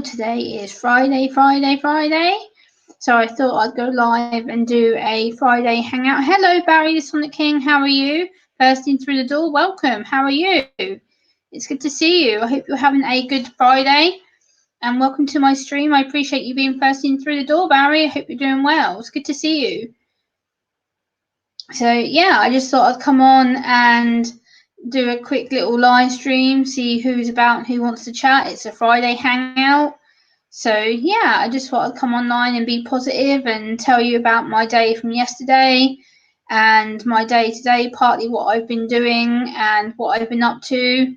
Today is Friday. So I thought I'd go live and do a Friday hangout. Hello, Barry the Sonic King. How are you? Bursting through the door. Welcome. How are you? It's good to see you. I hope you're having a good Friday. And welcome to my stream. I appreciate you being bursting through the door, Barry. I hope you're doing well. It's good to see you. So yeah, I just thought I'd come on and do a quick little live stream, see who's about and who wants to chat. It's a Friday hangout. So yeah, I just thought I'd come online and be positive and tell you about my day from yesterday and my day today, partly what I've been doing and what I've been up to.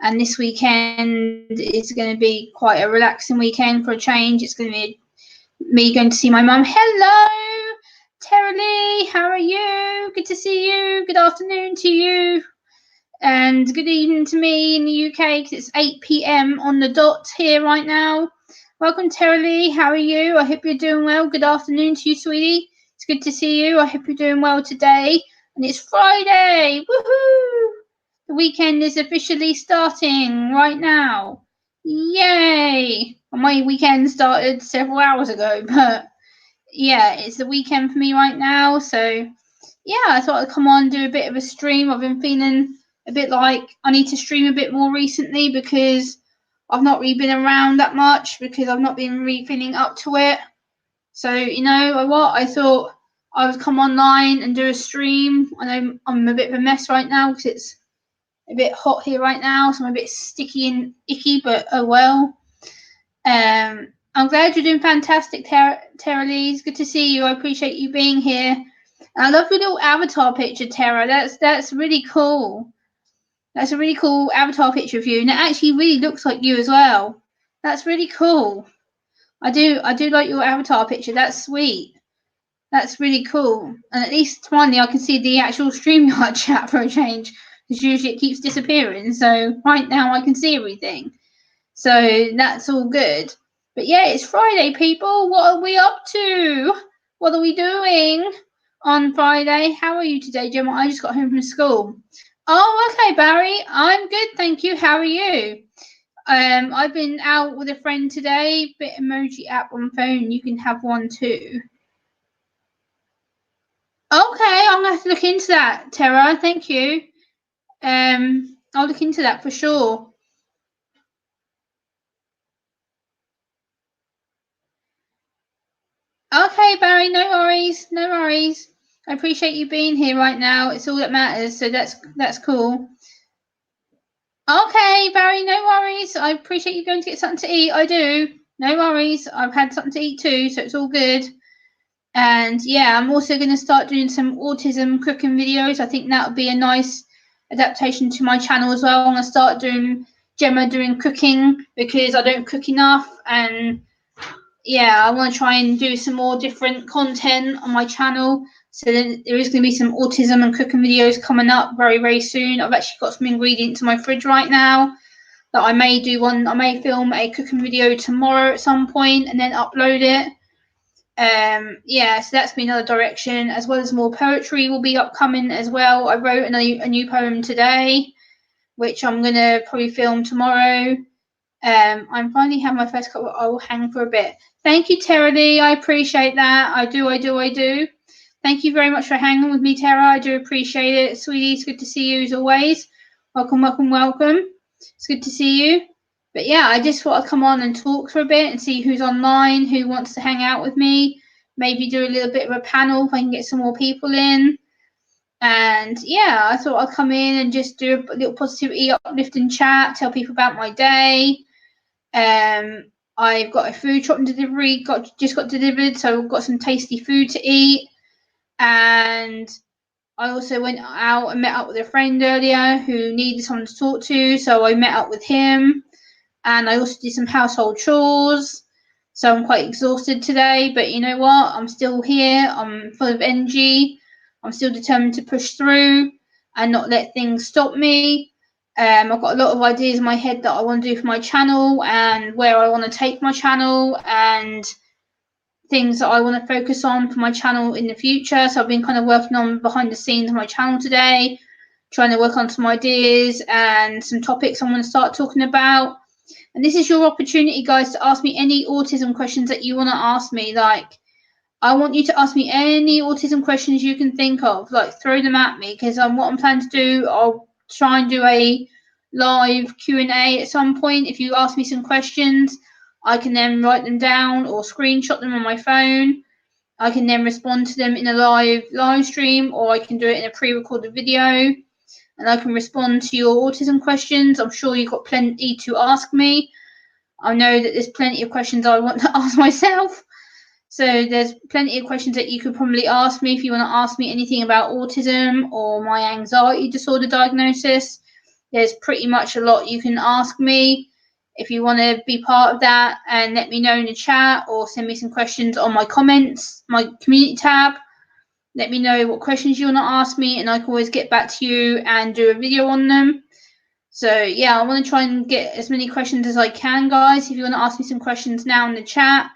And this weekend is going to be quite a relaxing weekend for a change. It's going to be me going to see my mum. Hello, Tara Lee, how are you? Good to see you. Good afternoon to you. And good evening to me in the UK because it's 8 p.m. on the dot here right now. Welcome, Tara Lee. How are you? I hope you're doing well. Good afternoon to you, sweetie. It's good to see you. I hope you're doing well today. And it's Friday. Woohoo! The weekend is officially starting right now. Yay! My weekend started several hours ago, but yeah, it's the weekend for me right now. So yeah, I thought I'd come on and do a bit of a stream. I've been feeling a bit like I need to stream a bit more recently because I've not really been around that much because I've not been really feeling up to it. So, you know what? I thought I would come online and do a stream. I know I'm a bit of a mess right now because it's a bit hot here right now, so I'm a bit sticky and icky, but oh well. I'm glad you're doing fantastic, Tara Lee. It's good to see you. I appreciate you being here. And I love your little avatar picture, Tara. That's really cool. That's a really cool avatar picture of you, and it actually really looks like you as well. That's really cool. I do like your avatar picture. That's sweet. That's really cool. And at least finally I can see the actual StreamYard chat for a change, because usually it keeps disappearing. So right now I can see everything. So that's all good. But yeah, it's Friday, people. What are we up to? What are we doing on Friday? How are you today, Gemma? I just got home from school. Oh, okay, Barry. I'm good, thank you. How are you? I've been out with a friend today. Bit emoji app on phone. You can have one too. Okay, I'm gonna have to look into that, Tara. Thank you. I'll look into that for sure. Okay, Barry. No worries. No worries. I appreciate you being here right now. It's all that matters. So that's cool. Okay, Barry, no worries. I appreciate you going to get something to eat. I do. No worries. I've had something to eat too, so it's all good. And yeah, I'm also going to start doing some autism cooking videos. I think that would be a nice adaptation to my channel as well. I'm going to start doing Gemma doing cooking because I don't cook enough. And yeah, I want to try and do some more different content on my channel. So then there is going to be some autism and cooking videos coming up very, very soon. I've actually got some ingredients in my fridge right now that I may do one. I may film a cooking video tomorrow at some point and then upload it. Yeah, so that's been another direction, as well as more poetry will be upcoming as well. I wrote a new poem today, which I'm going to probably film tomorrow. I'm finally having my first cup. I will hang for a bit. Thank you, Tara Lee. I appreciate that. I do. Thank you very much for hanging with me, Tara. I do appreciate it. Sweetie, it's good to see you as always. Welcome. It's good to see you. But yeah, I just thought I'd come on and talk for a bit and see who's online, who wants to hang out with me. Maybe do a little bit of a panel if I can get some more people in. And yeah, I thought I'd come in and just do a little positivity uplifting chat, tell people about my day. I've got a food shop delivery, just got delivered, so I've got some tasty food to eat. And I also went out and met up with a friend earlier who needed someone to talk to, so I met up with him. And I also did some household chores, so I'm quite exhausted today. But you know what? I'm still here. I'm full of energy. I'm still determined to push through and not let things stop me. I've got a lot of ideas in my head that I want to do for my channel and where I want to take my channel and things that I want to focus on for my channel in the future. So I've been kind of working on behind the scenes of my channel today, trying to work on some ideas and some topics I want to start talking about. And this is your opportunity, guys, to ask me any autism questions that you want to ask me. Like, I want you to ask me any autism questions you can think of. Like, throw them at me, because what I'm planning to do, I'll try and do a live Q&A at some point. If you ask me some questions, I can then write them down or screenshot them on my phone. I can then respond to them in a live stream, or I can do it in a pre-recorded video, and I can respond to your autism questions. I'm sure you've got plenty to ask me. I know that there's plenty of questions I want to ask myself. So there's plenty of questions that you could probably ask me if you want to ask me anything about autism or my anxiety disorder diagnosis. There's pretty much a lot you can ask me if you want to be part of that, and let me know in the chat or send me some questions on my comments, my community tab. Let me know what questions you want to ask me, and I can always get back to you and do a video on them. So yeah, I want to try and get as many questions as I can, guys. If you want to ask me some questions now in the chat,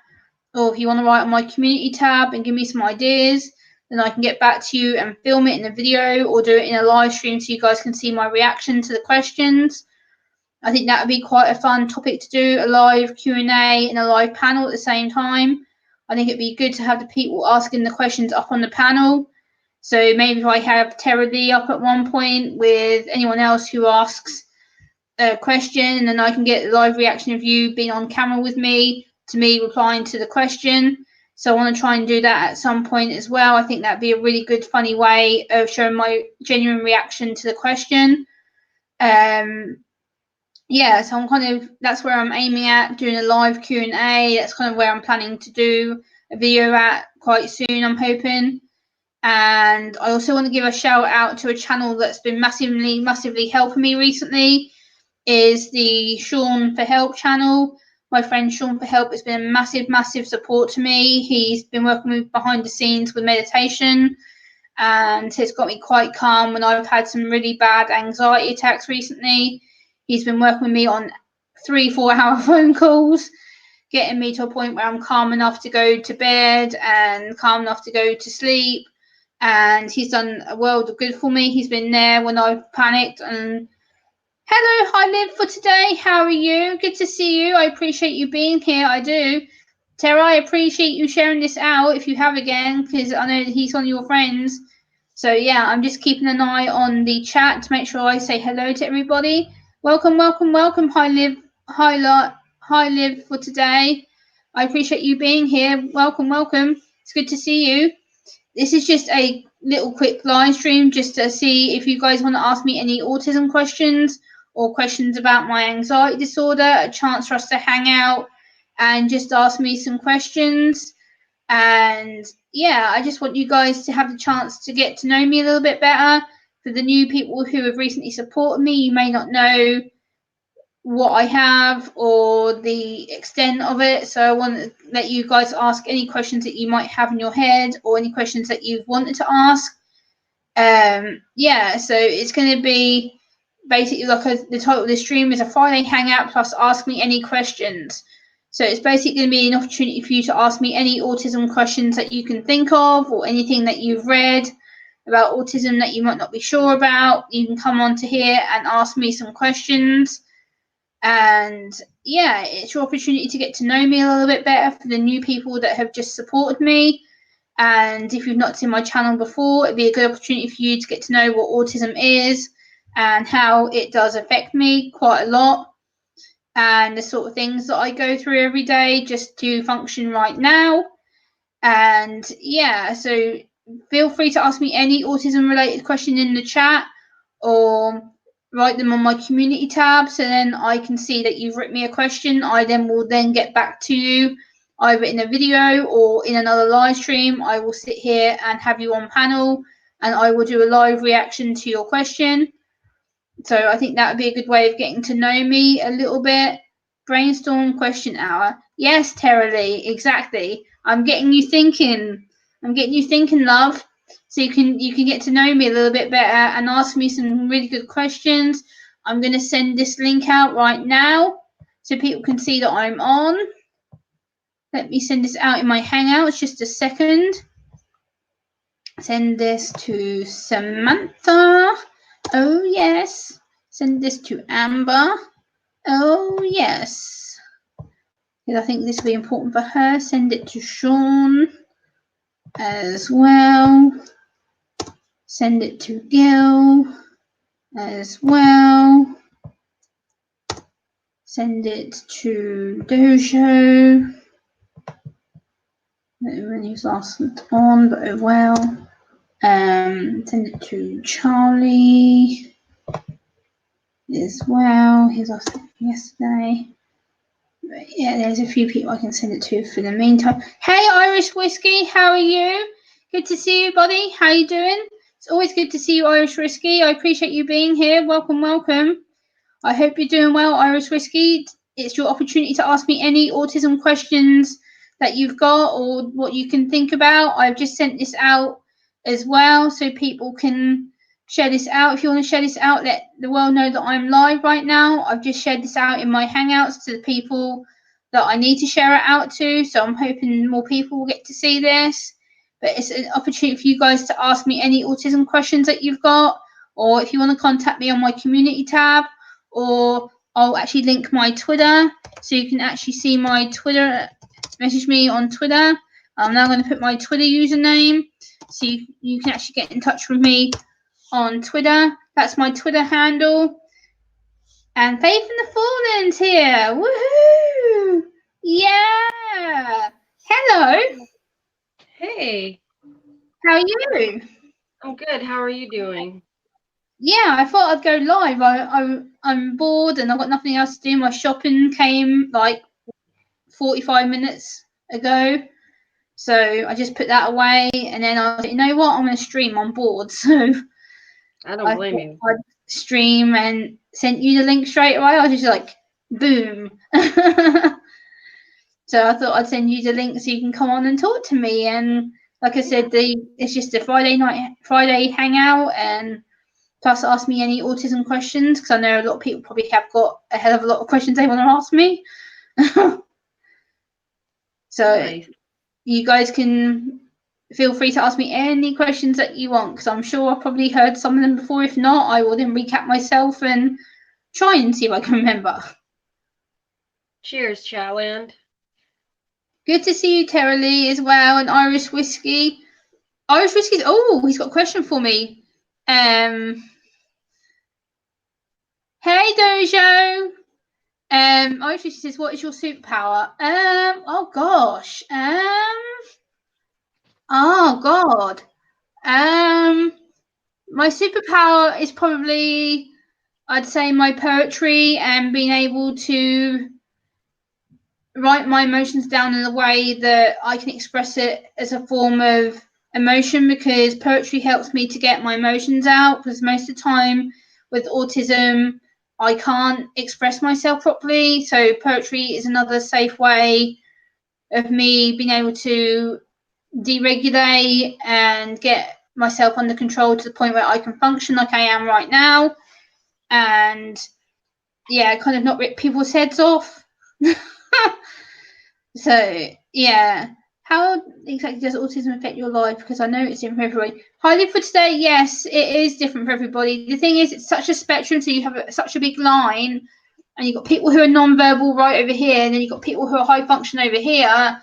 or if you want to write on my community tab and give me some ideas, then I can get back to you and film it in a video or do it in a live stream so you guys can see my reaction to the questions. I think that would be quite a fun topic to do, a live Q&A and a live panel at the same time. I think it'd be good to have the people asking the questions up on the panel. So maybe if I have Tara Lee up at one point with anyone else who asks a question, and then I can get a live reaction of you being on camera with me, to me replying to the question. So I want to try and do that at some point as well. I think that'd be a really good, funny way of showing my genuine reaction to the question. Yeah, so that's where I'm aiming at, doing a live Q&A. That's kind of where I'm planning to do a video at quite soon, I'm hoping. And I also want to give a shout out to a channel that's been massively helping me recently, is the Sean for Help channel. My friend Sean for Help has been a massive support to me. He's been working with behind the scenes with meditation, and has got me quite calm when I've had some really bad anxiety attacks recently. He's been working with me on 3-4 hour phone calls, getting me to a point where I'm calm enough to go to bed and calm enough to go to sleep. And he's done a world of good for me. He's been there when I've panicked. And hello, hi Liv for today. How are you? Good to see you. I appreciate you being here. I do. Tara, I appreciate you sharing this out if you have again, because I know that he's one of your friends. So yeah, I'm just keeping an eye on the chat to make sure I say hello to everybody. Welcome. Hi Liv. Hi Liv for today. I appreciate you being here. Welcome. It's good to see you. This is just a little quick live stream just to see if you guys want to ask me any autism questions or questions about my anxiety disorder, a chance for us to hang out and just ask me some questions. And yeah, I just want you guys to have the chance to get to know me a little bit better. For the new people who have recently supported me, you may not know what I have or the extent of it. So I want to let you guys ask any questions that you might have in your head, or any questions that you've wanted to ask. Yeah, so it's going to be basically like the title of the stream is a Friday Hangout plus Ask Me Any Questions. So it's basically going to be an opportunity for you to ask me any autism questions that you can think of, or anything that you've read about autism that you might not be sure about. You can come on to here and ask me some questions. And yeah, it's your opportunity to get to know me a little bit better, for the new people that have just supported me. And if you've not seen my channel before, it'd be a good opportunity for you to get to know what autism is and how it does affect me quite a lot, and the sort of things that I go through every day just to function right now. And yeah, so feel free to ask me any autism related question in the chat, or write them on my community tab, so then I can see that you've written me a question. I will get back to you either in a video or in another live stream. I will sit here and have you on panel, and I will do a live reaction to your question. So I think that would be a good way of getting to know me a little bit. Brainstorm question hour. Yes, Tara Lee, exactly. I'm getting you thinking, love. So you can get to know me a little bit better and ask me some really good questions. I'm going to send this link out right now so people can see that I'm on. Let me send this out in my Hangouts, just a second. Send this to Samantha. Oh, yes. Send this to Amber. Oh, yes. Because I think this will be important for her. Send it to Sean as well. Send it to Gil as well. Send it to Jojo. When he was last on, but oh well. Send it to Charlie as well. He was asked yesterday. But yeah, there's a few people I can send it to for the meantime. Hey, Irish Whiskey, how are you? Good to see you, buddy. How you doing? It's always good to see you, Irish Whiskey. I appreciate you being here. Welcome, welcome. I hope you're doing well, Irish Whiskey. It's your opportunity to ask me any autism questions that you've got or what you can think about. I've just sent this out as well so people can share this out. If you want to share this out, let the world know that I'm live right now. I've just shared this out in my Hangouts to the people that I need to share it out to. So I'm hoping more people will get to see this. But it's an opportunity for you guys to ask me any autism questions that you've got, or if you want to contact me on my community tab, or I'll actually link my Twitter so you can actually see my Twitter. Message me on Twitter. I'm now going to put my Twitter username so you can actually get in touch with me on Twitter. That's my Twitter handle. And Faith in the Fallen's here. Woohoo! Yeah. Hello. Hey. How are you? I'm good. How are you doing? Yeah, I thought I'd go live. I'm bored and I've got nothing else to do. My shopping came like 45 minutes ago. So I just put that away and then I was like, you know what? I'm going to stream. I'm bored. So I don't blame you. I'd stream and sent you the link straight away. I was just like, boom. So I thought I'd send you the link so you can come on and talk to me. And like I said, it's just a Friday hangout, and plus ask me any autism questions because I know a lot of people probably have got a hell of a lot of questions they want to ask me. So Nice. you guys can feel free to ask me any questions that you want because I'm sure I've probably heard some of them before. If not, I will then recap myself and try and see if I can remember. Cheers, Chatland. Good to see you, Tara Lee, as well, and Irish Whiskey. Irish Whiskey's, oh, he's got a question for me. Hey, Dojo. Irish Whiskey says, what is your superpower? Oh, gosh. Oh, God. My superpower is probably, I'd say, my poetry and being able to write my emotions down in a way that I can express it as a form of emotion, because poetry helps me to get my emotions out, because most of the time with autism I can't express myself properly. So poetry is another safe way of me being able to deregulate and get myself under control to the point where I can function like I am right now, and yeah, kind of not rip people's heads off. So yeah, how exactly does autism affect your life? Because I know it's different for everybody. Highly for today, yes, it is different for everybody. The thing is, it's such a spectrum, so you have such a big line, and you've got people who are non-verbal right over here, and then you've got people who are high function over here,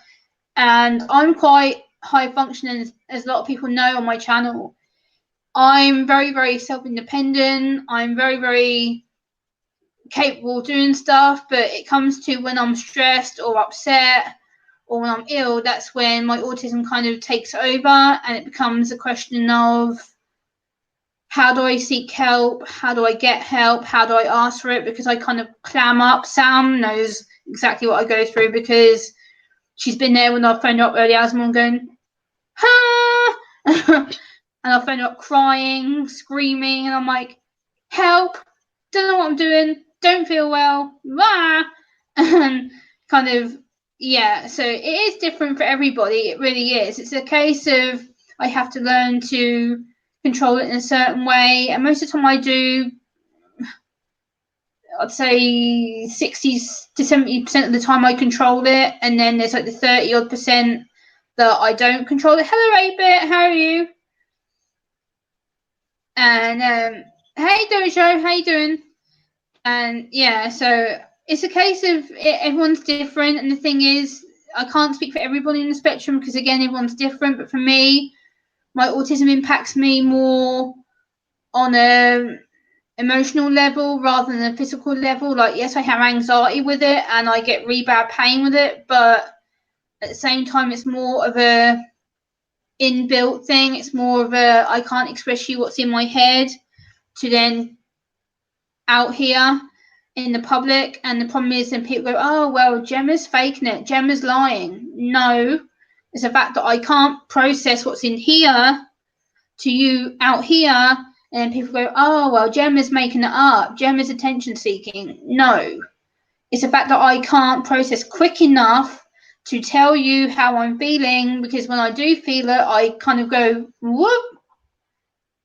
and I'm quite high functioning, as a lot of people know on my channel. I'm very, very self-independent. I'm very, very capable of doing stuff, but it comes to when I'm stressed or upset or when I'm ill, that's when my autism kind of takes over, and it becomes a question of how do I seek help? How do I get help? How do I ask for it? Because I kind of clam up. Sam knows exactly what I go through because she's been there when I phoned her up early hours and I'm going, ah! And I phoned her up crying, screaming, and I'm like, help, don't know what I'm doing, don't feel well, rah! And kind of, yeah, so it is different for everybody. It really is. It's a case of I have to learn to control it in a certain way, and most of the time I do. I'd say 60 to 70% of the time I control it, and then there's like the 30 odd percent that I don't control it. Hello, 8-Bit, how are you? And hey, Dojo, how you doing? And yeah, so it's a case of everyone's different, and the thing is, I can't speak for everybody in the spectrum because again, everyone's different. But for me, my autism impacts me more on a emotional level rather than a physical level. Like, yes, I have anxiety with it and I get really bad pain with it, but at the same time, it's more of a inbuilt thing. It's more of a I can't express you what's in my head to then out here in the public. And the problem is, then people go, oh, well, Gemma's faking it, Gemma's lying. No, it's the fact that I can't process what's in here to you out here. And people go, oh, well, Gemma's making it up, Gemma's attention seeking. No, it's the fact that I can't process quick enough to tell you how I'm feeling, because when I do feel it, I kind of go whoop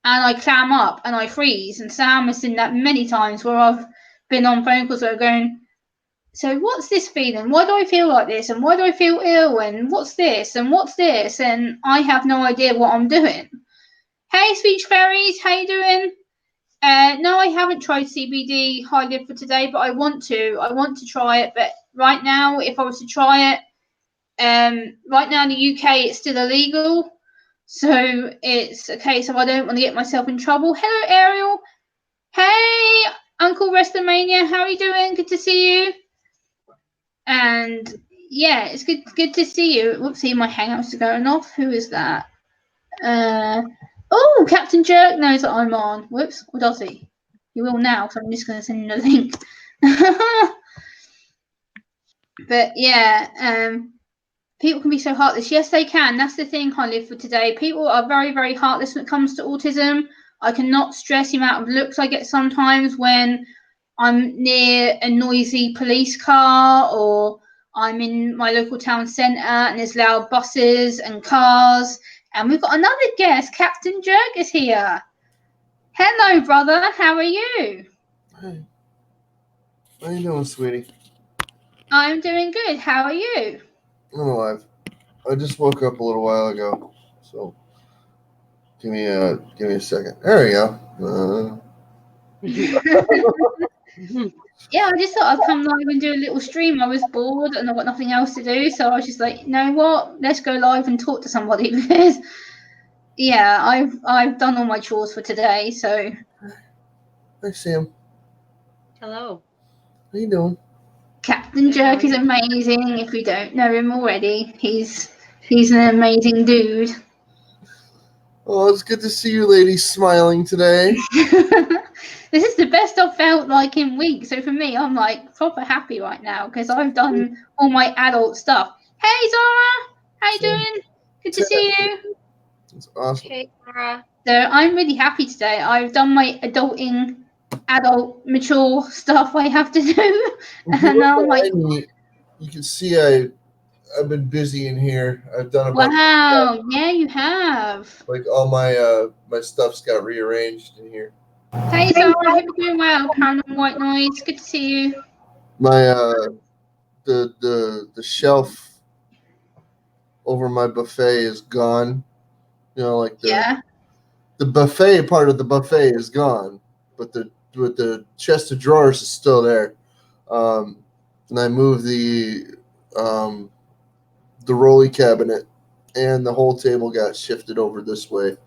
and I clam up and I freeze. And Sam has seen that many times where I've been on phone calls where I'm going, so what's this feeling? Why do I feel like this? And why do I feel ill? And what's this? And what's this? And I have no idea what I'm doing. Hey, speech fairies, how you doing? No, I haven't tried CBD high live for today, but I want to. I want to try it, but right now, if I was to try it, right now in the UK, it's still illegal. So it's a case of I don't want to get myself in trouble. Hello, Ariel. Hey, Uncle Restomania, how are you doing? Good to see you. And yeah, it's good to see you. Whoopsie, my Hangout's going off. Who is that? Oh, Captain Jerk knows that I'm on. Whoops, or does he? He will now, so I'm just going to send him the link. But yeah, people can be so heartless. Yes, they can. That's the thing I live for today. People are very, very heartless when it comes to autism. I cannot stress the amount of looks I get sometimes when I'm near a noisy police car, or I'm in my local town centre and there's loud buses and cars. And we've got another guest. Captain Jerk is here. Hello, brother. How are you? Hey. How you doing, sweetie? I'm doing good. How are you? I'm alive. I just woke up a little while ago, so give me a second. There we go. Yeah, I just thought I'd come live and do a little stream. I was bored and I've got nothing else to do, so I was just like, you know what? Let's go live and talk to somebody because yeah, I've done all my chores for today. So Hi, Sam. Hello. How you doing? Captain Jerk is amazing. If you don't know him already, he's an amazing dude. Oh, it's good to see you ladies smiling today. This is the best I've felt like in weeks. So for me, I'm like proper happy right now because I've done all my adult stuff. Hey Zara, how you doing? Good to see you. It's awesome. Hey, Laura. So I'm really happy today. I've done my adult, mature stuff I have to do, and now I'm like, You can see I've been busy in here. I've done a bunch of wow, stuff. yeah, you have. Like all my stuff's got rearranged in here. Hey Zara, I hope you're doing well. Paranormal White Noise, good to see you. My the shelf over my buffet is gone. You know, like the buffet part of the buffet is gone, but the chest of drawers is still there. And I moved the rolly cabinet, and the whole table got shifted over this way.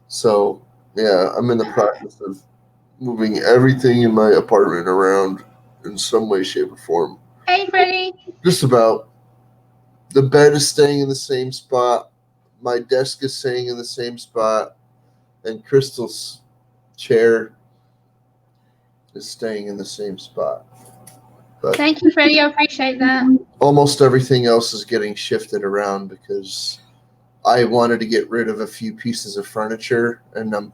So yeah, I'm in the process of moving everything in my apartment around in some way, shape, or form. Hey Freddie. Just about. The bed is staying in the same spot. My desk is staying in the same spot, and Krystal's chair is staying in the same spot. But Thank you, Freddie. I appreciate that. almost everything else is getting shifted around because I wanted to get rid of a few pieces of furniture, and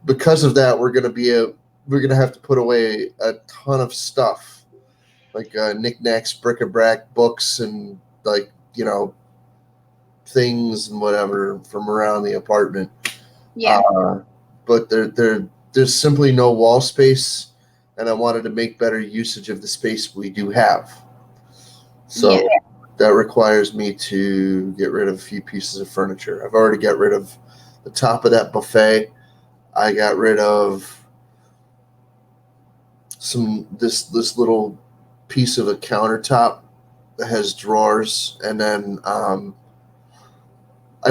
because of that, we're gonna have to put away a ton of stuff, like knickknacks, bric-a-brac, books, and like things and whatever from around the apartment. Yeah. But there's simply no wall space, and I wanted to make better usage of the space we do have. So that requires me to get rid of a few pieces of furniture. I've already got rid of the top of that buffet. I got rid of this little piece of a countertop that has drawers, and then I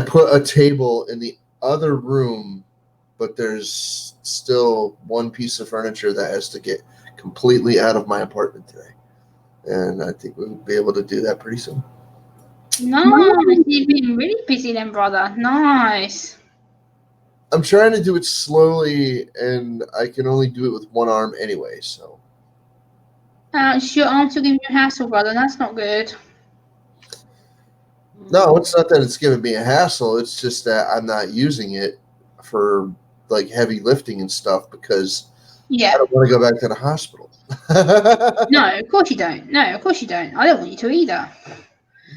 put a table in the other room, but there's still one piece of furniture that has to get completely out of my apartment today. And I think we'll be able to do that pretty soon. Nice. You've been really busy then, brother. Nice. I'm trying to do it slowly, and I can only do it with one arm anyway, so. Your arm still giving you a hassle, brother. That's not good. No, it's not that it's giving me a hassle. It's just that I'm not using it for like heavy lifting and stuff because I don't want to go back to the hospital. No, of course you don't. No, of course you don't. I don't want you to either.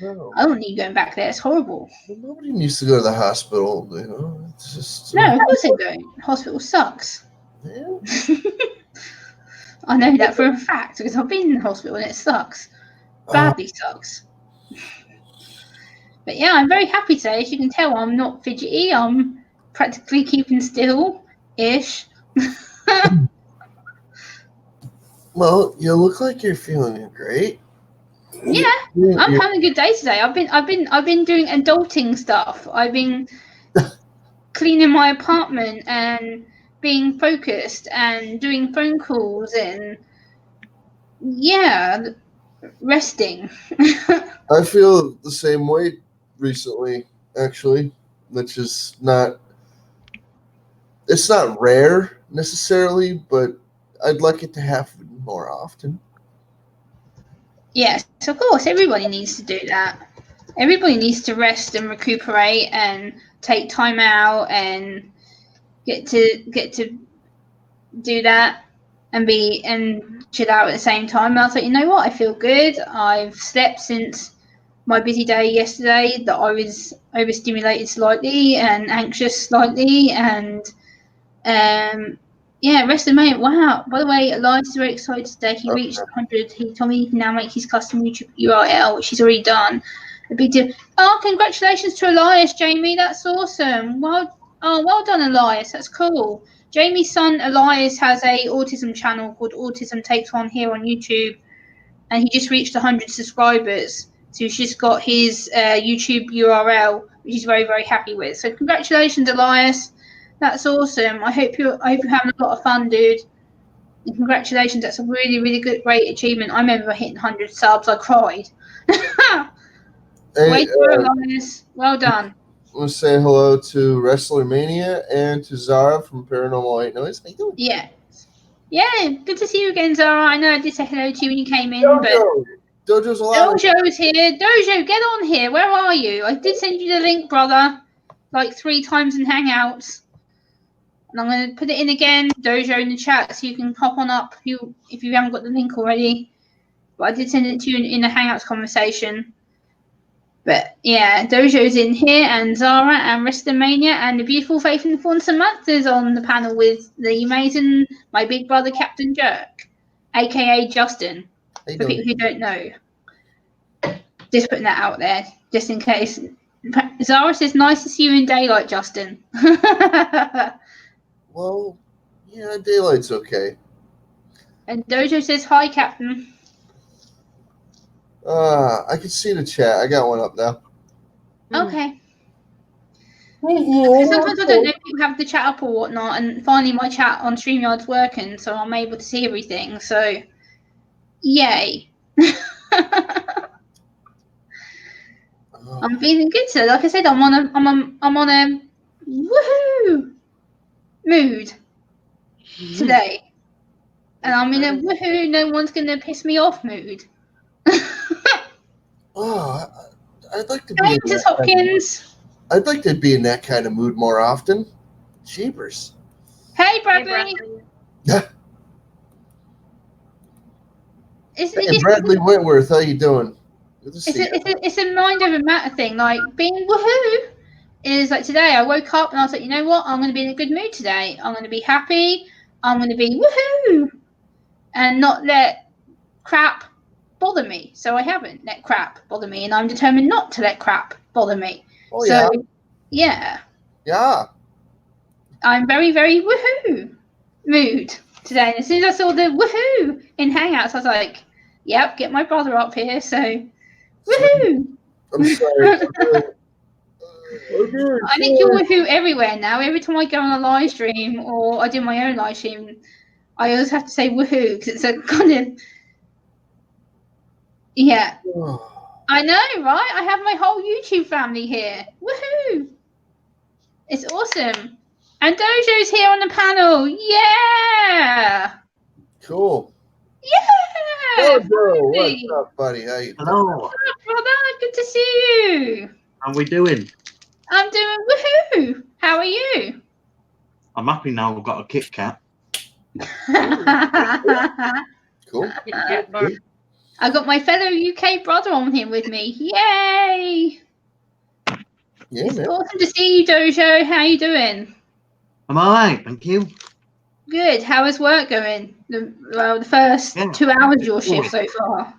No. I don't want you going back there. It's horrible. Well, nobody needs to go to the hospital, you know. It's just No, of course they don't. Hospital sucks. Yeah. I know that for a fact because I've been in the hospital and it sucks. Badly sucks. But yeah, I'm very happy today. As you can tell, I'm not fidgety. I'm practically keeping still-ish. Well, you look like you're feeling great. Yeah, I'm having a good day today. I've been doing adulting stuff. I've been cleaning my apartment and being focused and doing phone calls and resting. I feel the same way recently, actually, which is it's not rare necessarily, but I'd like it to happen more often. Yes, of course, everybody needs to do that. Everybody needs to rest and recuperate and take time out and get to do that and chill out at the same time. And I thought, you know what, I feel good. I've slept since my busy day yesterday that I was overstimulated slightly and anxious slightly and rest of the moment. Wow, by the way, Elias is very excited today. He reached 100. He told me he can now make his custom YouTube URL, which he's already done. A big deal. Oh, congratulations to Elias, Jamie. That's awesome. Well done, Elias. That's cool. Jamie's son Elias has a autism channel called Autism Takes One here on YouTube, and he just reached 100 subscribers. So he's just got his YouTube URL, which he's very, very happy with. So congratulations, Elias. That's awesome. I hope you're having a lot of fun, dude. And congratulations. That's a really, really great achievement. I remember hitting 100 subs. I cried. Hey, Way to go, Elias. Well done. I want to say hello to Wrestler Mania and to Zara from Paranormal White Noise. How you doing? Yeah. Yeah, good to see you again, Zara. I know I did say hello to you when you came in, Jojo's alive. Jojo's here. Jojo, get on here. Where are you? I did send you the link, brother, like 3 times in Hangouts. And I'm going to put it in again, Dojo, in the chat, so you can hop on up if you haven't got the link already. But I did send it to you in a Hangouts conversation. But yeah, Dojo's in here, and Zara, and Restamania, and the beautiful Faith and the Fawn Samantha's on the panel with the amazing, my big brother, Captain Jerk, aka Justin, for people who don't know. Just putting that out there, just in case. Zara says, nice to see you in daylight, Justin. Well, yeah, daylight's okay. And Dojo says, hi, Captain. I can see the chat. I got one up now. Okay. Sometimes I don't know if people have the chat up or whatnot, and finally my chat on StreamYard's working, so I'm able to see everything. So, yay. I'm feeling good today. Like I said, I'm on a woohoo mood today, and I'm in a woohoo, no one's gonna piss me off mood. I'd like to Hey, Mrs. Hopkins. I'd like to be in that kind of mood more often. Jeepers. Hey, Bradley. Hey, Bradley Whitworth, how you doing? Good to see you. It's a mind over matter thing. Like, being woohoo is like today I woke up and I was like, you know what? I'm going to be in a good mood today. I'm going to be happy. I'm going to be woohoo and not let crap bother me. So I haven't let crap bother me, and I'm determined not to let crap bother me. Oh, so, yeah. Yeah. I'm very, very woohoo mood today. And as soon as I saw the woohoo in Hangouts, I was like, Yep, get my brother up here. So, woohoo! I'm sorry. I think you're woohoo everywhere now. Every time I go on a live stream or I do my own live stream, I always have to say woohoo because it's a kind of yeah. I know, right? I have my whole YouTube family here. Woohoo! It's awesome. And Dojo's here on the panel. Yeah! Cool. Yeah! Jojo, what's Finally. up, buddy? How you doing? Hello. What's up, brother? Good to see you. How we doing? I'm doing woohoo. How are you? I'm happy now we've got a Kit Kat. Cool. I got my fellow UK brother on here with me. Yay! Yeah, It's man. awesome to see you, Dojo. How you doing? I'm all right, thank you. Good. How is work going? The first 2 hours of your shift so far.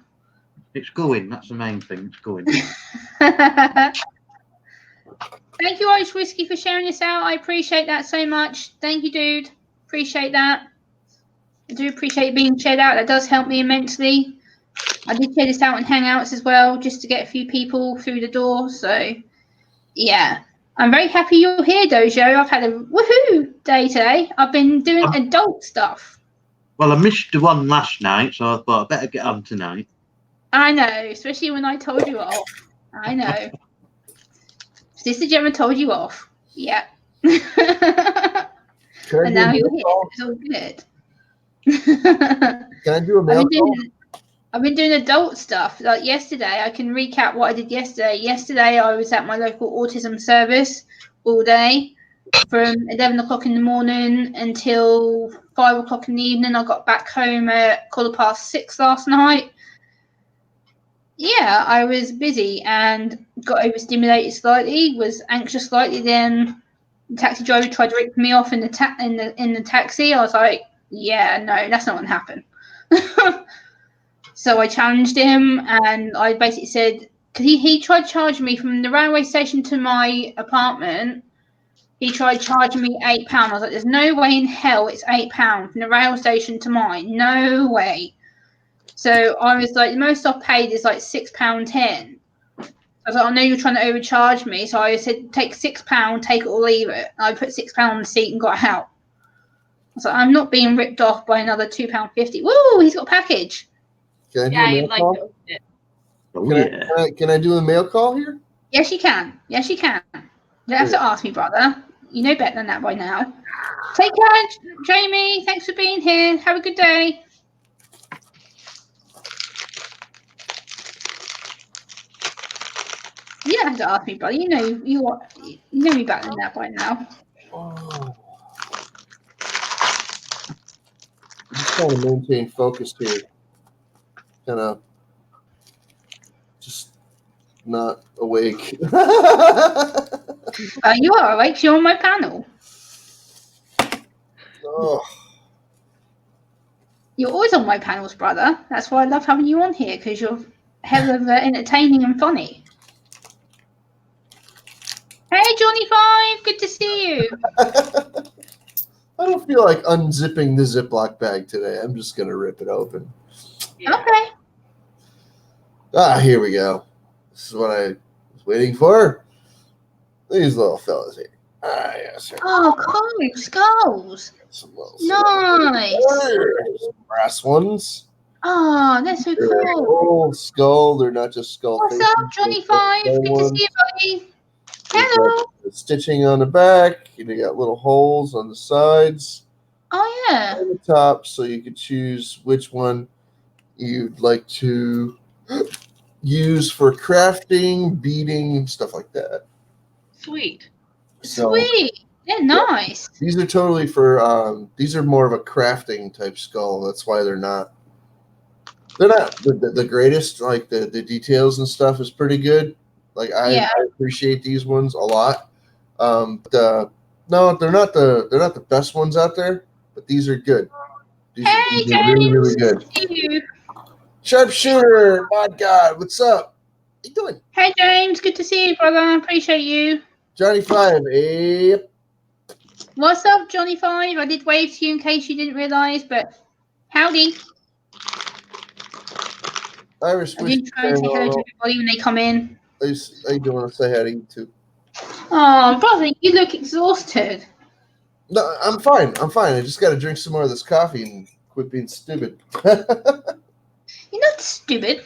It's going. That's the main thing. It's going. Thank you, Irish Whisky, for sharing this out. I appreciate that so much. Thank you, dude. Appreciate that. I do appreciate being shared out. That does help me immensely. I did share this out in Hangouts as well, just to get a few people through the door. So, yeah. I'm very happy you're here, Dojo. I've had a woohoo day today. I've been doing adult stuff. Well, I missed the one last night, so I thought I'd better get on tonight. I know, especially when I told you off. I know. Sister Gemma told you off. Yeah. And now you're here. It's all good. Can I do a mail call? I've been doing adult stuff. Like yesterday, I can recap what I did yesterday. Yesterday, I was at my local autism service all day from 11 o'clock in the morning until 5 o'clock in the evening. I got back home at 6:15 last night. Yeah, I was busy and got overstimulated slightly, was anxious slightly. Then the taxi driver tried to rip me off in the taxi. I was like, yeah, no, that's not going to happen. So I challenged him, and I basically said, because he tried charging me from the railway station to my apartment. He tried charging me £8. I was like, there's no way in hell it's £8 from the rail station to mine. No way. So I was like, the most I've paid is like £6.10. I was like, I know you're trying to overcharge me. So I said, take £6, take it or leave it. And I put £6 on the seat and got out. I was like, I'm not being ripped off by another £2.50. Woo, he's got a package. Can I do a mail call? Can I do a mail call here? Yes, you can. Yes, you can. You don't have to ask me, brother. You know better than that by now. Take care, Jamie. Thanks for being here. Have a good day. You don't have to ask me, brother. You know me better than that by now. Oh. I'm just trying to maintain focus here. Kind of just not awake. You are awake. You're on my panel. Oh. You're always on my panels, brother. That's why I love having you on here, because you're hell of entertaining and funny. Hey, Johnny Five. Good to see you. I don't feel like unzipping the Ziploc bag today. I'm just going to rip it open. Yeah. Okay. Here we go. This is what I was waiting for. These little fellas here. Yes. Oh, cool. Skulls. Some little Nice. some brass ones. Oh, that's so They're a cool. whole skull. They're not just skull. What's faces, up, Johnny they're Five? skull Good to ones. see you, buddy. They've Hello. got the stitching on the back. You got little holes on the sides. Oh, yeah. On the top, so you could choose which one you'd like to use for crafting, beading, stuff like that. Sweet. So, Sweet. They're nice. These are totally for. These are more of a crafting type skull. That's why they're not. They're not the greatest. Like the details and stuff is pretty good. Like I appreciate these ones a lot. No, they're not the best ones out there. But these are good. These are really, really good. You. Sharpshooter, my God, what's up? How you doing? Hey, James. Good to see you, brother. I appreciate you. Johnny Five, What's up, Johnny Five? I did wave to you in case you didn't realise, but howdy. Irish I whiskey. do try and say hello to everybody when they come in. I do want to say hi to you too. Oh, brother, you look exhausted. No, I'm fine. I just got to drink some more of this coffee and quit being stupid. You're not stupid.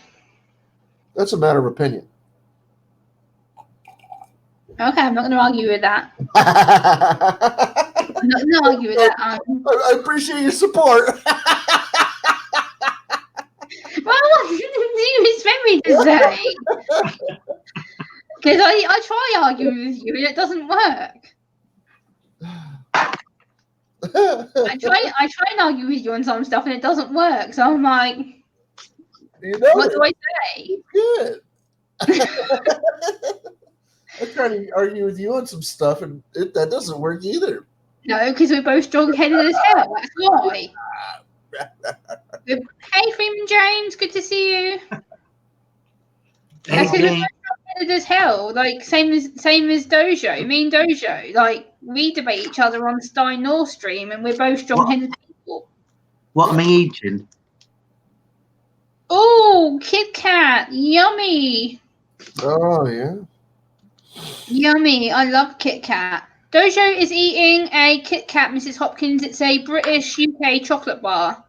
That's a matter of opinion. Okay, I'm not going to argue with that. I I'm not going to argue with that. appreciate your support. Well, what do you expect me to say? Because I try arguing with you and it doesn't work. I try and argue with you on some stuff and it doesn't work. So I'm like, what do I say? Good. I try to argue with you on some stuff and that doesn't work either. No, because we're both strong-headed as hell. That's why. Hey, Freeman James, good to see you. That's because we're both strong-headed as hell. Like same as Dojo. Me and Dojo, like we debate each other on Stein Nord Stream, and we're both strong-headed people. What am I eating? Oh, Kit Kat, yummy, Oh yeah. yummy. I love Kit Kat. Dojo is eating a Kit Kat, Mrs. Hopkins. It's a British UK chocolate bar.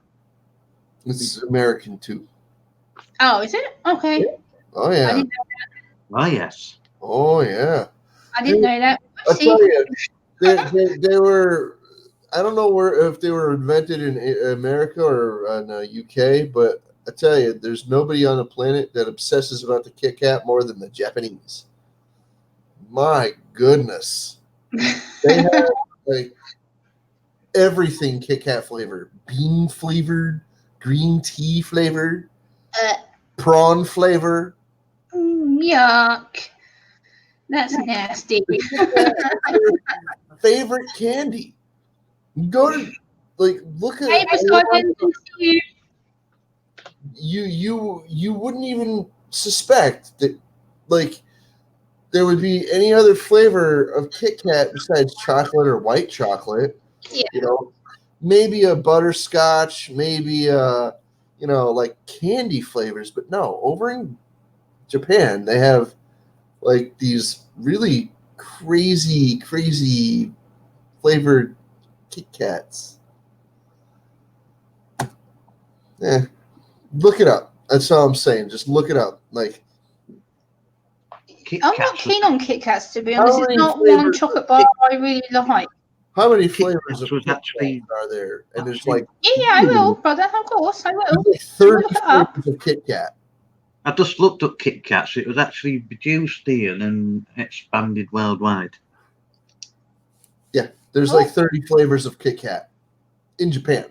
It's American too. Oh, is it? Okay. Oh I yeah. didn't know that. Oh, yes. Oh yeah. I didn't know that. I tell you, they were. I don't know if they were invented in America or in UK, but I tell you, there's nobody on the planet that obsesses about the Kit Kat more than the Japanese. My goodness, they have like everything Kit Kat flavored, bean flavored, green tea flavored, prawn flavor. Yuck. That's nasty. Favorite candy. Go to look at Hey, you wouldn't even suspect that there would be any other flavor of Kit Kat besides chocolate or white chocolate. Yeah. You know, maybe a butterscotch, maybe like candy flavors, but no, over in Japan they have like these really crazy flavored Kit Kats. Look it up. That's all I'm saying. Just look it up. Like, I'm not keen on Kit Kats, to be honest. It's not one chocolate bar I really like. How many flavors of was Kit actually Kat are there? And there's like Yeah, I will, brother. Of course, I will. there's like 30 Look it up. flavors of Kit Kat. I just looked up Kit Kats. It was actually produced here and expanded worldwide. Yeah, there's like 30 flavors of Kit Kat in Japan.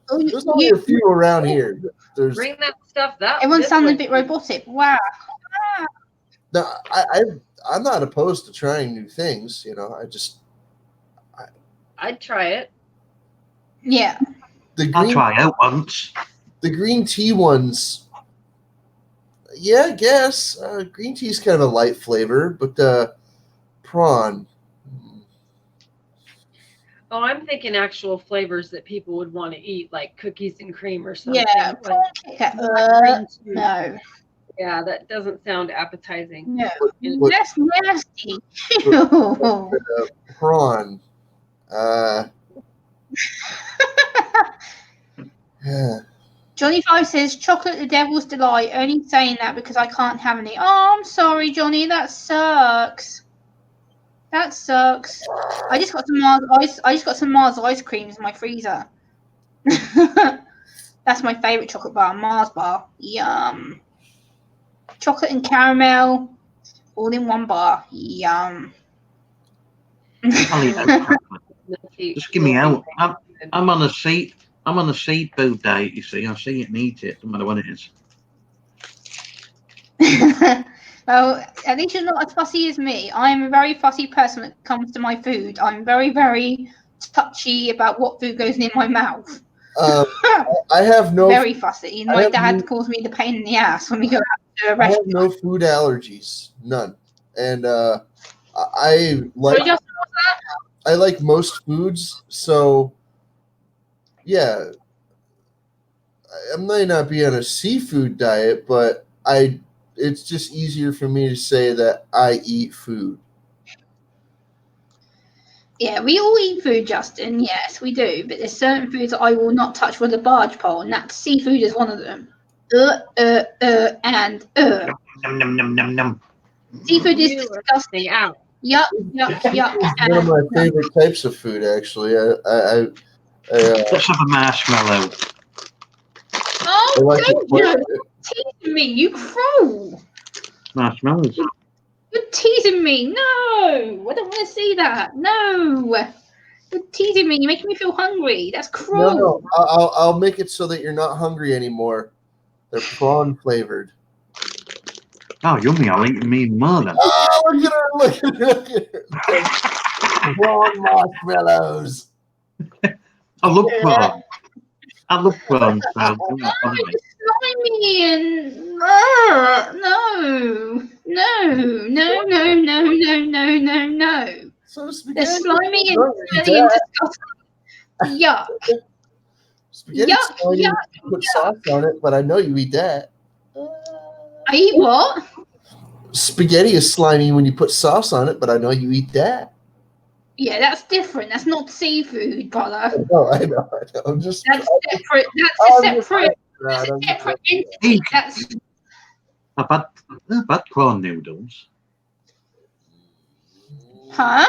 There's only a few around here. There's Bring that stuff that Everyone this sounded way. a bit robotic. Wow. no, I'm not opposed to trying new things. You know, I'd try it. Yeah. I'll try out once. The green tea ones. Yeah, I guess green tea is kind of a light flavor, but prawn. Oh, I'm thinking actual flavors that people would want to eat, like cookies and cream or something. Yeah. Like, Kit Kat. green tea. No. Yeah, that doesn't sound appetizing. No. But- That's nasty. Prawn. Yeah. Johnny Five says chocolate the devil's delight. Only saying that because I can't have any. Oh, I'm sorry, Johnny. That sucks. That sucks. I just got some Mars ice creams in my freezer. That's my favorite chocolate bar, Mars bar. Yum. Chocolate and caramel, all in one bar. Yum. I'll eat out chocolate. Just give me out. I'm on a seafood diet, you see. I see it and eat it, no matter what it is. Well, at least you're not as fussy as me. I am a very fussy person when it comes to my food. I'm very, very touchy about what food goes in my mouth. I have no Very fussy. My dad calls me the pain in the ass when we go out to a I have restaurant. no food allergies, none, and I like most foods. So yeah, I might not be on a seafood diet, but it's just easier for me to say that I eat food. Yeah, we all eat food, Justin. Yes, we do. But there's certain foods that I will not touch with a barge pole, and that seafood is one of them. And Num, num, num, num, num. seafood is You are disgusting. stay out. Yuck, yuck, yuck. It's one of my favorite types of food, actually. I Let's have a marshmallow. Oh, like don't it. you teasing me, you cruel. Marshmallows. You're teasing me. No, I don't want to see that. No. You're teasing me. You're making me feel hungry. That's cruel. No, I'll make it so that you're not hungry anymore. They're prawn flavored. Oh, yummy. I'll eat me more then. Oh, look at her! Look at her! Prawn marshmallows. I love prawn. I love prawn. So Oh, don't bother me. it's slimy and no. So They're spaghetti. slimy and Don't eat smelly and that. disgusting. Yuck. Spaghetti Yuck, slimy, yuck, you put sauce on it, but I know you eat that. I eat what? Spaghetti is slimy when you put sauce on it, but I know you eat that. Yeah, that's different. That's not seafood, brother. I know. I'm just. That's separate. That's a separate. Right, I'm just- Separate entity. That's I've had prawn noodles. huh?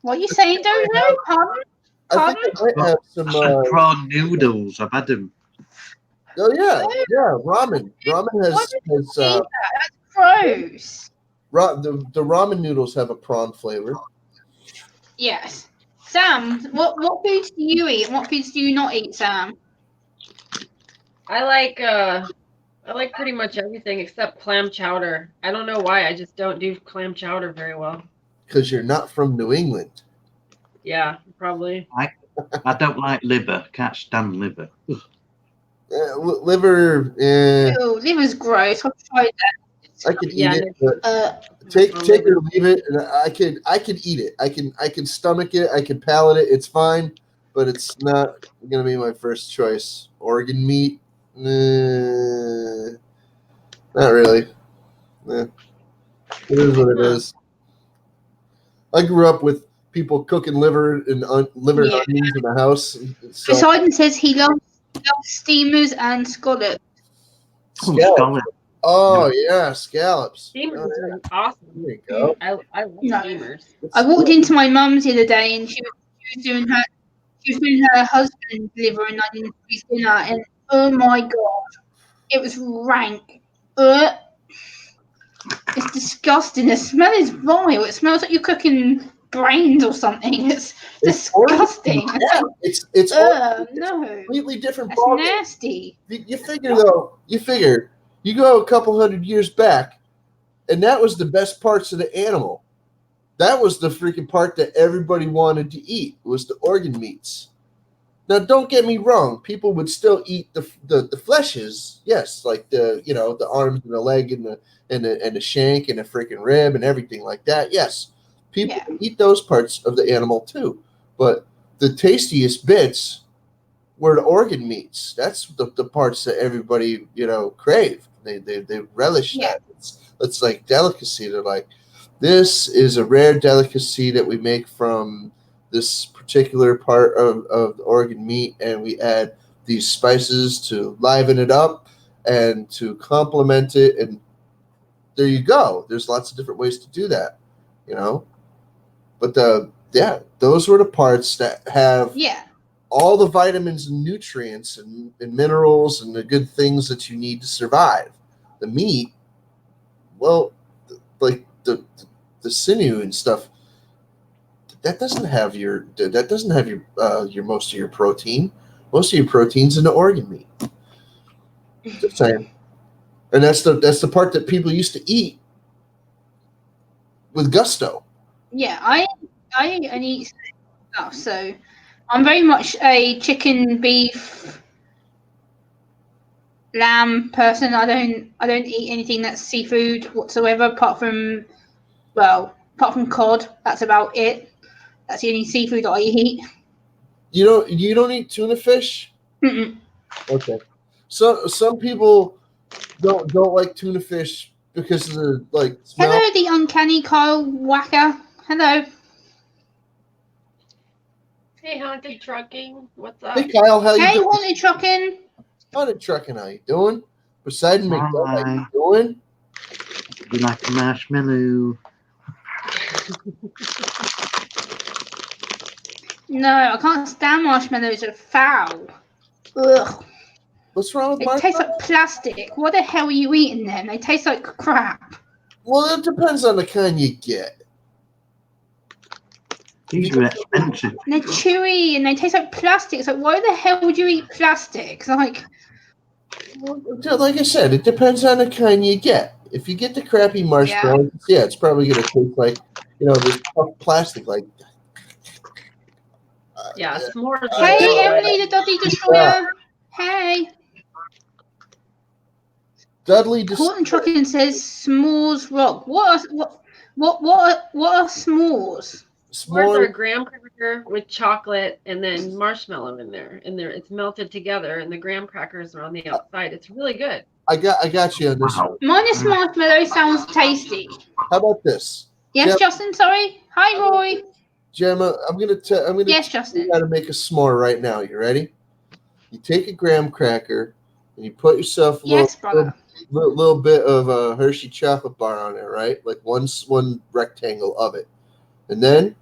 What are you saying, Jojo? Pardon? I think I might have some. I said prawn noodles. I've had them. Oh yeah, ramen. Ramen has That's gross. the ramen noodles have a prawn flavor. Yes. Sam, what foods do you eat and what foods do you not eat, Sam? I like pretty much everything except clam chowder. I don't know why. I just don't do clam chowder very well. Because you're not from New England. Yeah, probably. I don't like liver. Can't stand liver. Ugh. Liver, Ew, liver's gross. I've tried that. I could Yeah, eat it, but take or leave it, and I could eat it. I can stomach it. I can palate it. It's fine, but it's not gonna be my first choice. Organ meat, not really. It is what it is. I grew up with people cooking liver and liver and onions in the house. So Poseidon says he loves steamers and scallops. Scallop. Oh yeah, scallops. Steamers Oh, yeah. are awesome. There you go. I love No. steamers. I walked into my mum's the other day and she was doing her husband's liver and onions for dinner, and oh my god, it was rank. It's disgusting. The smell is vile. It smells like you're cooking brains or something. It's disgusting. Yeah, it's No, completely different that's ballgame. nasty. You figure though, you go a couple hundred years back, and that was the best parts of the animal. That was the freaking part that everybody wanted to eat, was the organ meats. Now, don't get me wrong. People would still eat the fleshes, yes, like the arms and the leg and the shank and the freaking rib and everything like that. Yes, people eat those parts of the animal too. But the tastiest bits were the organ meats. That's the parts that everybody crave. They relish that. It's like delicacy. They're like, this is a rare delicacy that we make from this particular part of the organ meat, and we add these spices to liven it up and to complement it, and there you go. There's lots of different ways to do that, but those were the parts that have all the vitamins and nutrients and minerals and the good things that you need to survive. The meat, well, like the sinew and stuff, that doesn't have your most of your protein. Most of your protein's in the organ meat. Just saying. And that's the part that people used to eat with gusto. Yeah, I eat stuff, so I'm very much a chicken, beef, lamb person. I don't eat anything that's seafood whatsoever, apart from cod. That's about it. That's the only seafood that I eat. You don't eat tuna fish? Mm-mm. Okay. So some people don't like tuna fish because of the like smell. Hello, the uncanny Kyle Whacker. Hello. Hey, Haunted Trucking. What's up? Hey Kyle, how you Hey, doing? Haunted Trucking. Haunted Trucking, how you doing? Poseidon McDuck, how you Hi. doing? You like a marshmallow? No, I can't stand marshmallows. They're foul. Ugh. What's wrong with They taste marshmallows? like plastic. What the hell are you eating then? They taste like crap. Well, it depends on the kind you get. These are expensive. And they're chewy and they taste like plastic. It's like, why the hell would you eat plastic? It's like, Like I said, it depends on the kind you get. If you get the crappy marshmallows, yeah, it's probably going to taste like, this tough plastic. Like, Yeah, s'mores. hey, are good. Emily, the Dudley Destroyer. Hey. Dudley Horton Destroyer. Trucking says s'mores rock. What are s'mores? S'mores are a S'mores. graham cracker with chocolate and then marshmallow in there. And it's melted together, and the graham crackers are on the outside. It's really good. I got you on this one. Wow. Minus marshmallow sounds tasty. How about this? Yes, Gem- Justin, sorry. Hi, Roy. Gemma, I'm gonna Yes, tell you Justin. how to make a s'more right now. You ready? You take a graham cracker and you put yourself a Yes, brother. little bit of a Hershey chocolate bar on there, right? Like one rectangle of it, and then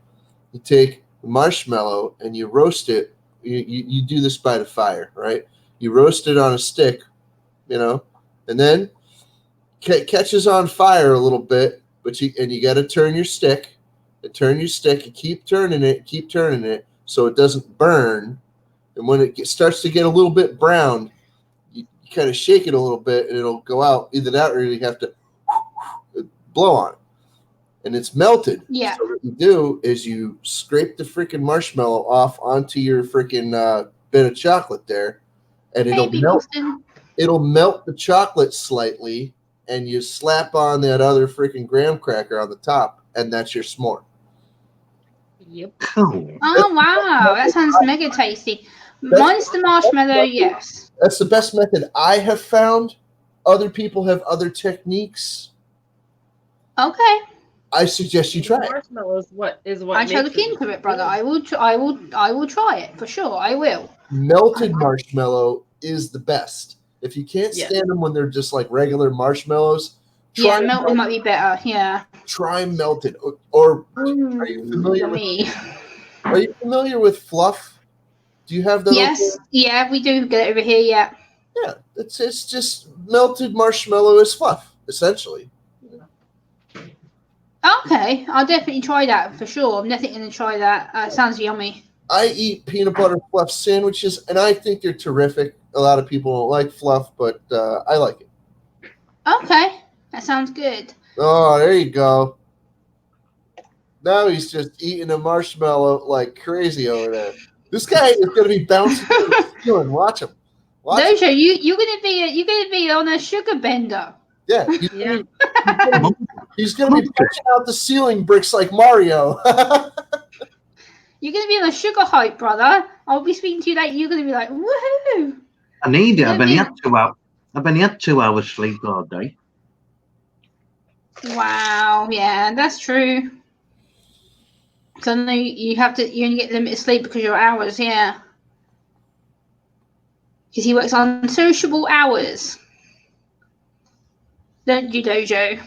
you take the marshmallow and you roast it. You do this by the fire, right? You roast it on a stick, and then catches on fire a little bit, but you got to turn your stick and keep turning it so it doesn't burn. And when it starts to get a little bit brown, you kind of shake it a little bit and it'll go out. Either that or you have to blow on it. And it's melted. Yeah. So what you do is you scrape the freaking marshmallow off onto your freaking bit of chocolate there, and it'll Baby melt. Boston. It'll melt the chocolate slightly, and you slap on that other freaking graham cracker on the top, and that's your s'more. Yep. Cool. Oh, wow. That sounds mega tasty. Minus the marshmallow, yes. That's the best method I have found. Other people have other techniques. Okay. I suggest you try it. Marshmallows. What I shall look into it, brother. I will try it for sure. I will. Melted marshmallow is the best. If you can't stand them when they're just like regular marshmallows, Yeah, melted might be better. Yeah. try melted. Or are you familiar with fluff? Do you have that? Yes. Yeah, we do get it over here. Yeah. Yeah, it's just melted marshmallow is fluff, essentially. Okay, I'll definitely try that for sure. I'm definitely going to try that. Sounds yummy. I eat peanut butter fluff sandwiches, and I think they're terrific. A lot of people don't like fluff, but I like it. Okay, that sounds good. Oh, there you go. Now he's just eating a marshmallow like crazy over there. This guy is going to be bouncing to the ceiling. Watch him. Dojo, you're gonna be on a sugar bender. Yeah, he's gonna be punching out the ceiling bricks like Mario. You're gonna be on a sugar hype, brother. I'll be speaking to you later. You're gonna be like, woohoo! I need it. I've been here 2 hours sleep all day. Wow, yeah, that's true. So I know you only get limited sleep because of your hours, yeah. Because he works on sociable hours. Don't you, Dojo?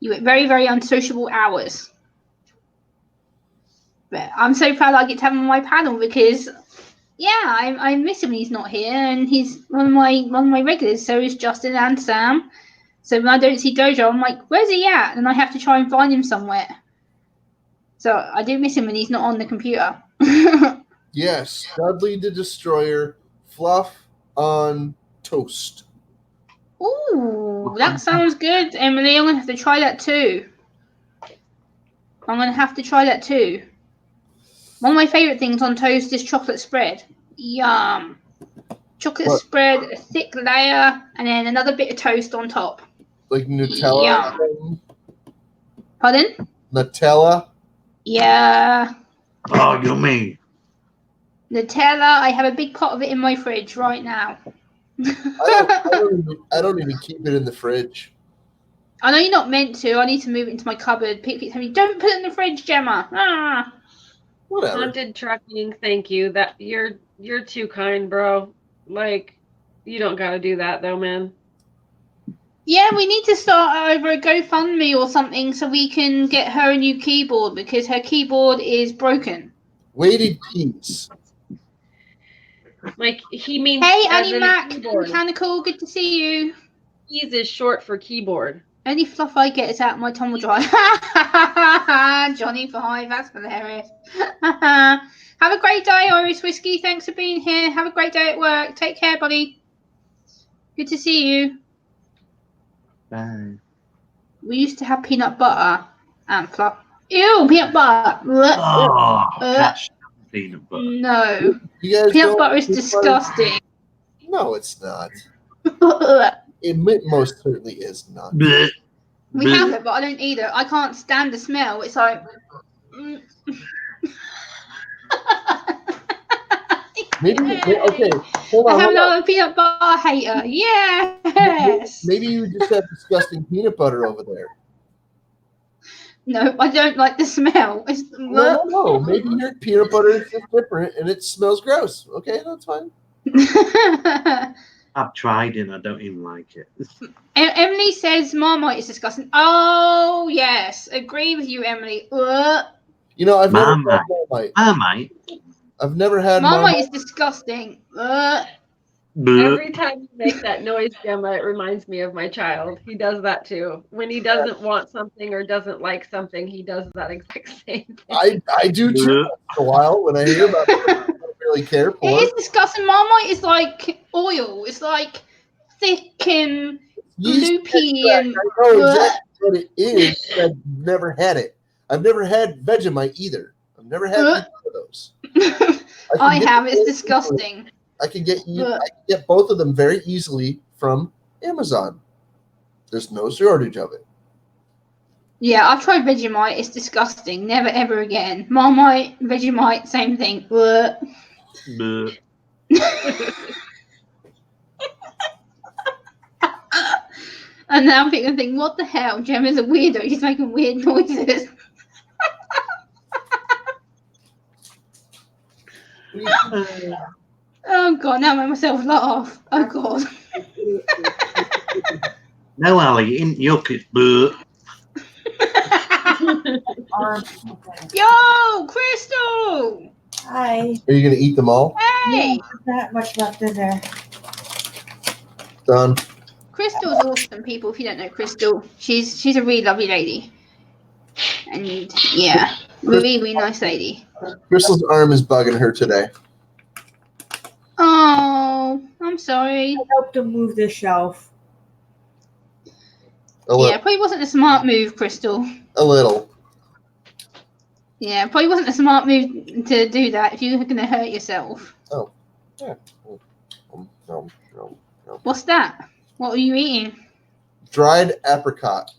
You work very, very unsociable hours. But I'm so proud I get to have him on my panel because, yeah, I miss him when he's not here, and he's one of my regulars. So is Justin and Sam. So when I don't see Dojo, I'm like, where's he at? And I have to try and find him somewhere. So I do miss him when he's not on the computer. Yes, Dudley the Destroyer, fluff on toast. Ooh, that sounds good, Emily. I'm going to have to try that too. One of my favourite things on toast is chocolate spread. Yum. Chocolate spread, a thick layer, and then another bit of toast on top. Like Nutella? Yum. Pardon? Nutella? Yeah. Oh, yummy. Nutella, I have a big pot of it in my fridge right now. I don't even keep it in the fridge. I know you're not meant to. I need to move it into my cupboard. Pete keeps telling me, don't put it in the fridge, Gemma. Ah. Whatever. Haunted trucking, thank you. That you're too kind, bro. Like, you don't gotta do that though, man. Yeah, we need to start over a GoFundMe or something so we can get her a new keyboard because her keyboard is broken. Weighted keys. Like he means Hey, as Annie in Mac, a keyboard. Mechanical, good to see you. Keys is short for keyboard. Any fluff I get is out of my tumble dryer. Johnny 5, that's hilarious. Have a great day, Irish Whiskey. Thanks for being here. Have a great day at work. Take care, buddy. Good to see you. Bye. We used to have peanut butter and fluff. Ew, peanut butter. Oh, that's peanut butter. No. You guys Peanut don't butter is peanut disgusting. No, it's not. It most certainly is not. Blech. We have it, but I don't eat it. I can't stand the smell. It's like. Maybe okay. Hold I on. have Hold on. another peanut butter hater. Yes. Maybe you just have disgusting peanut butter over there. No, I don't like the smell. It's No. Maybe your peanut butter is just different and it smells gross. Okay, that's fine. I've tried it and I don't even like it. Emily says Marmite is disgusting. Oh yes, agree with you, Emily. You know, I've never had Marmite. Marmite. Marmite. I've never had Marmite is disgusting. Blech. Every time you make that noise, Gemma, it reminds me of my child. He does that too. When he doesn't want something or doesn't like something, he does that exact same thing. I do too once in a while when I hear about it. I don't really care for It it. is disgusting. Marmite is like oil. It's like thick and Yeast gloopy extract. and. I know exactly what it is. I've never had it. I've never had Vegemite either. I've never had either of those. I have. It's both disgusting. I can get both of them very easily from Amazon. There's no shortage of it. Yeah, I've tried Vegemite. It's disgusting. Never ever again. Marmite, Vegemite, same thing. Blech. And now I'm thinking, what the hell? Gemma's a weirdo. She's making weird noises. Oh god, now I made myself laugh. Oh god. No, Ali, in yuck, it's bleh. Yo, Krystal! Hi. Are you going to eat them all? Hey! There's not much left in there. Done. Krystal's awesome, people. If you don't know Krystal, she's a really lovely lady. And yeah, really, really nice lady. Crystal's arm is bugging her today. Oh, I'm sorry. I helped him move the shelf. Yeah, probably wasn't a smart move, Krystal. A little. Yeah, probably wasn't a smart move to do that if you were going to hurt yourself. Oh. Yeah. No. What's that? What are you eating? Dried apricot.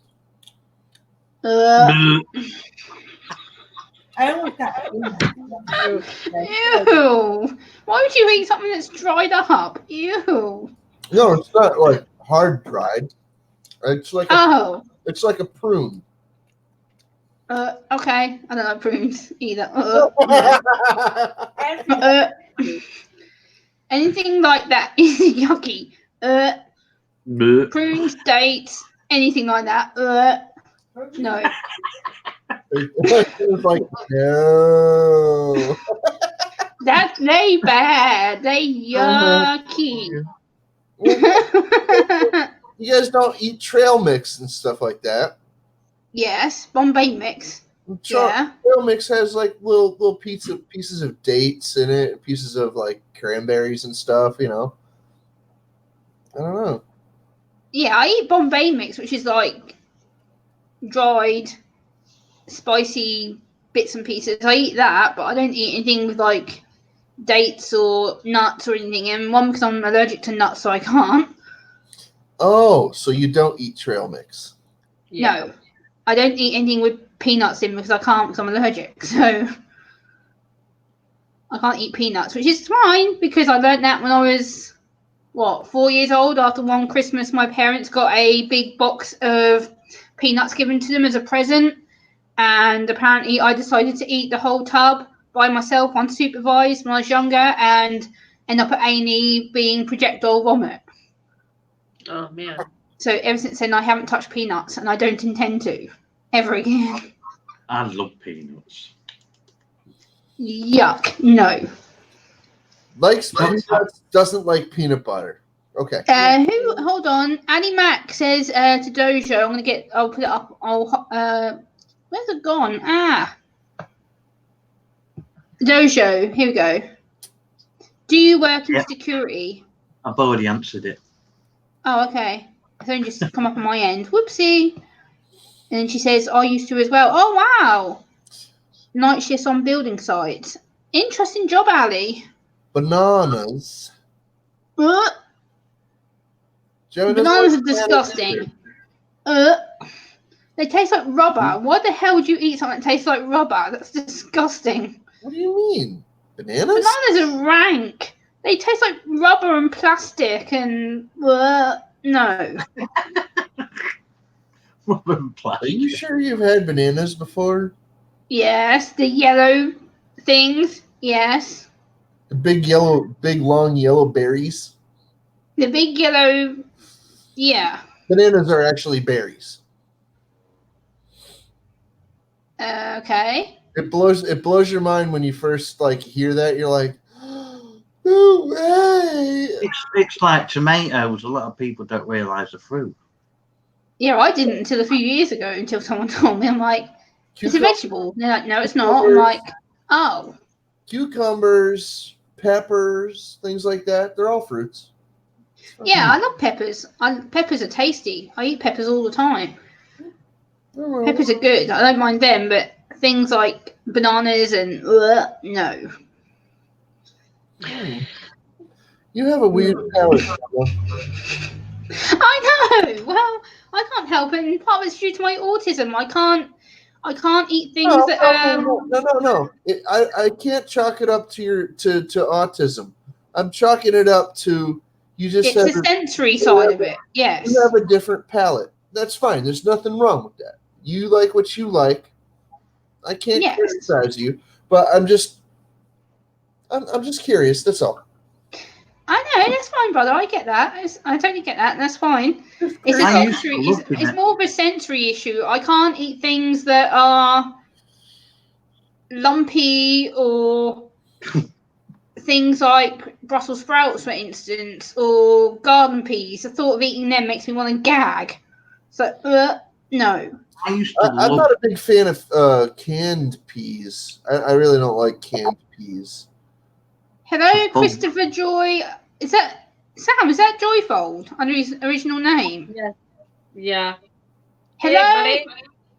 Bleh. I almost got Ew! Why would you eat something that's dried up? Ew! No, it's not like hard dried. It's like it's like a prune. Okay. I don't like prunes either. Anything like that is yucky. Bleh. Prunes, dates, anything like that. No. It's like no. They bad. They yucky. You guys don't eat trail mix and stuff like that. Yes, Bombay mix. Yeah. Trail mix has like little pieces of dates in it, pieces of like cranberries and stuff. You know. I don't know. Yeah, I eat Bombay mix, which is like dried, spicy bits and pieces. I eat that, but I don't eat anything with like dates or nuts or anything. And one, because I'm allergic to nuts, so I can't. Oh, so you don't eat trail mix? Yeah. No, I don't eat anything with peanuts in because I can't because I'm allergic. So I can't eat peanuts, which is fine because I learned that when I was 4 years old. After one Christmas, my parents got a big box of peanuts given to them as a present, and apparently I decided to eat the whole tub by myself unsupervised when I was younger and end up at A&E being projectile vomit. Oh man. So ever since then I haven't touched peanuts, and I don't intend to ever again. I love peanuts. Yuck, no. Likes peanuts, doesn't like peanut butter. Okay. Hold on. Annie Mac says to Dojo, I'll put it up. Where's it gone? Dojo, here we go. Do you work in security? I've already answered it. Oh, okay. It's only just come up on my end. Whoopsie. And she says, I used to as well. Oh, wow. Night shifts on building sites. Interesting job, Ali. Bananas. Bananas are disgusting. They taste like rubber. Why the hell would you eat something that tastes like rubber? That's disgusting. What do you mean? Bananas? Bananas are rank. They taste like rubber and plastic and no. Rubber and plastic. Are you sure you've had bananas before? Yes, the yellow things. Yes. The big long yellow berries? The big yellow, yeah. Bananas are actually berries. Okay. It blows your mind when you first hear that. You're like, no way. It's like tomatoes. A lot of people don't realise the fruit. Yeah, I didn't until a few years ago, until someone told me. I'm like, it's a vegetable. They're like, no, it's not. I'm like, oh. Cucumbers, peppers, things like that. They're all fruits. Yeah, I love peppers. Peppers are tasty. I eat peppers all the time. Peppers are good. I don't mind them, but things like bananas and no. You have a weird palate. I know. Well, I can't help it. And part of it's due to my autism. I can't eat things that. No. I can't chalk it up to autism. I'm chalking it up to you just. It's the sensory side of it. Yes. You have a different palate. That's fine. There's nothing wrong with that. You like what you like. I can't criticize you, but I'm just curious. That's all. I know, that's fine, brother. I get that. I totally get that. That's fine. It's a sensory. It's more of a sensory issue. I can't eat things that are lumpy or things like Brussels sprouts, for instance, or garden peas. The thought of eating them makes me want to gag. So, no. I'm not a big fan of canned peas. I really don't like canned peas. Hello, Christopher Joy. Is that Sam? Is that Joyfold under his original name? Yes. Yeah. Hello, hey,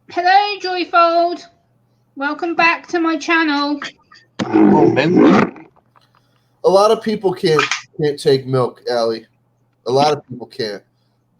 hello, Joyfold. Welcome back to my channel. A lot of people can't take milk, Allie. A lot of people can't.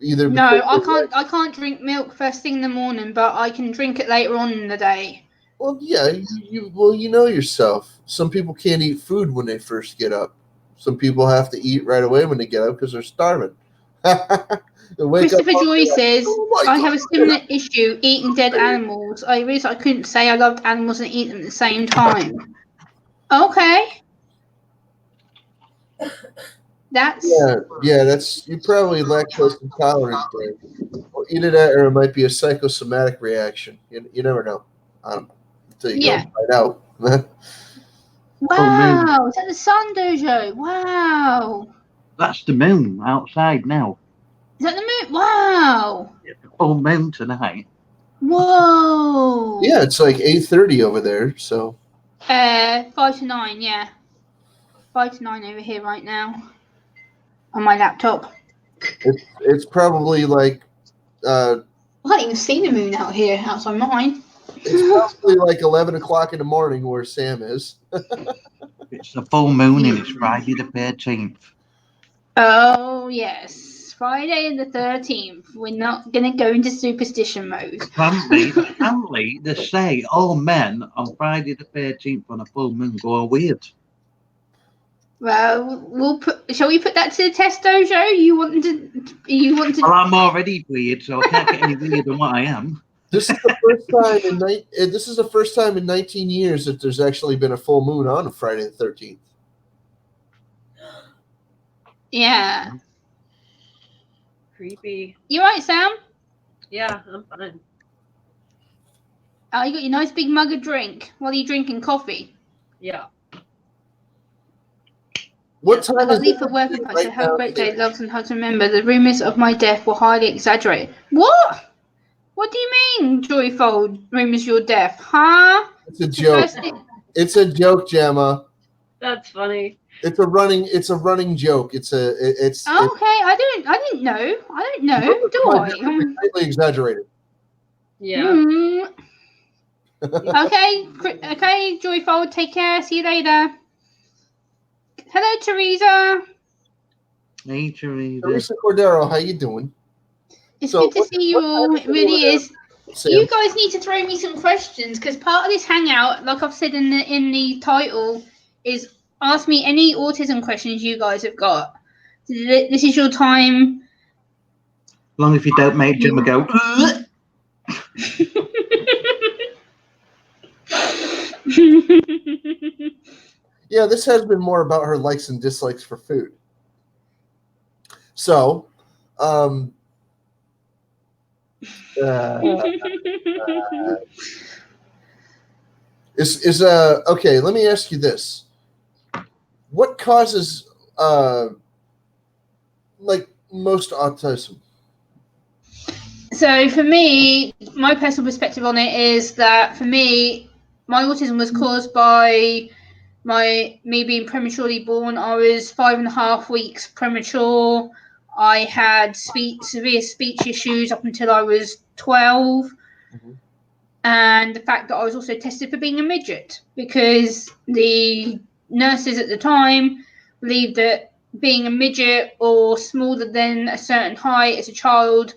Either no, I can't drink milk first thing in the morning, but I can drink it later on in the day. Well, yeah, you know yourself. Some people can't eat food when they first get up. Some people have to eat right away when they get up because they're starving. Christopher Joy says, I have a similar issue eating dead animals. I realized I couldn't say I loved animals and eat them at the same time. Okay. That's you're probably lactose intolerant there. Well, either that or it might be a psychosomatic reaction. You never know. I don't know. Until you go find out. Wow, is that the sun, Dojo? Wow. That's the moon outside now. Is that the moon? Wow. It's a full moon tonight. Whoa. Yeah, it's like 8:30 over there, so. 5 to 9, yeah. 5 to 9 over here right now. On my laptop. It's probably like I can't even see the moon out here outside mine. It's probably like 11 o'clock in the morning where Sam is. It's a full moon and it's Friday the 13th. Oh, yes. Friday the 13th. We're not going to go into superstition mode. Apparently, they say all men on Friday the 13th on a full moon go weird. Well, shall we put that to the test, Jojo? You want to? Well, I'm already weird, so I can't get any weirder than what I am. This is the first time in 19 years that there's actually been a full moon on a Friday the 13th. Yeah. Creepy. You right, Sam? Yeah, I'm fine. Oh, you got your nice big mug of drink. What are you drinking? Coffee. Yeah. What time I is got leave it for work. I said, right "Have a now? great day, loves, and how to remember the rumors of my death were highly exaggerated." What? What do you mean, Joyfold? Rumors your death? Huh? It's a joke. It's a joke, Gemma. That's funny. It's a running joke. It's Okay, I didn't know. I don't know. Do I? Greatly exaggerated. Yeah. Okay, Joyfold. Take care. See you later. Hello, Teresa. Hey, Teresa. Teresa Cordero, how you doing? It's good to see you all. It really is. Sam? You guys need to throw me some questions because part of this hangout, like I've said in the title, is ask me any autism questions you guys have got. This is your time. As long as you don't make Gemma go. Yeah, this has been more about her likes and dislikes for food. So, okay, let me ask you this. What causes like most autism? So for me, my personal perspective on it is that for me, my autism was caused by me being prematurely born. I was 5.5 weeks premature. I had severe speech issues up until I was 12. Mm-hmm. And the fact that I was also tested for being a midget because the nurses at the time believed that being a midget or smaller than a certain height as a child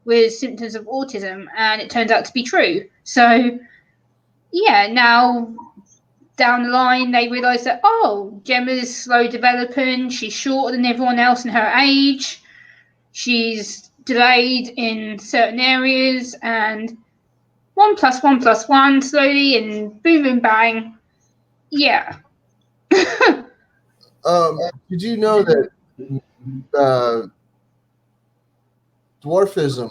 was symptoms of autism, and it turns out to be true. So, yeah, now down the line, they realise that, oh, Gemma's slow developing, she's shorter than everyone else in her age, she's delayed in certain areas, and 1 + 1 + 1 slowly, and boom, boom, bang. Yeah. Did you know that dwarfism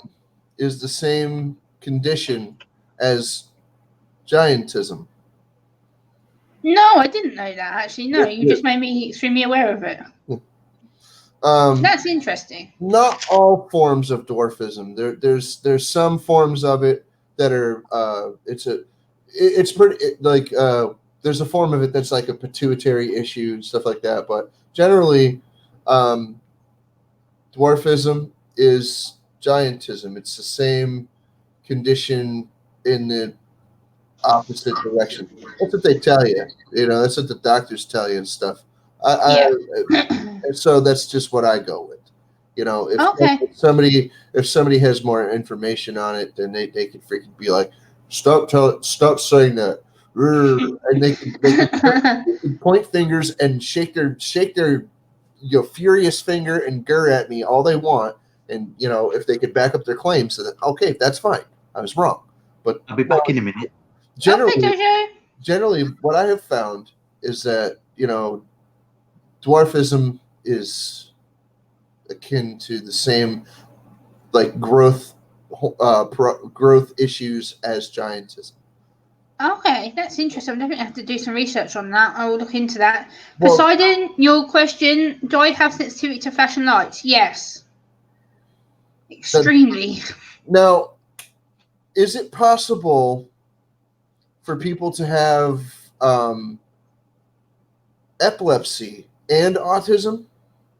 is the same condition as giantism? No, I didn't know that, actually. No, you just made me extremely aware of it. That's interesting. Not all forms of dwarfism. There's some forms of it that are it's pretty there's a form of it that's like a pituitary issue and stuff like that. But generally, dwarfism is giantism. It's the same condition in the opposite direction. That's what they tell you. That's what the doctors tell you and stuff. So that's just what I go with. If somebody has more information on it, then they can freaking be like, stop saying that, and they can point fingers and shake their furious finger and gurr at me all they want, and if they could back up their claims, then okay, that's fine. I was wrong, but I'll be back in a minute. Generally, what I have found is that dwarfism is akin to the same like growth issues as giantism. Okay, that's interesting. I'm definitely have to do some research on that. I will look into that. Poseidon, your question: do I have sensitivity to flashing lights? Yes, extremely. Now, is it possible for people to have epilepsy and autism?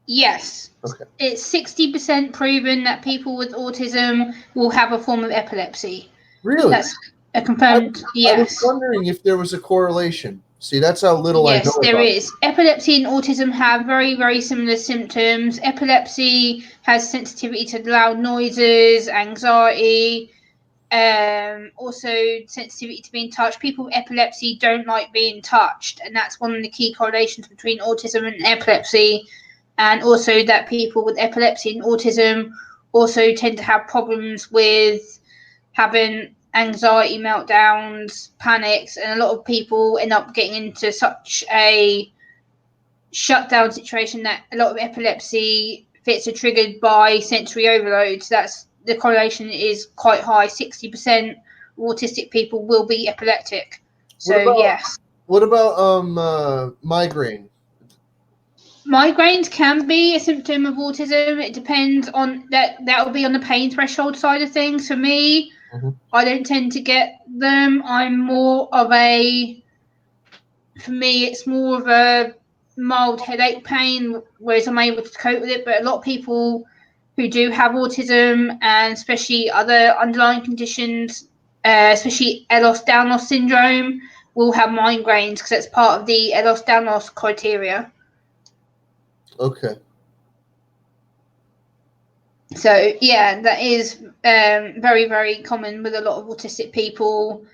Yes. Okay. It's 60% proven that people with autism will have a form of epilepsy. Really? That's a confirmed yes. I was wondering if there was a correlation. See, that's how little I know about it. Yes, there is. Epilepsy and autism have very, very similar symptoms. Epilepsy has sensitivity to loud noises, anxiety, Also sensitivity to being touched. People with epilepsy don't like being touched, and that's one of the key correlations between autism and epilepsy. And also that people with epilepsy and autism also tend to have problems with having anxiety meltdowns, panics, and a lot of people end up getting into such a shutdown situation that a lot of epilepsy fits are triggered by sensory overload. So that's the correlation is quite high. 60% of autistic people will be epileptic. So yes. What about migraine? Migraines can be a symptom of autism. It depends on that. That will be on the pain threshold side of things. For me, I don't tend to get them. I'm more of a. For me, it's more of a mild headache pain, whereas I'm able to cope with it. But a lot of people who do have autism and especially other underlying conditions, especially Ehlers-Danlos syndrome, will have migraines because that's part of the Ehlers-Danlos criteria. Okay. So yeah, that is very, very common with a lot of autistic people.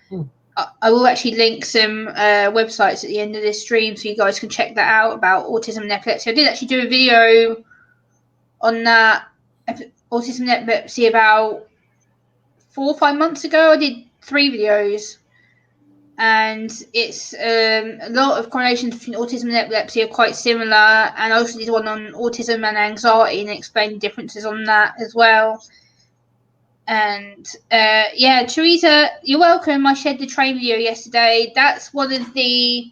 I will actually link some websites at the end of this stream so you guys can check that out about autism and epilepsy. I did actually do a video on that autism and epilepsy about 4 or 5 months ago. I did 3 videos, and it's a lot of correlations between autism and epilepsy are quite similar. And I also did one on autism and anxiety and explained differences on that as well. And yeah, Teresa, you're welcome. I shared the train video yesterday. That's one of the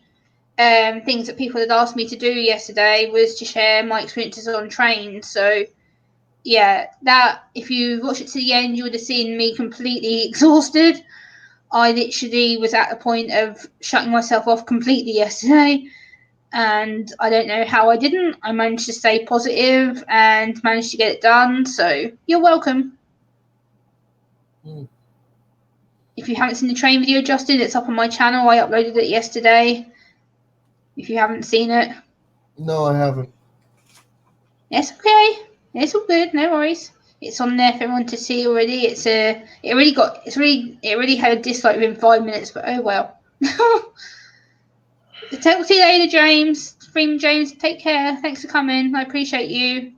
things that people had asked me to do yesterday was to share my experiences on trains. So yeah, that if you watch it to the end, you would have seen me completely exhausted. I literally was at the point of shutting myself off completely yesterday, and I don't know how I didn't. I managed to stay positive and managed to get it done. So you're welcome. If you haven't seen the train video, Justin, it's up on my channel. I uploaded it yesterday. If you haven't seen it. No, I haven't. It's okay. It's all good. No worries. It's on there for everyone to see already. It really had a dislike within 5 minutes, but oh well. Talk to you later, James. Freeman James, take care. Thanks for coming. I appreciate you.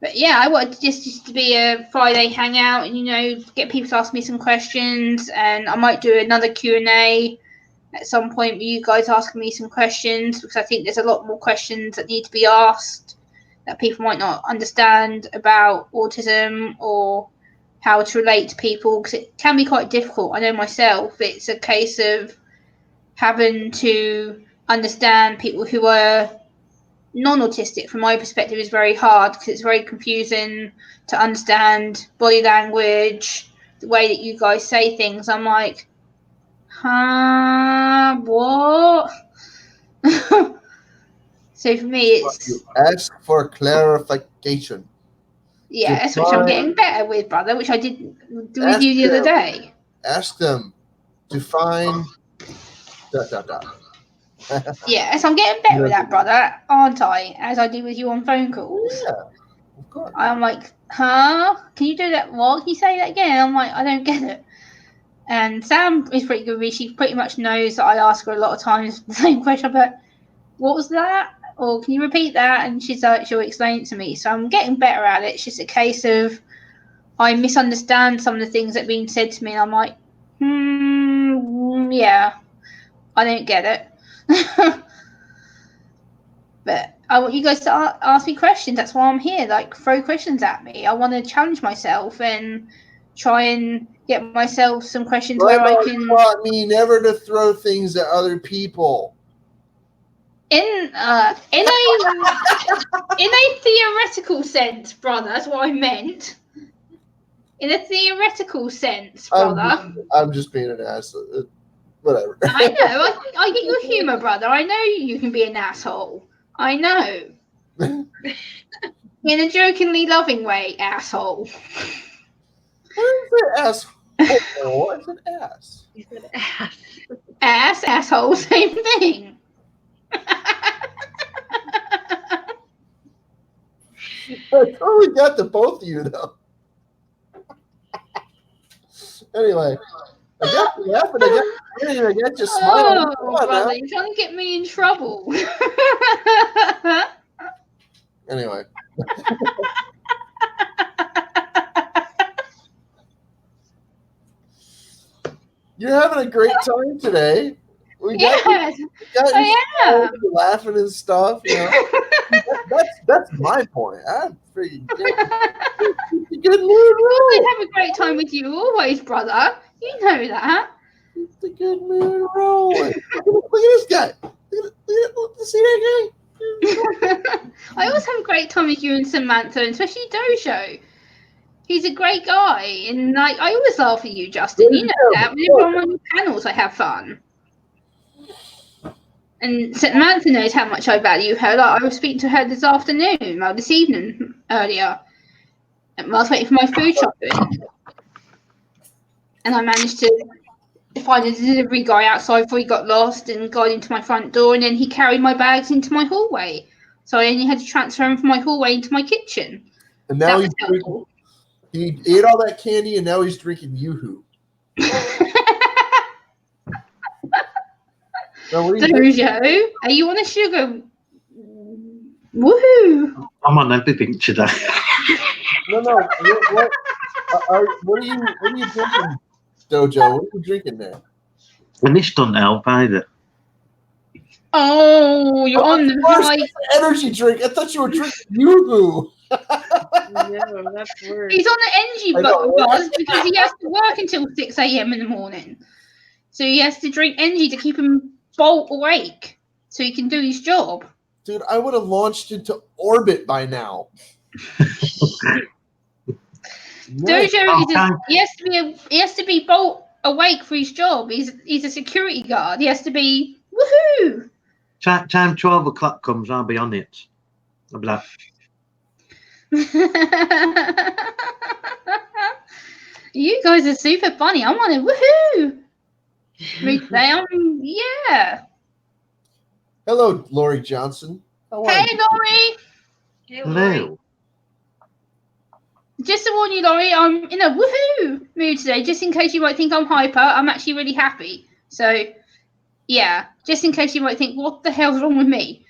But yeah, I wanted just to be a Friday hangout and get people to ask me some questions, and I might do another Q&A at some point with you guys asking me some questions, because I think there's a lot more questions that need to be asked that people might not understand about autism or how to relate to people, because it can be quite difficult. I know myself, it's a case of having to understand people who are non-autistic. From my perspective, is very hard because it's very confusing to understand body language, the way that you guys say things. I'm like, what? So for me, it's You ask for clarification. yeah, that's which I'm getting better with, brother, which I did with you the other day. Ask them to find ... Yeah, so I'm getting better with that, brother, aren't I? As I do with you on phone calls. Yeah, of course. I'm like, Can you do that? What? Can you say that again? I'm like, I don't get it. And Sam is pretty good. She pretty much knows that I ask her a lot of times the same question, but what was that? Or can you repeat that? And she's like, she'll explain it to me. So I'm getting better at it. It's just a case of I misunderstand some of the things that are being said to me, and I'm like, yeah, I don't get it. But I want you guys to ask me questions. That's why I'm here. Like, throw questions at me. I want to challenge myself and try and get myself some questions where I can. Taught me never to throw things at other people. In a theoretical sense, brother. That's what I meant. In a theoretical sense, brother. I'm just being an ass. Whatever. I know. I get your humor, brother. I know you can be an asshole. I know. In a jokingly loving way, asshole. I said asshole. I said ass. You said ass. Ass, asshole, same thing. I totally got to both of you though. Anyway, I got you laughing. I got you smiling. Come Oh, on brother, now. you're trying to get me in trouble. Anyway. You're having a great time today. We got Yes, you I am. laughing and stuff. You know, that's my point. I'm freaking good mood. I have a great time with you always, brother. You know that. It's a good mood rolling. Look at this guy. See that guy? I always have a great time with you and Samantha, and especially Dojo. He's a great guy, and like I always laugh at you, Justin. You know that. Whenever I'm on your panels, I have fun. And Samantha knows how much I value her. Like, I was speaking to her this afternoon, or this evening earlier. I was waiting for my food shopping, and I managed to find a delivery guy outside before he got lost and got into my front door, and then he carried my bags into my hallway. So I only had to transfer him from my hallway into my kitchen. And now That was helpful. he ate all that candy, and now he's drinking Yoo-hoo. Jojo, are you on a sugar? Woohoo! I'm on everything today. No. What are you drinking, Dojo? What are you drinking there? And this doesn't help either. Oh, you're on the high. Energy drink. I thought you were drinking Yoo-hoo. No, that's worse. He's on the energy buzz because he has to work until 6 a.m. in the morning. So he has to drink energy to keep him bolt awake so he can do his job. Dude, I would have launched into orbit by now. Dojo he has to be bolt awake for his job. He's a security guard. He has to be woohoo. Time 12 o'clock comes, I'll be on it. I'll be like, you guys are super funny. I'm on it. Woohoo! Yeah. Hello, Lori Johnson. How are Hey, you? Laurie. hello. Just to warn you, Laurie, I'm in a woohoo mood today. Just in case you might think I'm hyper, I'm actually really happy. So, yeah, just in case you might think, what the hell's wrong with me?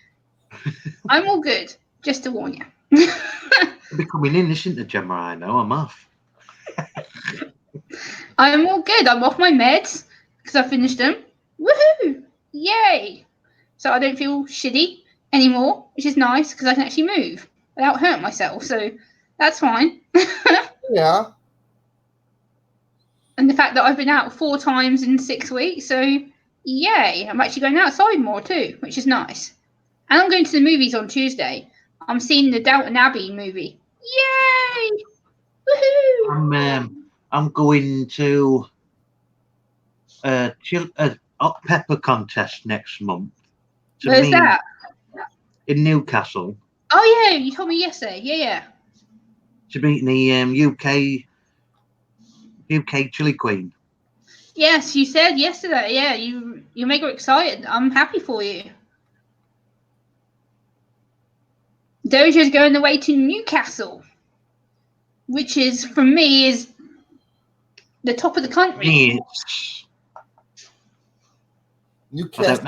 I'm all good. Just to warn you. I'll be coming in, isn't it, Gemma? I know, I'm off. I'm all good. I'm off my meds because I finished them. Woohoo! Yay! So I don't feel shitty anymore, which is nice because I can actually move without hurting myself. So that's fine. Yeah. And the fact that I've been out 4 times in 6 weeks, so yay! I'm actually going outside more too, which is nice. And I'm going to the movies on Tuesday. I'm seeing the Downton Abbey movie. Yay! Woohoo! I'm going to hot pepper contest next month. Where's that? In Newcastle. Oh yeah, you told me yesterday. Yeah. To meet the UK Chili Queen. Yes, you said yesterday. Yeah, you make her excited. I'm happy for you. Dojo's going away to Newcastle, which is, for me, is the top of the country. Yes. Newcastle.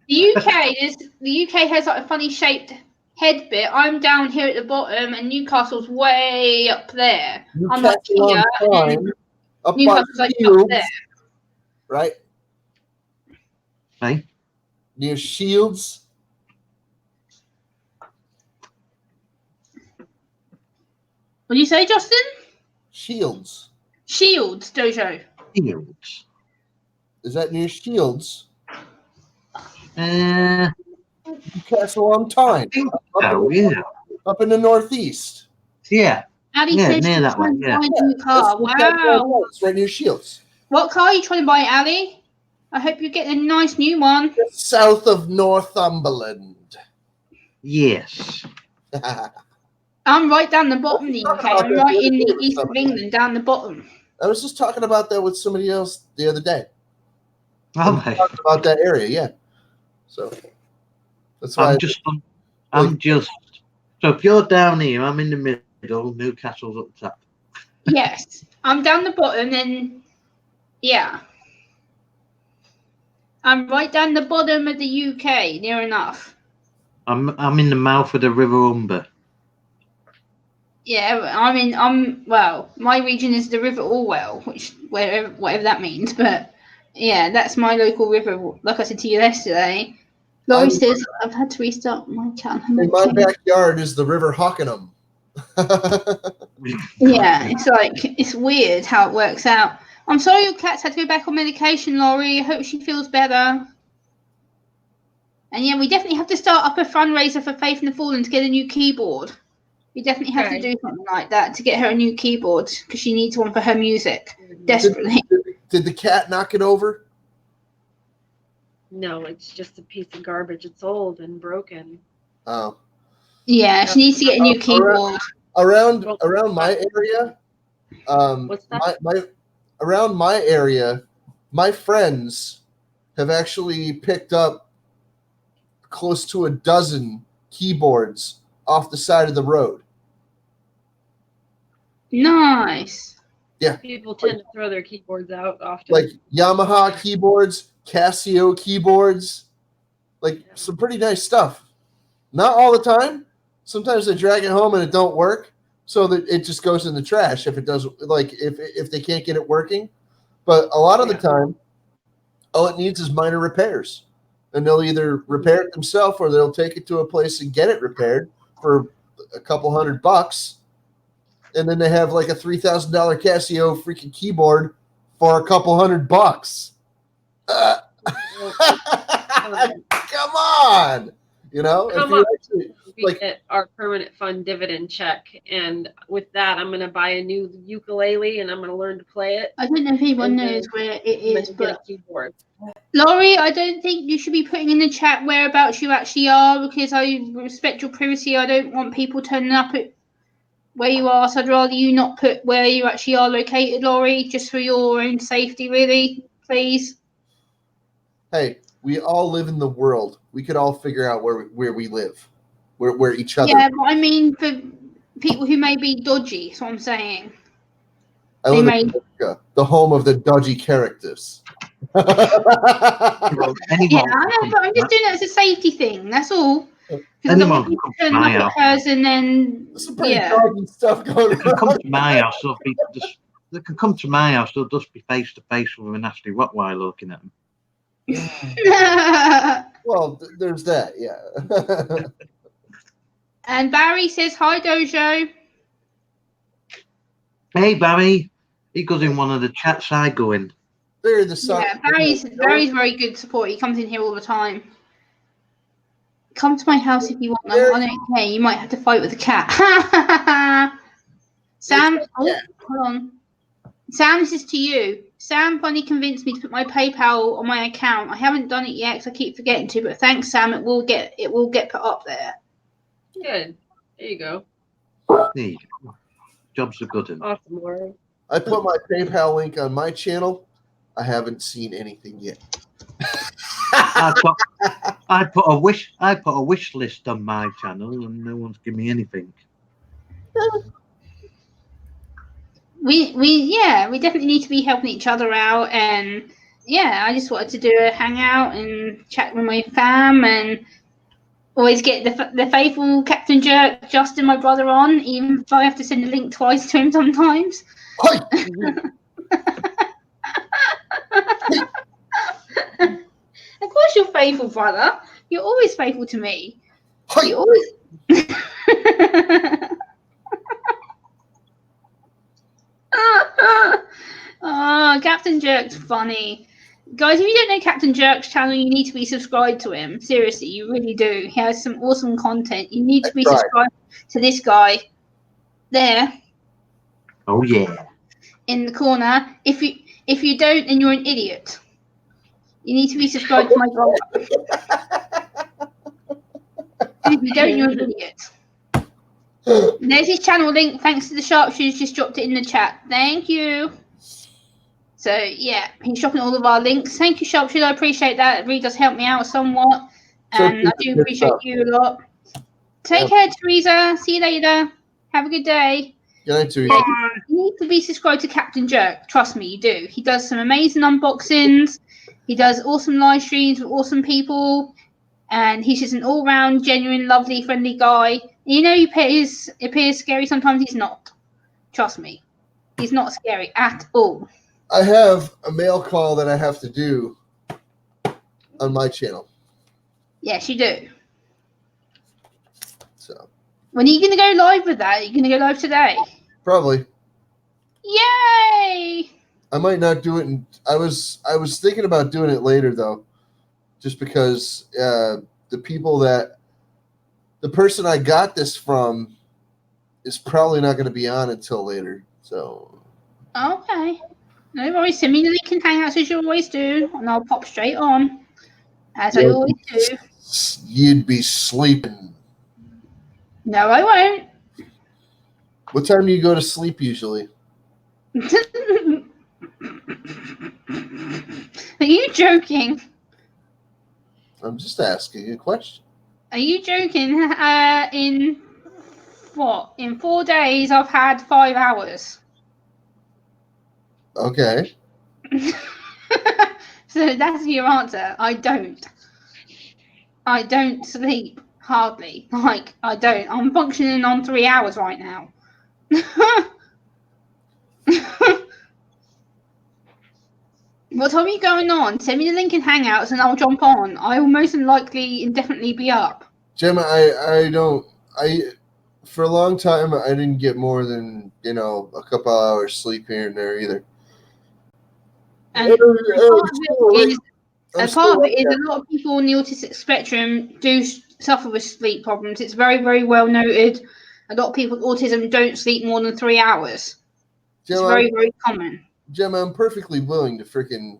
The UK has like a funny shaped head bit. I'm down here at the bottom, and Newcastle's way up there. I'm like here, and up Newcastle's like Shields, up there. right? Hey? Near Shields. What do you say, Justin? Shields. Shields, Dojo. Shields. Is that near Shields? Newcastle on Tyne. Up in the northeast. Yeah. Ali said near that one. Yeah. Buy a new car. Wow. It's right near Shields. What car are you trying to buy, Ali? I hope you get a nice new one. Just south of Northumberland. Yes. I'm right down the bottom of the UK. I'm right in the east of England, down the bottom. I was just talking about that with somebody else the other day. Okay. Talking about that area, yeah. So that's why I'm just. So if you're down here, I'm in the middle. Newcastle's up top. Yes. I'm down the bottom, then yeah. I'm right down the bottom of the UK, near enough. I'm in the mouth of the River Humber. Yeah, my region is the River Orwell, whatever that means, but yeah, that's my local river. Like I said to you yesterday, Laurie says I've had to restart my channel. In my backyard is the River Hockenham. Yeah, it's weird how it works out. I'm sorry your cat's had to go back on medication, Laurie. I hope she feels better. And yeah, we definitely have to start up a fundraiser for Faith in the Fallen to get a new keyboard. We definitely have to do something like that to get her a new keyboard because she needs one for her music desperately. Did the cat knock it over? No, it's just a piece of garbage. It's old and broken. Oh. Yeah, she needs to get a new keyboard. Around my area, What's that? around my area, my friends have actually picked up close to a dozen keyboards off the side of the road. Nice. Yeah. People tend to throw their keyboards out often. Like Yamaha keyboards, Casio keyboards, like some pretty nice stuff. Not all the time. Sometimes they drag it home and it don't work, so that it just goes in the trash if it does. Like if they can't get it working, but a lot of the time, all it needs is minor repairs, and they'll either repair it themselves or they'll take it to a place and get it repaired for a couple $100, and then they have like a $3,000 Casio freaking keyboard for a couple $100. Come on, you know. Come on. We get our permanent fund dividend check, and with that, I'm going to buy a new ukulele and I'm going to learn to play it. I don't know if anyone knows where it is, Get but a keyboard. Laurie, I don't think you should be putting in the chat whereabouts you actually are because I respect your privacy. I don't want people turning up at where you are, so I'd rather you not put where you actually are located, Laurie, just for your own safety, really, please. Hey, we all live in the world. We could all figure out where we live, where each other. Yeah, but I mean for people who may be dodgy. That's what I'm saying. I live in America, the home of the dodgy characters. Yeah, I know, but I'm just doing it as a safety thing. That's all. Because I don't want people turning up at hers and then There's some pretty dodgy stuff going on. They can come to my house. They can come to my house. They'll just be face to face with a nasty Rottweiler looking at them. Well, there's that, yeah. And Barry says, hi, Jojo. Hey, Barry. He goes in one of the chats I go in. They're the sun. Yeah, Barry's very good support. He comes in here all the time. Come to my house if you want. No, I don't care. You might have to fight with a cat. Sam, hold on. Sam, this is to you. Sam finally convinced me to put my PayPal on my account. I haven't done it yet because I keep forgetting to, but thanks, Sam. It will get put up there. Good. There you go. There you go. Jobs are good. Awesome, Laura. I put my PayPal link on my channel. I haven't seen anything yet. I put a wish list on my channel, and no one's given me anything. We definitely need to be helping each other out, and yeah, I just wanted to do a hangout and chat with my fam, and always get the faithful Captain Jerk, Justin, my brother, on, even if I have to send a link twice to him sometimes. Of course, you're faithful, brother. You're always faithful to me. You always. Oh, Captain Jerk's funny. Guys, if you don't know Captain Jerk's channel, you need to be subscribed to him. Seriously, you really do. He has some awesome content. You need to be subscribed to this guy. There. Oh yeah. In the corner. If you don't, then you're an idiot. You need to be subscribed to my brother. If you don't, you're an idiot. There's his channel link. Thanks to the Sharpshooters, just dropped it in the chat. Thank you. So yeah, he's dropping all of our links. Thank you, Sharpshooter. I appreciate that. It really does help me out somewhat, and I do appreciate you a lot. Take care, Teresa. See you later. Have a good day. Good night to you. Bye. You need to be subscribed to Captain Jerk. Trust me, you do. He does some amazing unboxings. He does awesome live streams with awesome people. And he's just an all-round, genuine, lovely, friendly guy. You know, he appears scary. Sometimes he's not. Trust me. He's not scary at all. I have a mail call that I have to do on my channel. Yes, you do. So When are you going to go live with that? Are you going to go live today? probably. Yay! I might not do it. I was thinking about doing it later though, just because the person I got this from is probably not going to be on until later. So Okay. No worries. Send me the link in Hangouts as you always do, and I'll pop straight on, as I always do. you'd be sleeping. No, I won't. What time do you go to sleep usually? Are you joking? I'm just asking a question. Are you joking? In what? In 4 days, I've had 5 hours. Okay. So that's your answer. I don't sleep hardly. Like, I don't. I'm functioning on 3 hours right now. What time are you going on? Send me the link in Hangouts and I'll jump on. I will most likely indefinitely be up. Gemma, for a long time I didn't get more than, a couple hours sleep here and there either. And part of it is a lot of people on the autistic spectrum do suffer with sleep problems. It's very, very well noted. A lot of people with autism don't sleep more than 3 hours. Gemma, it's very, very common. Gemma, I'm perfectly willing to freaking,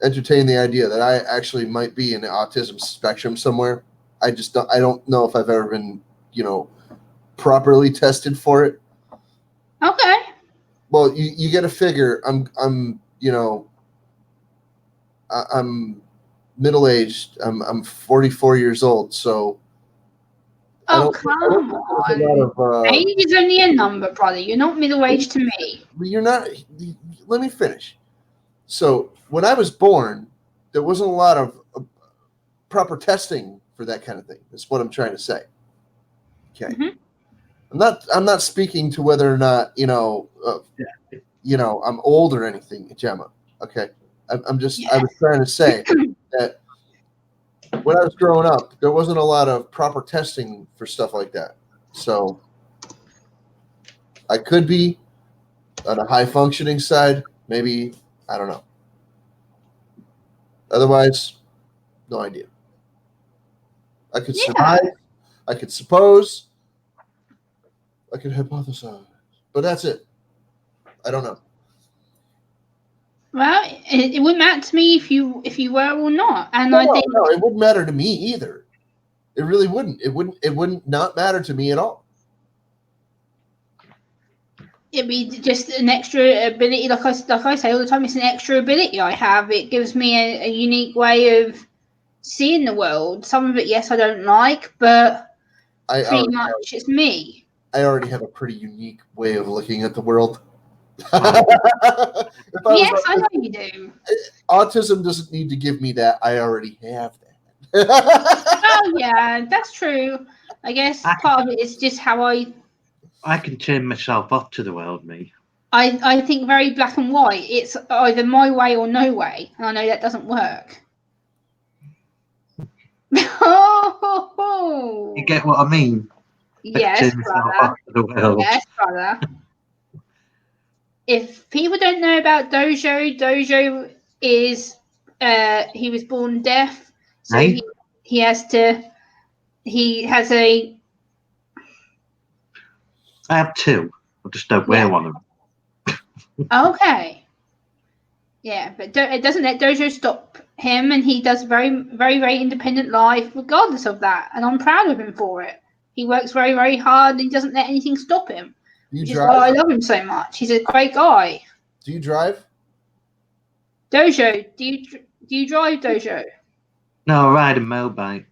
entertain the idea that I actually might be in the autism spectrum somewhere. I don't know if I've ever been, properly tested for it. Okay. Well, you got to figure I'm middle-aged. I'm 44 years old, so come on. Age is only a number, brother. You're not middle-aged to me. You're not. Let me finish. So when I was born, there wasn't a lot of proper testing for that kind of thing. That's what I'm trying to say. Okay. Mm-hmm. I'm not speaking to whether or not I'm old or anything, Gemma. Okay. I was trying to say that when I was growing up, there wasn't a lot of proper testing for stuff like that. So I could be on a high functioning side, maybe, I don't know. Otherwise, no idea. I could survive. I could suppose. I could hypothesize. But that's it. I don't know. Well, it wouldn't matter to me if you were or not. And no, it wouldn't matter to me either. It really wouldn't. It wouldn't not matter to me at all. It'd be just an extra ability, like I say all the time. It's an extra ability I have. It gives me a unique way of seeing the world. Some of it, yes, I don't like, but pretty much it's me. I already have a pretty unique way of looking at the world. Yes, I know you do. Autism doesn't need to give me that. I already have that. Oh yeah, that's true. I guess part of it is just how I can turn myself off to the world, me. I think very black and white. It's either my way or no way, and I know that doesn't work. You get what I mean? Yes, brother. Yes, brother. If people don't know about Jojo is he was born deaf, so he has a. I have 2. I just don't wear one of them. Okay. Yeah, but it doesn't let Jojo stop him, and he does very, very, very independent life regardless of that, and I'm proud of him for it. He works very, very hard, and he doesn't let anything stop him. Which is why I love him so much. He's a great guy. Do you drive? Jojo, do you drive, Jojo? No, I ride a motorbike.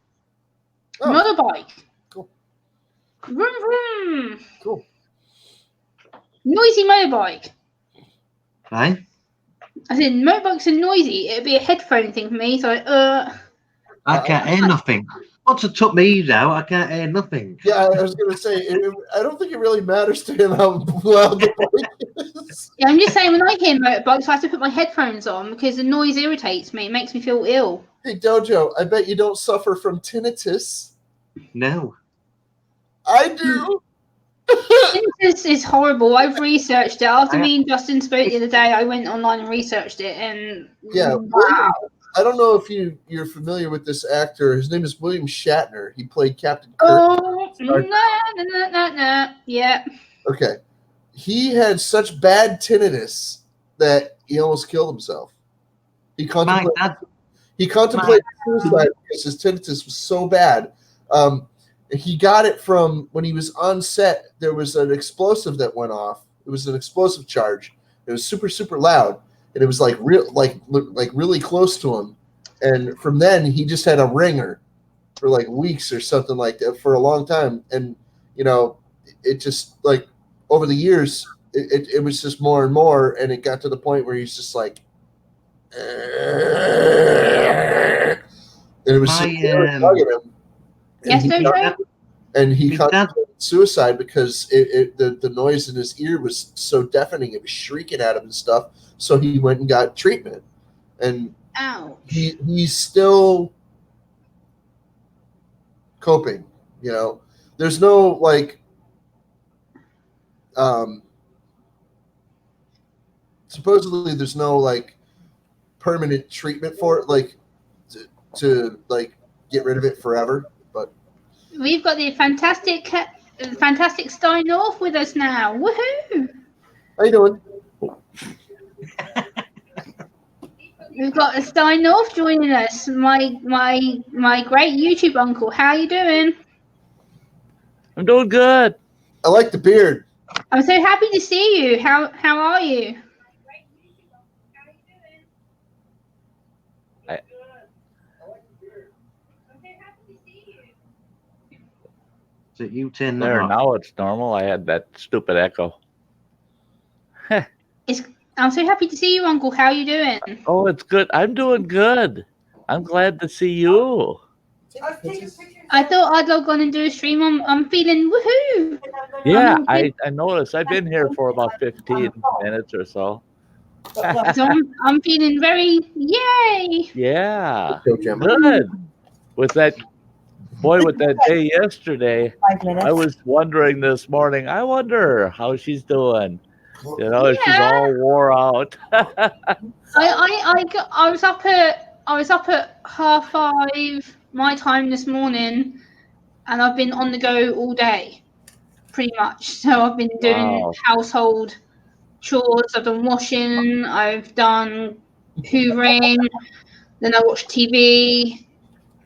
Oh. Motorbike. Cool. Vroom, vroom. Cool. Noisy motorbike. Hey? I said motorbikes are noisy. It'd be a headphone thing for me. So I can't hear nothing. Once I took these out, I can't hear nothing. Yeah, I was going to say, I don't think it really matters to him how loud the bike is. yeah, I'm just saying when I hear motorbikes, I have to put my headphones on because the noise irritates me. It makes me feel ill. Hey, Dojo, I bet you don't suffer from tinnitus. No. I do. Tinnitus is horrible. I've researched it. After me and Justin spoke the other day, I went online and researched it, and Yeah, wow. I don't know if you're familiar with this actor. His name is William Shatner. He played Captain Kirk. Oh, no. Yeah. Okay. He had such bad tinnitus that he almost killed himself. He contemplated suicide because his tinnitus was so bad. He got it from when he was on set. There was an explosive that went off. It was an explosive charge. It was super, super loud, and it was like really close to him. And from then, he just had a ringer for like weeks or something like that for a long time. And it just like over the years, it was just more and more, and it got to the point where he's just like, and it was so bugging him. Yes, Jojo? And he contemplated suicide because the noise in his ear was so deafening; it was shrieking at him and stuff. So he went and got treatment, and he's still coping. There's no like, supposedly there's no like permanent treatment for it, like to like get rid of it forever. But we've got the fantastic Stein North with us now. Woohoo! How you doing? We've got a Stein North joining us. My great YouTube uncle. How you doing? I'm doing good. I like the beard. I'm so happy to see you. How are you? Is it you 10 There, now it's normal. I had that stupid echo. I'm so happy to see you, Uncle. How you doing? Oh, it's good. I'm doing good. I'm glad to see you. I thought I'd log on and do a stream. I'm feeling woohoo. Yeah, I noticed. I've been here for about 15 minutes or so. So I'm feeling very yay. Yeah, good. With that day yesterday, I was wondering this morning, I wonder how she's doing. She's all wore out. I was up at 5:30 my time this morning, and I've been on the go all day, pretty much. So I've been doing household chores. I've done washing. I've done hoovering. Then I watched TV.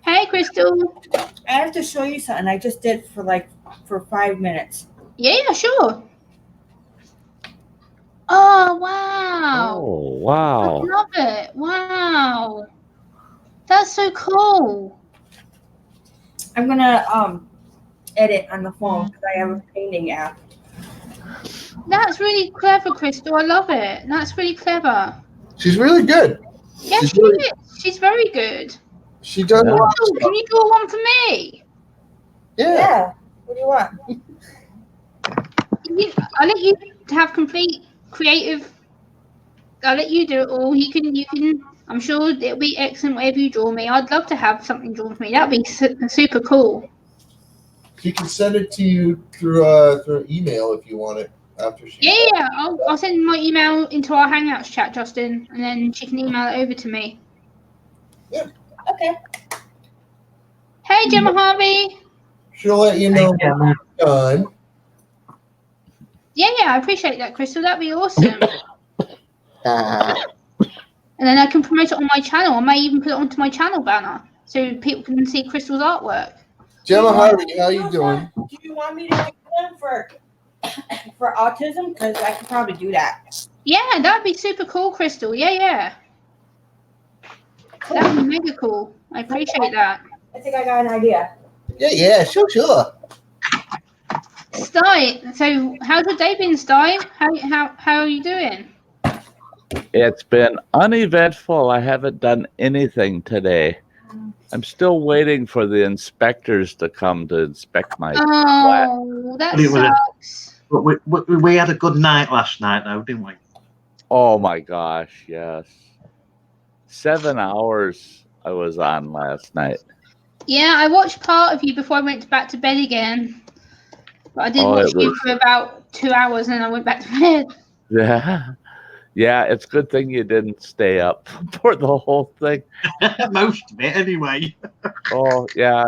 Hey, Krystal. I have to show you something I just did for 5 minutes. Yeah, sure. Oh, wow. Oh, wow. I love it. Wow. That's so cool. I'm going to edit on the phone because I have a painting app. That's really clever, Krystal. I love it. That's really clever. She's really good. Yes, she is. She's very good. She does a lot of stuff. Can you draw one for me? Yeah. What do you want? I'll let you have complete creative. I'll let you do it all. You can. I'm sure it'll be excellent whatever you draw me. I'd love to have something drawn for me. That'd be super cool. She can send it to you through email if you want it after she. Yeah. I'll send my email into our Hangouts chat, Justin, and then she can email it over to me. Yeah. Okay. Hey, Gemma Harvey. She'll let you know when it's done. Yeah, I appreciate that, Krystal. That'd be awesome. And then I can promote it on my channel. I may even put it onto my channel banner so people can see Krystal's artwork. Gemma Harvey, how you doing? Do you want me to do one for autism? Because I could probably do that. Yeah, that'd be super cool, Krystal. Yeah. That'd be mega cool. I appreciate that. I think I got an idea. Yeah, sure. Sty, so how's your day been, Sty? How are you doing? It's been uneventful. I haven't done anything today. I'm still waiting for the inspectors to come to inspect my flat. Oh, that sucks. We had a good night last night, though, didn't we? Oh my gosh, yes. 7 hours I was on last night. Yeah, I watched part of you before I went back to bed again. But I did watch you for about 2 hours and then I went back to bed. Yeah. Yeah, it's a good thing you didn't stay up for the whole thing. Most of it, anyway. Oh, yeah.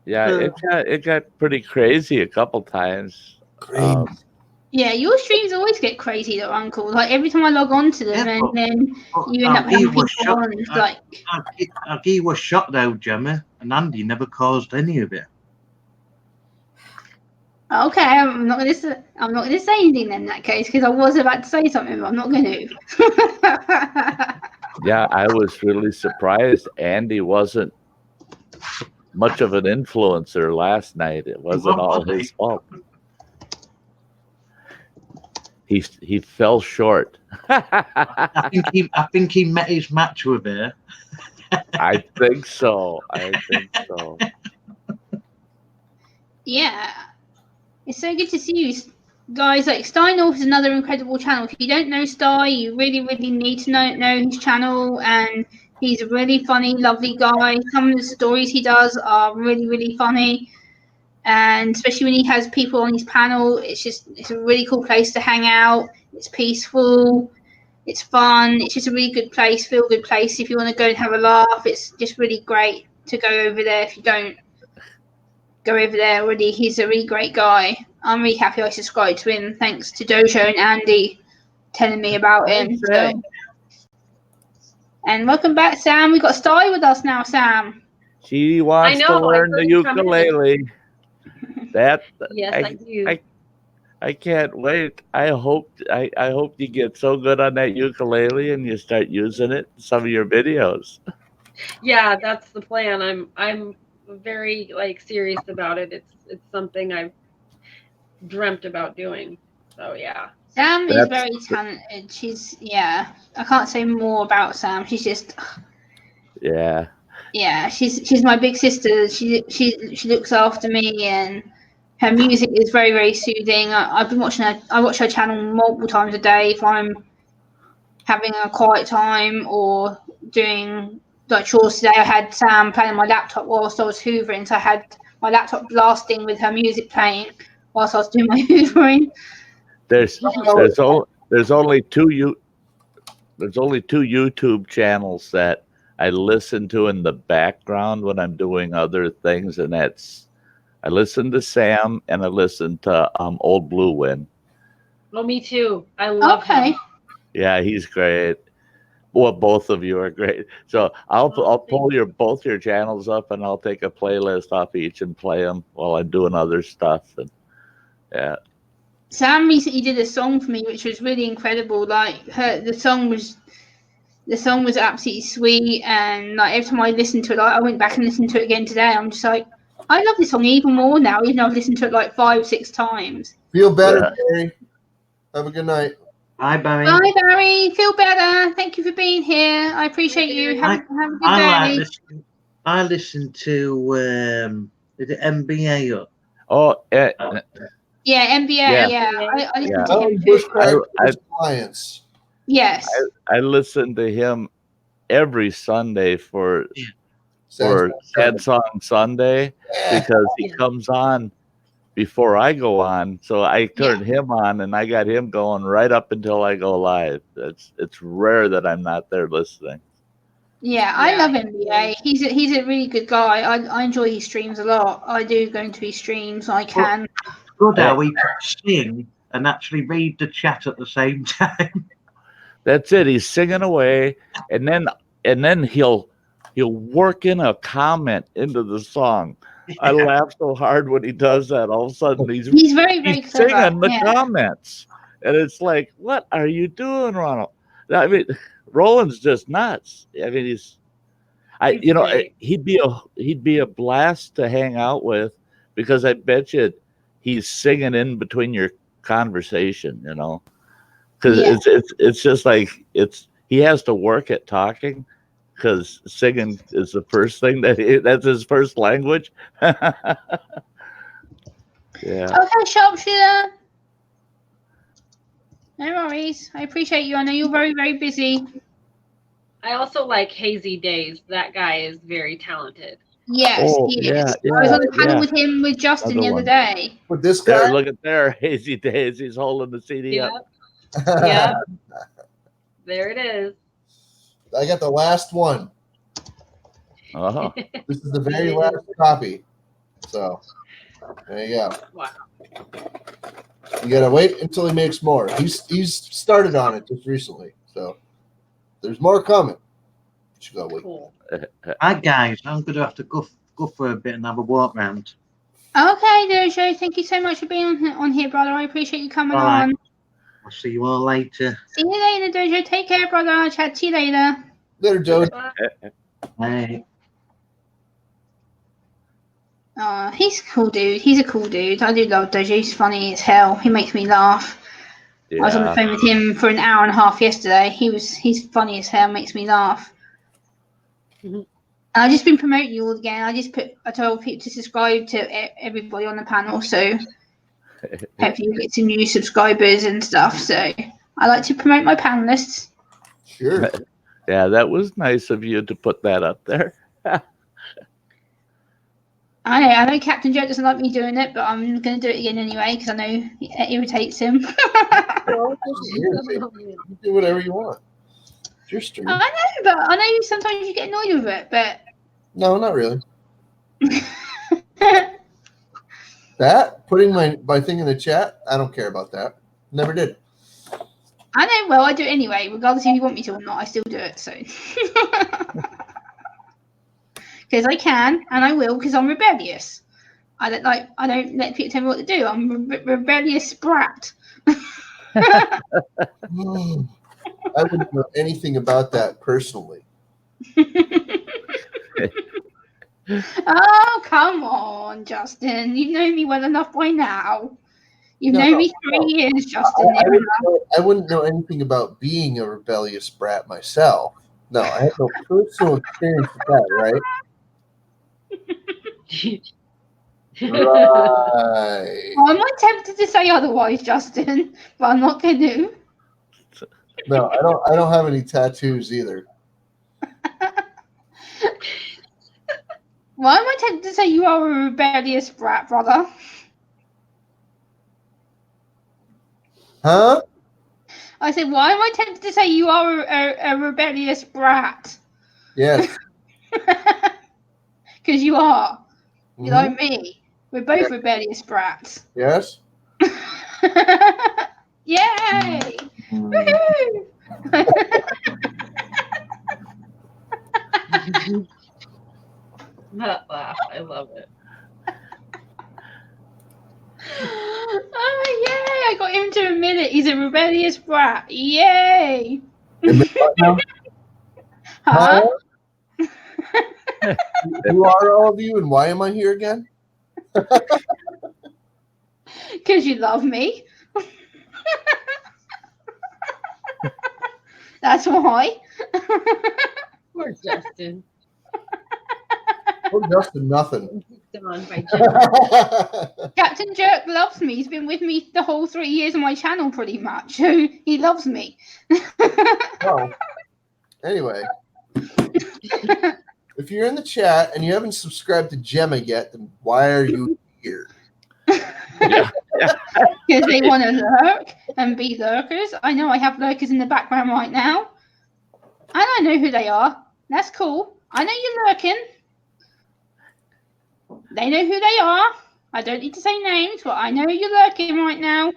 Yeah, it got pretty crazy a couple times. Yeah, your streams always get crazy though, Uncle. Like every time I log on to them and then you end up having people on and it's like He was shot though, Gemma, and Andy never caused any of it. okay, I'm not gonna say anything then in that case because I was about to say something, but I'm not going to. Yeah, I was really surprised Andy wasn't much of an influencer last night. It wasn't all his fault. He fell short. I think he met his match with her. I think so. Yeah. It's so good to see you guys. Like Steinolf is another incredible channel. If you don't know Sty, you really, really need to know his channel, and he's a really funny, lovely guy. Some of the stories he does are really, really funny. And especially when he has people on his panel, it's a really cool place to hang out. It's peaceful, it's fun, it's just a really good place, feel good place if you want to go and have a laugh. It's just really great to go over there. If you don't go over there already, he's a really great guy. I'm really happy I subscribed to him thanks to Jojo and Andy telling me about him. So. And welcome back, Sam. We got Sty with us now, Sam. She wants to learn the ukulele. Yes, I do. I can't wait. I hope you get so good on that ukulele and you start using it in some of your videos. Yeah, that's the plan. I'm very serious about it. It's something I've dreamt about doing. So yeah. Sam is very talented. I can't say more about Sam. She's just she's my big sister. She looks after me and her music is very, very soothing. I've been watching her. I watch her channel multiple times a day if I'm having a quiet time or doing chores. Today I had Sam playing on my laptop whilst I was hoovering, so I had my laptop blasting with her music playing whilst I was doing my hoovering. There's only two YouTube channels that I listen to in the background when I'm doing other things, and I listen to Sam and I listen to Old Blue Wind. Oh, me too. I love him. Yeah, he's great. Well, both of you are great. So I'll pull both your channels up and I'll take a playlist off each and play them while I'm doing other stuff. And yeah. Sam recently did a song for me, which was really incredible. The song was absolutely sweet, and every time I listened to it, I went back and listened to it again today. I'm just like, I love this song even more now, even though I've listened to it 5-6 times. Feel better, Barry. Have a good night. Bye, Barry. Bye, Barry. Feel better. Thank you for being here. I appreciate you. Have a good day. I listen to is it NBA? Oh, yeah, NBA. Yeah, I listen to him too. Clients. Yes. I listen to him every Sunday for Sad Song Sunday because he comes on before I go on. So I turn him on and I got him going right up until I go live. It's rare that I'm not there listening. Yeah, I love NBA. He's a really good guy. I enjoy his streams a lot. I do go into his streams. I can. Good how he can sing and actually read the chat at the same time. That's it. He's singing away, and then he'll work in a comment into the song. I laugh so hard when he does that. All of a sudden, he's very, very clever. Singing the comments, and it's like, what are you doing, Ronald? I mean, Roland's just nuts. I mean, he'd be a blast to hang out with because I bet you he's singing in between your conversation, you know, because it's just like he has to work at talking because singing is the first thing that's his first language. Yeah. Okay, sharpshooter. No worries. I appreciate you. I know you're very, very busy. I also like Hazy Days. That guy is very talented. Yes, he is. I was on the panel with him with Justin the other day. With this guy? There, look at there, Hazy Days. He's holding the CD up. Yep. There it is. I got the last one. Oh. This is the very last copy. So there you go. Wow. You gotta wait until he makes more. He's started on it just recently, so there's more coming. You gotta wait. Cool. Hi guys, I'm gonna have to go for a bit and have a walk round. Okay, Jojo, thank you so much for being on here, brother. I appreciate you coming on. I'll see you all later. See you later, Jojo. Take care, brother. I'll chat to you later. Later, Jojo. Bye. He's a cool dude. He's a cool dude. I do love Dojo. He's funny as hell. He makes me laugh. Yeah. I was on the phone with him for an hour and a half yesterday. He's funny as hell. Makes me laugh. And I've just been promoting you all again. I told people to subscribe to everybody on the panel, so hopefully you get some new subscribers and stuff. So I like to promote my panelists. Sure. Yeah, that was nice of you to put that up there. I know Captain Joe doesn't like me doing it, but I'm going to do it again anyway because I know it irritates him. Well, it doesn't irritate you. You do whatever you want. It's your stream. I know, but I know sometimes you get annoyed with it, but... No, not really. That, putting my thing in the chat, I don't care about that. Never did. I know, well, I do it anyway. Regardless if you want me to or not, I still do it, so... Because I can, and I will, because I'm rebellious. I don't let people tell me what to do. I'm a rebellious brat. I wouldn't know anything about that personally. Oh, come on, Justin. You know me well enough by now. You've known me 3 years, Justin. I wouldn't know anything about being a rebellious brat myself. No, I have no personal experience with that, right? Right. Well, I'm not tempted to say otherwise, Justin, but I'm not going to. No, I don't have any tattoos either. Why am I tempted to say you are a rebellious brat, brother? Huh? I said, why am I tempted to say you are a rebellious brat? Yes. Because you are. You're Mhm. like me. We're both rebellious brats. Yes. Yay! Woohoo! That laugh, I love it. Oh, yay! I got him to admit it. He's a rebellious brat. Yay! Huh? Who are all of you and why am I here again? Because you love me. That's why. Poor Justin. Oh, Justin, nothing. Done by Jim. Captain Jerk loves me. He's been with me the whole 3 years on my channel pretty much. So he loves me. Well, anyway, if you're in the chat and you haven't subscribed to Gemma yet, then why are you here? Because they want to lurk and be lurkers. I know I have lurkers in the background right now. And I know who they are. That's cool. I know you're lurking. They know who they are. I don't need to say names, but I know you're lurking right now.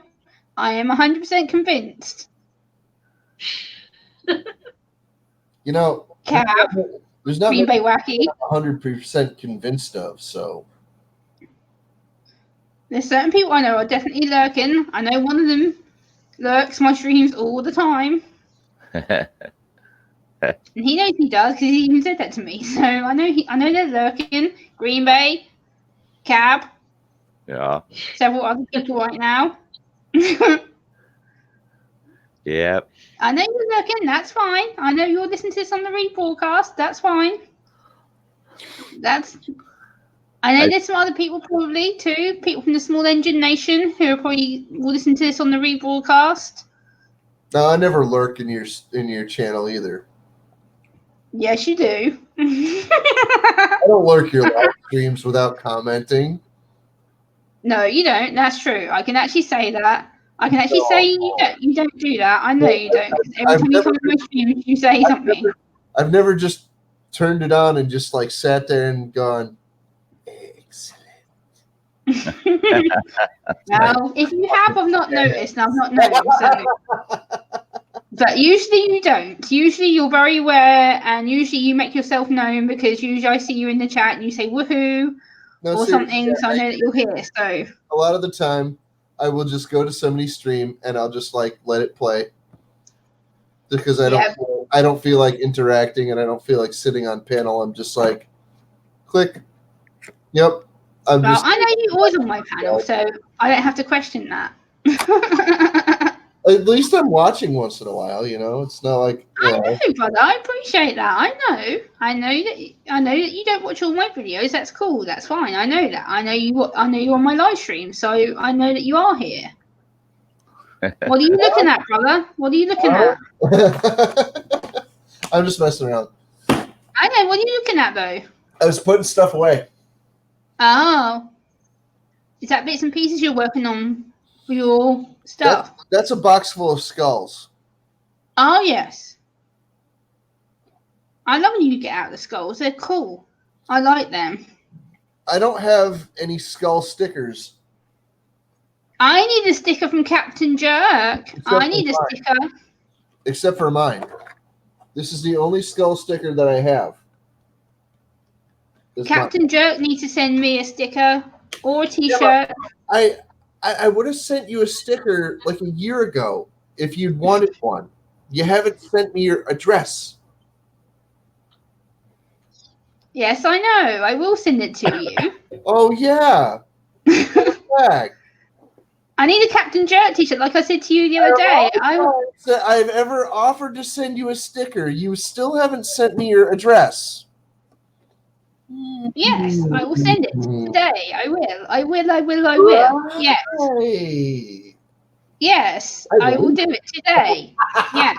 I am 100% convinced. You know, Cap, there's not Green Bay Wacky. 100% convinced of, so. There's certain people I know are definitely lurking. I know one of them lurks my streams all the time. And he knows he does because he even said that to me. So I know they're lurking. Green Bay, Cab, Yeah. several other people right now. Yep. I know you're looking. That's fine. I know you're listening to this on the rebroadcast. That's fine. I know there's some other people probably too. People from the Small Engine Nation who are probably will listen to this on the rebroadcast. No, I never lurk in your channel either. Yes, you do. I don't lurk your live streams without commenting. No, you don't. That's true. I can actually say that. I can actually say you don't do that. I know you don't. Because every time you come to my streams, you say something. I've never just turned it on and just like sat there and gone, excellent. Well, if you have, I've not noticed. And I've not known. So. But usually you don't. Usually you're very aware, and usually you make yourself known because usually I see you in the chat and you say woohoo or something, so I know that you're here. So a lot of the time, I will just go to somebody's stream and I'll just like let it play because I don't feel like interacting and I don't feel like sitting on panel. I'm just like, click. Yep. I know you're always on my panel, so I don't have to question that. At least I'm watching once in a while, you know. It's not like I know, brother. I appreciate that. I know that you don't watch all my videos. That's cool. That's fine. I know that. I know you're on my live stream, so I know that you are here. What are you looking at, brother? What are you looking at? I'm just messing around. I know. What are you looking at, though? I was putting stuff away. Oh, is that bits and pieces you're working on for your stuff? That's a box full of skulls. Oh, yes. I love when you get out the skulls. They're cool. I like them. I don't have any skull stickers. I need a sticker from Captain Jerk. I need a sticker. Except for mine. This is the only skull sticker that I have. Captain Jerk needs to send me a sticker or a t-shirt. Yeah, I would have sent you a sticker like a year ago if you'd wanted one. You haven't sent me your address. Yes, I know. I will send it to you. Oh, yeah. I need a Captain Jerk t-shirt, like I said to you the other day. I've ever offered to send you a sticker. You still haven't sent me your address. Yes, I will send it today. I will. Yes. Yes, I will do it today. Yes.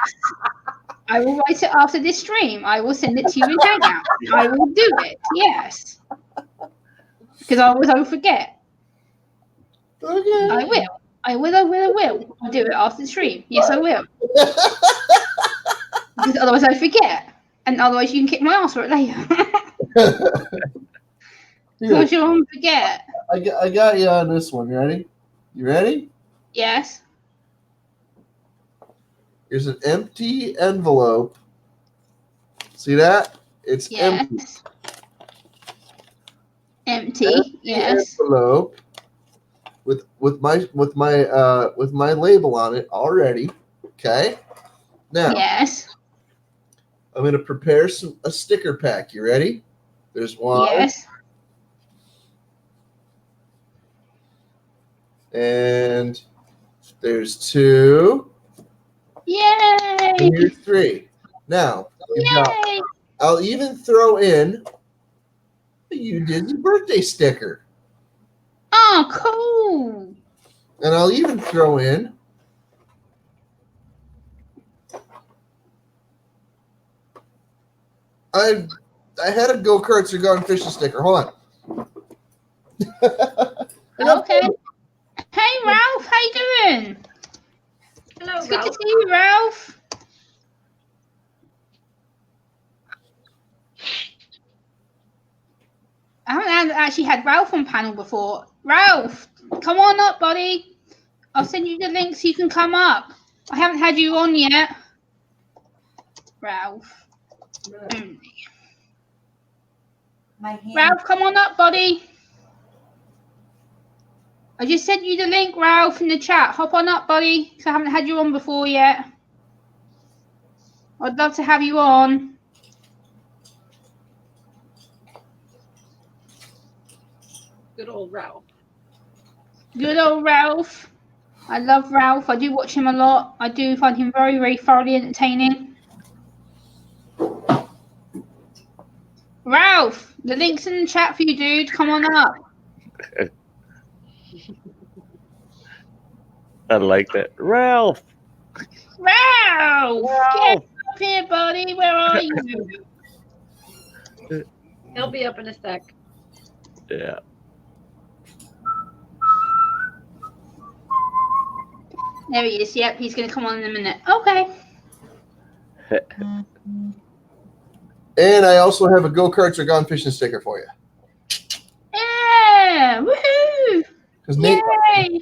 I will write it after this stream. I will send it to you in Hangout. I will do it. Yes. Because I will forget. Okay. I will. I'll do it after the stream. Yes, I will. Because otherwise I forget. And otherwise you can kick my ass for it later. Because you won't forget. I got you on this one. Ready? You ready? Yes. Here's an empty envelope. See that? It's empty. Empty. Yes. Envelope with my label on it already. Okay. Now. Yes. I'm going to prepare a sticker pack. You ready? There's one. Yes. And there's two. Yay! And here's three. Now, I'll even throw in the You Disney birthday sticker. Oh, cool. And I'll even throw in I had a go-karts or gone fishing sticker. Hold on. Okay. Hey, Ralph. How you doing? Hello, it's Ralph. Good to see you, Ralph. I haven't actually had Ralph on panel before. Ralph, come on up, buddy. I'll send you the link so you can come up. I haven't had you on yet. Ralph. Ralph, come on up, buddy. I just sent you the link, Ralph, in the chat. Hop on up, buddy, because I haven't had you on before yet. I'd love to have you on. Good old Ralph. Good old Ralph. I love Ralph. I do watch him a lot. I do find him very, very thoroughly entertaining. Ralph, the link's in the chat for you, dude. Come on up. I like that. Ralph! Ralph! Get Ralph! up here, buddy. Where are you? He'll be up in a sec. Yeah. There he is. Yep, he's going to come on in a minute. Okay. And I also have a go-karts or gone fishing sticker for you. Yeah! Woohoo! Because Nate, Yay!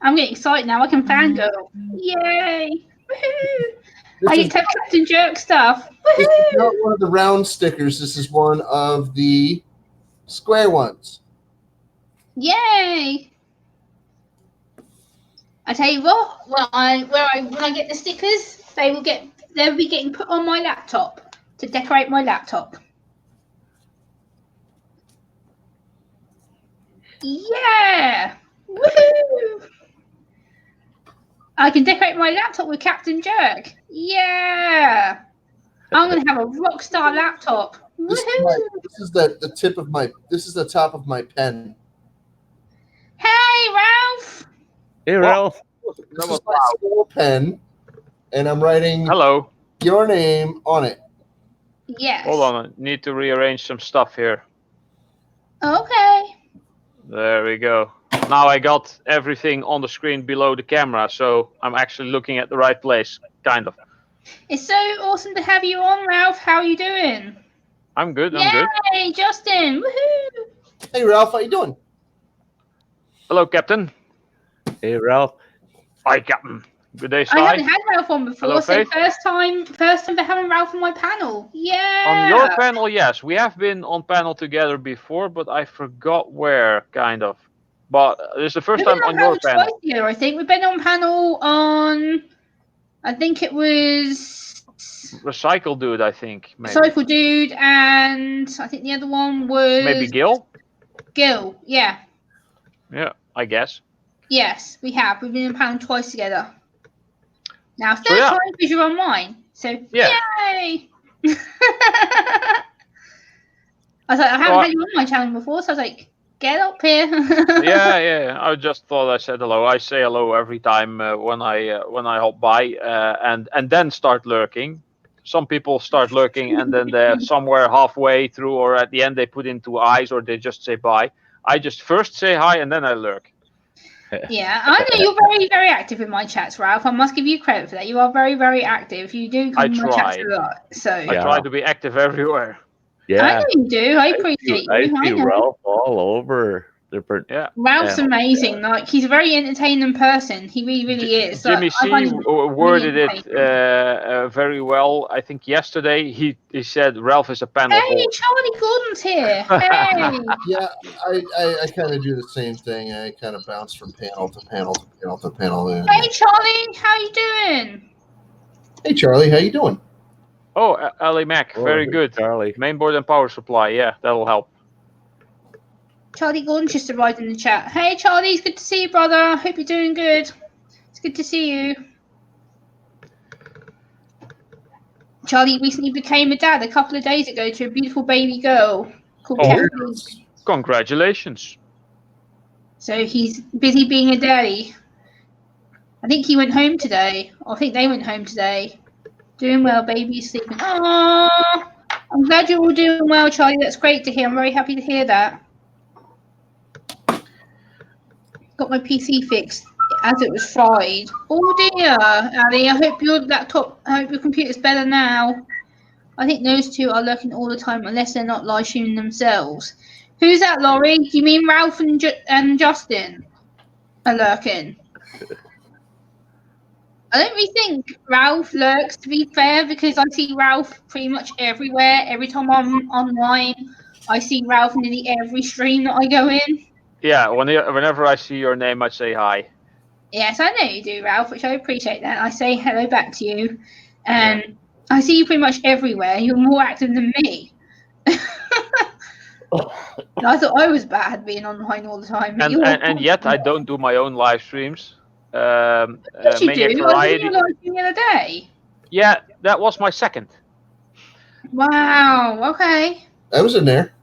I'm getting excited now. I can fangirl. Yay! Woohoo! I get to have Captain Jerk stuff. this is not Woohoo! one of the round stickers. This is one of the square ones. Yay! I tell you what, when I get the stickers, they'll be getting put on my laptop to decorate my laptop. Yeah! Woohoo! I can decorate my laptop with Captain Jerk. Yeah! I'm gonna have a rock star laptop. This Woohoo! is the tip of my. This is the top of my pen. Hey, Ralph! Hey, Ralph. This is my school pen, and I'm writing Hello. your name on it. Yes. Hold on. I need to rearrange some stuff here. Okay. There we go. Now I got everything on the screen below the camera, so I'm actually looking at the right place, kind of. It's so awesome to have you on, Ralph. How are you doing? I'm good. I'm good. Yay, Justin! Woohoo! Hey Ralph, how you doing? Hello, Captain. Hey, Ralph. Hi, Captain. Good day, I Si. haven't had Ralph on before, Hello, so Faith. first time for having Ralph on my panel. Yeah. On your panel, yes. We have been on panel together before, but I forgot where, kind of. But this is the first We've time been on your twice panel. together, I think we've been on panel on. I think it was Recycle Dude, I think. Maybe. Cycle Dude, and I think the other one was Maybe Gil? Gil. Yeah. Yeah, I guess. Yes, we have. We've been on panel twice together. Now third So, yeah. time because you're on mine. So Yeah. yay! I was like, I haven't had you on my channel before, so I was like, get up here. yeah. I just thought I said hello. I say hello every time when I hop by, and then start lurking. Some people start lurking and then they're somewhere halfway through or at the end they put in 2 eyes or they just say bye. I just first say hi and then I lurk. Yeah, I know you're very, very active in my chats, Ralph. I must give you credit for that. You are very, very active. You do come I in my chats try. a lot. So I Yeah. try to be active everywhere. I Yeah. know you do. I appreciate I you. I see know. Ralph all over different. Yeah. Ralph's Yeah. amazing. Like he's a very entertaining person. He really, really is. Jimmy Like, I C find him worded really it very well. I think yesterday he said Ralph is a panel Hey, hole. Charlie Gordon's here. Hey. Yeah, I kind of do the same thing. I kind of bounce from panel to panel to panel to panel. Hey, Charlie. How you doing? Hey Charlie, how you doing? Oh, Ali Mac, Oh, very hey, good. Charlie. Mainboard and power supply, yeah, that'll help. Charlie Gordon just arrived in the chat. Hey, Charlie. It's good to see you, brother. Hope you're doing good. It's good to see you. Charlie recently became a dad a couple of days ago to a beautiful baby girl called Oh. Kathleen. Congratulations. So he's busy being a daddy. I think he went home today. Or I think they went home today. Doing well, baby, sleeping. Aww. I'm glad you're all doing well, Charlie. That's great to hear. I'm very happy to hear that. Got my PC fixed as it was fried. Oh dear, Ali. I hope your computer's better now. I think those two are lurking all the time unless they're not live streaming themselves. Who's that, Laurie? Do you mean Ralph and Justin are lurking? I don't really think Ralph lurks, to be fair, because I see Ralph pretty much everywhere. Every time I'm online, I see Ralph in nearly every stream that I go in. Yeah, whenever I see your name, I say hi. Yes, I know you do, Ralph, which I appreciate that. I say hello back to you. And I see you pretty much everywhere. You're more active than me. I thought I was bad being online all the time. But And yet I don't do my own live streams. Yes, you do. Many I was variety. in your live stream the other day. Yeah, that was my second. Wow. Okay. I was in there.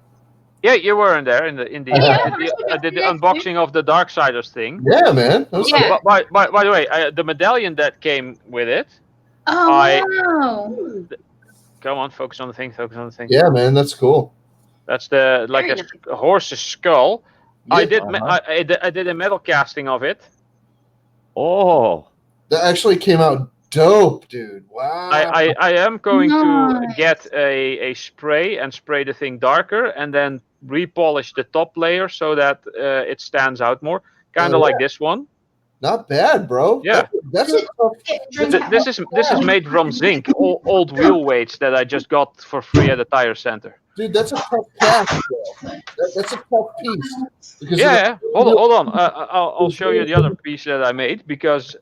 Yeah, you were in there Yeah, I did the unboxing of the Darksiders thing. Yeah, man. That was Yeah. good. By the way, the medallion that came with it. Oh wow. Come on, focus on the thing. Focus on the thing. Yeah, man. That's cool. That's the like Very a horse's skull. I did Uh-huh. I did a metal casting of it. Oh, That actually came out dope, dude. Wow. I am going to Nice. get a spray and spray the thing darker and then repolish the top layer so that it stands out more. Kind of Oh, like this one. Not bad, bro. Yeah. That's a tough. This is made from zinc, old wheel weights that I just got for free at the tire center. Dude, that's a tough cast, bro. That's a tough piece. Because Yeah. Hold on. I'll show you the other piece that I made because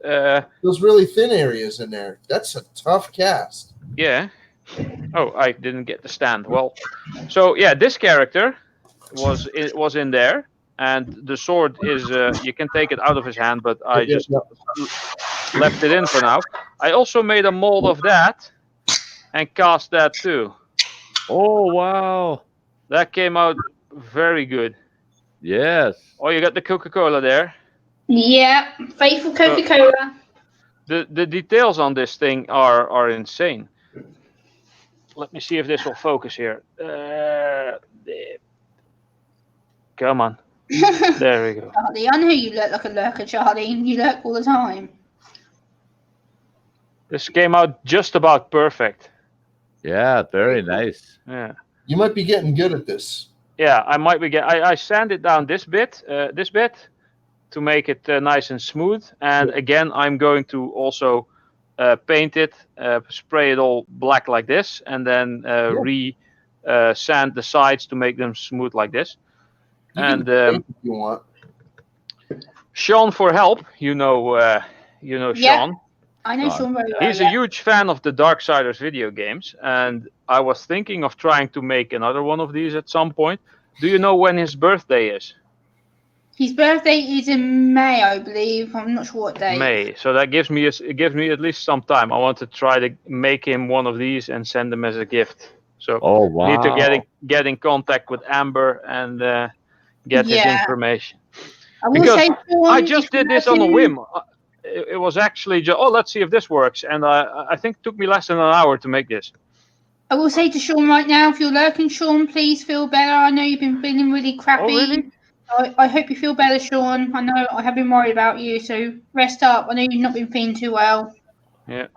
those really thin areas in there. That's a tough cast. yeah. Oh, I didn't get the stand. Well, so yeah, this character was in there, and the sword is you can take it out of his hand, but I just left it in for now. I also made a mold of that and cast that too. oh wow. That came out very good. Yes. Oh, you got the Coca-Cola there. Yeah. Faithful Coca-Cola. The details on this thing are insane. Let me see if this will focus here. Come on. There we go. Charlie, I know you look like a lurker, Charlie. You lurk all the time. This came out just about perfect. Yeah, very nice. Yeah. You might be getting good at this. Yeah, I might be I sanded down this bit to make it nice and smooth. And again, I'm going to also paint it, spray it all black like this, and then sand the sides to make them smooth like this. You And can paint if you want. Sean for help, you know Yeah. Sean. I know Sean very well. He's a huge fan of the Darksiders video games, and I was thinking of trying to make another one of these at some point. Do you know when his birthday is? His birthday is in May, I believe. I'm not sure what day. May. So that gives me at least some time. I want to try to make him one of these and send him as a gift. So Oh wow. need to get in contact with Amber and get his information. I will Because say, Sean, I just did this on a whim. It was actually just, let's see if this works, and I think it took me less than an hour to make this. I will say to Sean right now, if you're lurking, Sean, please feel better. I know you've been feeling really crappy. Oh, really? I hope you feel better, Sean. I know I have been worried about you, so rest up. I know you've not been feeling too well. Yeah.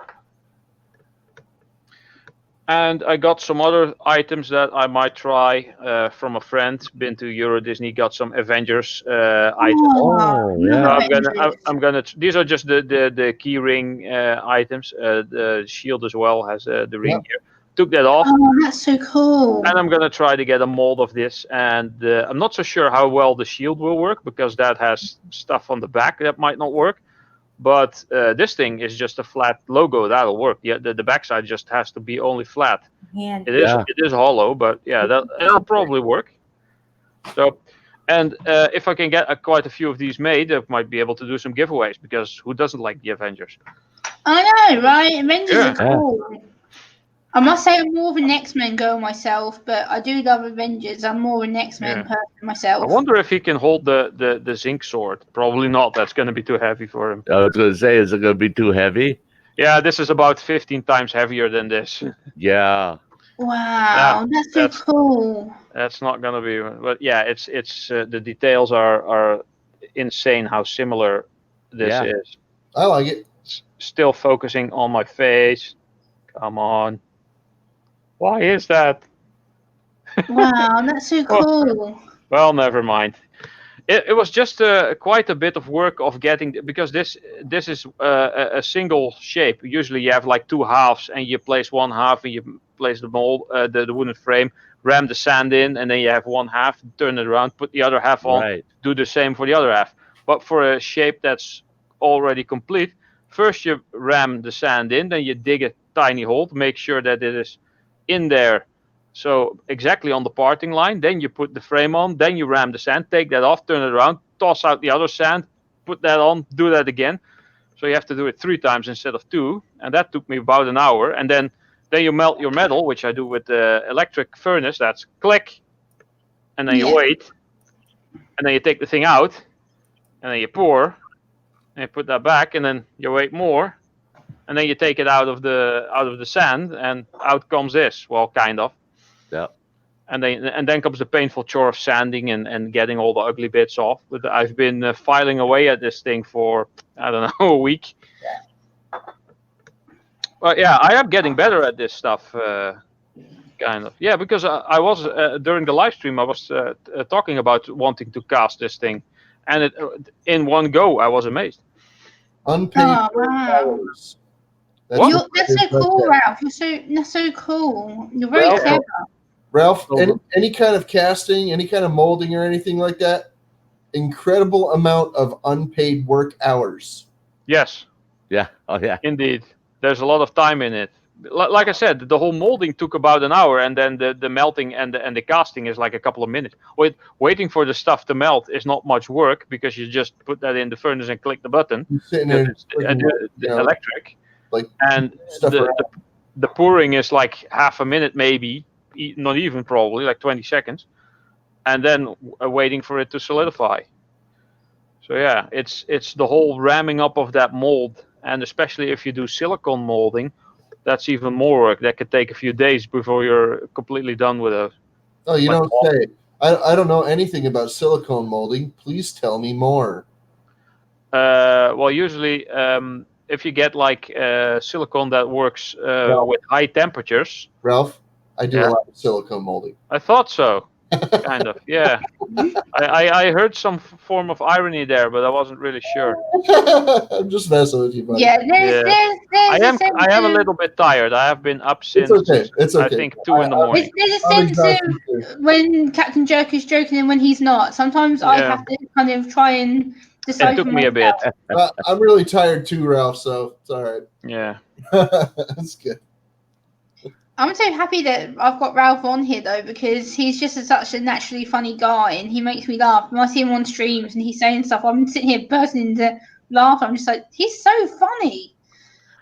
And I got some other items that I might try from a friend. Been to Euro Disney, got some Avengers items. Oh, yeah. So I'm gonna. These are just the key ring items. The shield as well has the ring here. Took that off. Oh, that's so cool. And I'm gonna try to get a mold of this. And I'm not so sure how well the shield will work because that has stuff on the back that might not work. But this thing is just a flat logo. That'll work. Yeah, the backside just has to be only flat. Hand. It is hollow, but yeah, that'll probably work. So, and if I can get quite a few of these made, I might be able to do some giveaways because who doesn't like the Avengers? I know, right? Avengers Yeah. are cool. I must say I'm more of an X-Men girl myself, but I do love Avengers. I'm more of an X-Men person myself. I wonder if he can hold the zinc sword. Probably not. That's going to be too heavy for him. I was going to say, is it going to be too heavy? Yeah, this is about 15 times heavier than this. Yeah. Wow, that's so cool. That's not going to be. But yeah, it's the details are insane. How similar this is. I like it. Still focusing on my face. Come on. Why is that? Wow, that's so cool. Well, never mind. It was just quite a bit of work of getting, because this is a single shape. Usually you have like two halves, and you place one half and you place the mold, the wooden frame, ram the sand in, and then you have one half, turn it around, put the other half on, do the same for the other half. But for a shape that's already complete, first you ram the sand in, then you dig a tiny hole to make sure that it is in there So exactly on the parting line, then you put the frame on, then you ram the sand, take that off, turn it around, toss out the other sand, put that on, do that again. So you have to do it 3 times instead of 2, and that took me about an hour. And then you melt your metal, which I do with the electric furnace. That's click, and then you wait, and then you take the thing out, and then you pour, and you put that back, and then you wait more, and then you take it out of the sand, and out comes this. Well, kind of. Yeah. And then comes the painful chore of sanding and getting all the ugly bits off. But I've been filing away at this thing for, I don't know, a week. But yeah, I am getting better at this stuff, kind of. Yeah, because I was during the live stream, I was talking about wanting to cast this thing, and in one go, I was amazed. Unpaid hours. That's so cool, Ralph. That's so cool. You're very clever. Ralph, any kind of casting, any kind of molding or anything like that, incredible amount of unpaid work hours. Yes. Yeah. Oh, yeah. Indeed. There's a lot of time in it. Like I said, the whole molding took about an hour, and then the melting and the casting is like a couple of minutes. Waiting for the stuff to melt is not much work because you just put that in the furnace and click the button. You're sitting there electric. And the pouring is like half a minute maybe. Not even probably like 20 seconds, and then waiting for it to solidify. So yeah, it's the whole ramming up of that mold, and especially if you do silicone molding, that's even more work. That could take a few days before you're completely done with it. Oh, you don't say. I don't know anything about silicone molding. Please tell me more. Well, usually if you get like silicone that works with high temperatures. Ralph, I do a lot of silicone molding. I thought so. Kind of, yeah. I heard some form of irony there, but I wasn't really sure. I'm just messing with you, buddy. Yeah, there's I am a little bit tired. I have been up since it's okay. I think 2 in the morning. There's a sense of when Captain Jerk is joking and when he's not. Sometimes I have to kind of try and decide. It took me a bit. I'm really tired too, Ralph, so it's all right. Yeah. That's good. I'm so happy that I've got Ralph on here though, because he's just such a naturally funny guy and he makes me laugh. When I see him on streams and he's saying stuff, I'm sitting here bursting into laugh. I'm just like, he's so funny.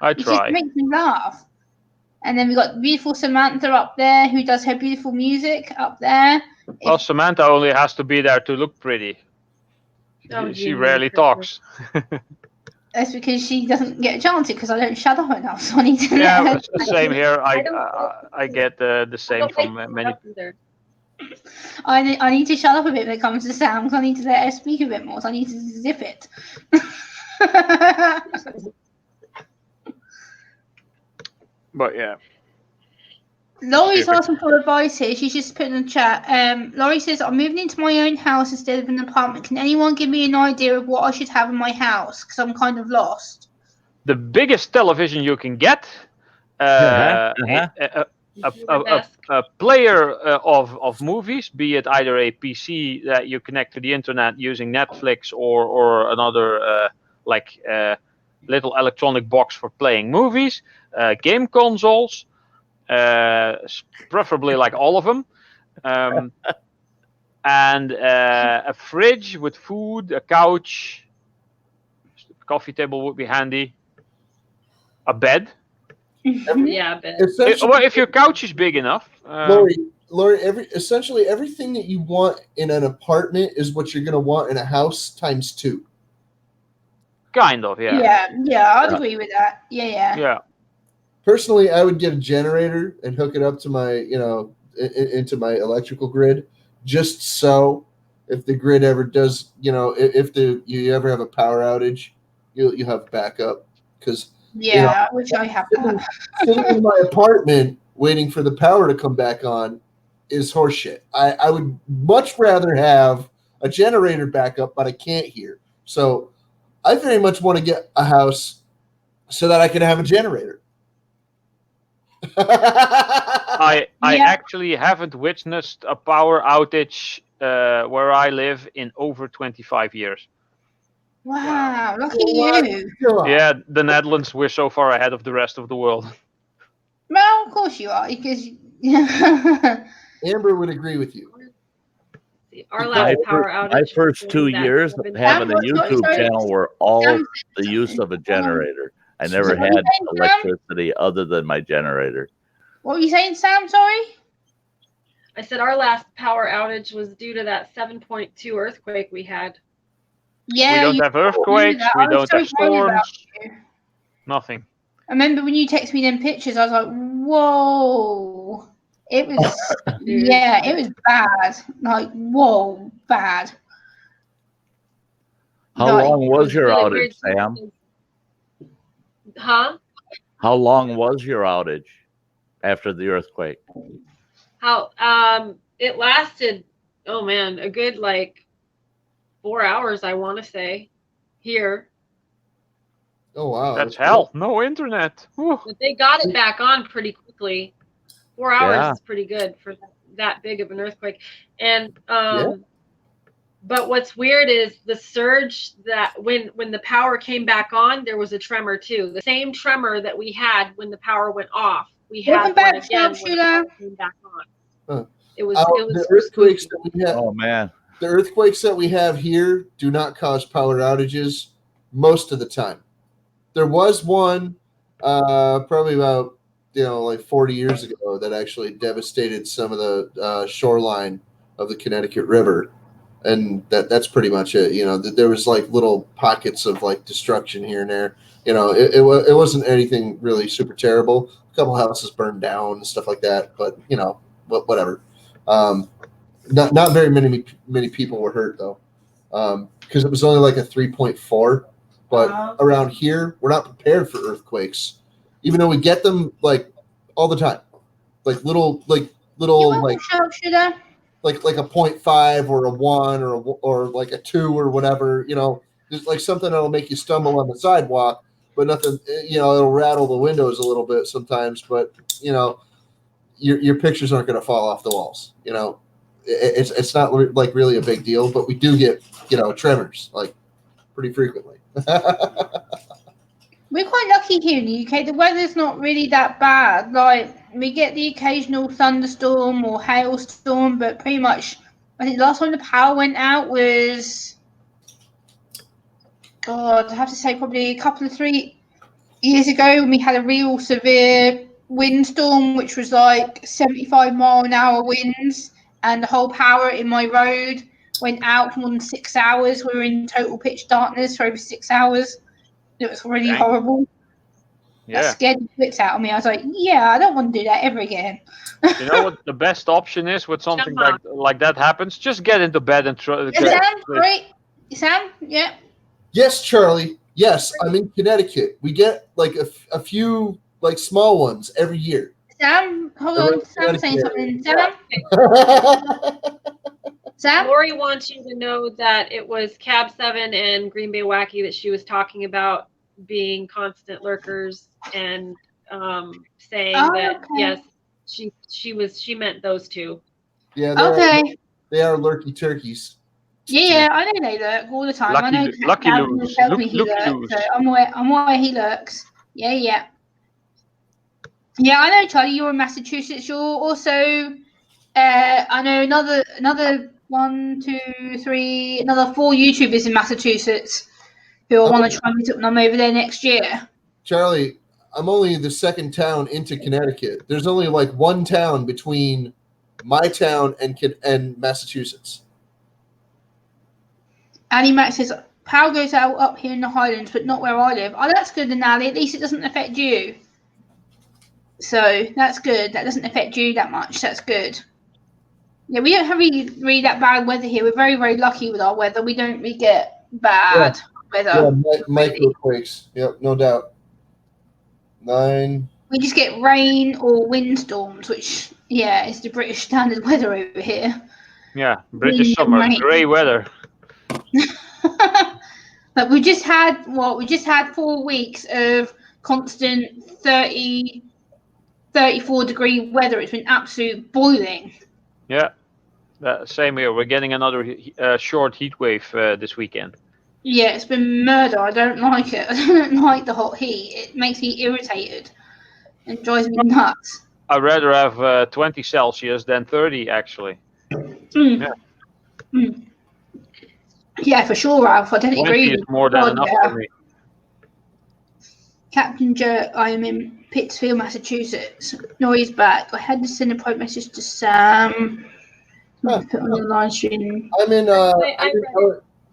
I He try. just makes me laugh. And then we've got beautiful Samantha up there who does her beautiful music up there. Well, Samantha only has to be there to look pretty. She rarely talks. That's because she doesn't get a chance because I don't shut up enough. So I need to. Yeah, it's the same here. I get the same from many people. I need to shut up a bit when it comes to sounds. I need to let her speak a bit more. So I need to zip it. But yeah. Laurie's asking for advice here. She's just put in the chat. Laurie says, I'm moving into my own house instead of an apartment. Can anyone give me an idea of what I should have in my house? Because I'm kind of lost. The biggest television you can get, a player of movies, be it either a PC that you connect to the internet using Netflix or another little electronic box for playing movies, game consoles, preferably like all of them, and a fridge with food, a couch, coffee table would be handy, a bed. Yeah, a bed. Well, if your couch is big enough. Lori, essentially everything that you want in an apartment is what you're going to want in a house times 2. Kind of, yeah. Yeah, I'd agree with that. Yeah. Personally, I would get a generator and hook it up to my, into my electrical grid, just so if the grid ever does, if you ever have a power outage, you have backup. Because which I have. Sitting in my apartment waiting for the power to come back on is horseshit. I would much rather have a generator backup, but I can't here. So I very much want to get a house so that I can have a generator. I actually haven't witnessed a power outage where I live in over 25 years. Wow, lucky you. Yeah, the Netherlands, we're so far ahead of the rest of the world. Well, of course you are, because Yeah. Amber would agree with you. Our last power outage. My first 2 years of having a Sam, YouTube sorry. channel were all Sam said the use of a something. generator. I never What were you had saying, Sam? electricity other than my generator. What were you saying, Sam? Sorry. I said our last power outage was due to that 7.2 earthquake we had. Yeah. We don't you have earthquakes. that. We I was don't have so worried about storms. you. Nothing. I remember when you texted me them pictures, I was like, whoa. It was, yeah, it was bad. Like, whoa, bad. How Like, long was your really outage, weird. Sam? Huh? How long was your outage after the earthquake? How it lasted, oh man, a good like 4 hours, I want to say, here. Oh wow, That's hell. No internet. Whew. But they got it back on pretty quickly. 4 hours Yeah. is pretty good for that big of an earthquake. And Yeah. but what's weird is the surge that when the power came back on, there was a tremor too. The same tremor that we had when the power went off, we welcome had one back, again when the Sharpshooter. power came back on. Huh. It was the earthquakes spooky. that we have. Oh man. The earthquakes that we have here do not cause power outages most of the time. There was one probably about like 40 years ago that actually devastated some of the shoreline of the Connecticut River, and that's pretty much it. There was like little pockets of like destruction here and there. It wasn't anything really super terrible. A couple houses burned down and stuff like that, but whatever. Not very many people were hurt though, because it was only like a 3.4. But around here, we're not prepared for earthquakes, even though we get them like all the time, like little like Sharpshooter. like a 0.5 or a 1 or like a 2 or whatever. Just like something that'll make you stumble on the sidewalk, but nothing. It'll rattle the windows a little bit sometimes, but your pictures aren't going to fall off the walls. It's not like really a big deal, but we do get tremors like pretty frequently. We're quite lucky here in the UK. The weather's not really that bad. Like, we get the occasional thunderstorm or hailstorm, but pretty much, I think the last time the power went out was, God, I have to say probably a couple of 3 years ago when we had a real severe windstorm, which was like 75-mile-an-hour winds, and the whole power in my road went out for more than 6 hours. We were in total pitch darkness for over 6 hours. It was really Dang. horrible. Yeah. That scared the wits out of me. I was like, yeah, I don't want to do that ever again. You know what the best option is when something like that happens? Just get into bed and try. Sam, right? Sam, yeah. Yes, Charlie. Yes, I'm in Connecticut. We get like a few like small ones every year. Sam, hold on. Sam's saying something. Sam? Sam? Lori wants you to know that it was Cab 7 and Green Bay Wacky that she was talking about being constant lurkers and saying that yes, she meant those two. Yeah. They are lurky turkeys. Yeah, I know they lurk all the time. Lucky, I know lucky Calvin lose. tells me he Look, lurks, so I'm aware he lurks. Yeah. Yeah, I know, Charlie. You're in Massachusetts. You're also, I know another 1, 2, 3, another 4 YouTubers in Massachusetts who I want to try and meet up when I'm over there next year. Charlie, I'm only the second town into Connecticut. There's only like one town between my town and Massachusetts. Annie Mac says, power goes out up here in the Highlands, but not where I live. Oh, that's good, Anali. At least it doesn't affect you. So that's good. That doesn't affect you that much. That's good. Yeah, we don't have really that bad weather here. We're very, very lucky with our weather. We don't really get bad weather. Yeah, microquakes. Yep, no doubt. 9. We just get rain or windstorms, which, is the British standard weather over here. Yeah, British summer, grey weather. But we just had 4 weeks of constant 30, 34-degree weather. It's been absolute boiling. Yeah, same here. We're getting another short heat wave this weekend. Yeah, it's been murder. I don't like it. I don't like the hot heat. It makes me irritated and drives me nuts. I'd rather have 20 Celsius than 30, actually. Mm. Yeah. Mm. Yeah, for sure, Ralph. I don't 20 agree. is more than enough for me. Captain Jerk, I am in Pittsfield, Massachusetts. Noise back. I had to send a private message to Sam. Put on the live stream. I'm in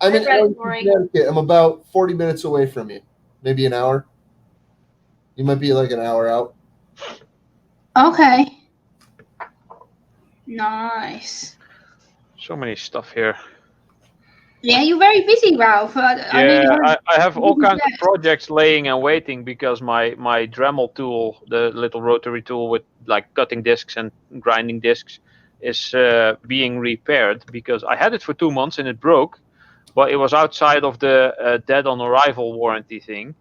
Connecticut. I'm about 40 minutes away from you. Maybe an hour. You might be like an hour out. Okay. Nice. So many stuff here. Yeah, you're very busy, Ralph. I have all kinds of projects laying and waiting because my Dremel tool, the little rotary tool with like cutting discs and grinding discs, is being repaired because I had it for 2 months and it broke, but it was outside of the dead on arrival warranty thing,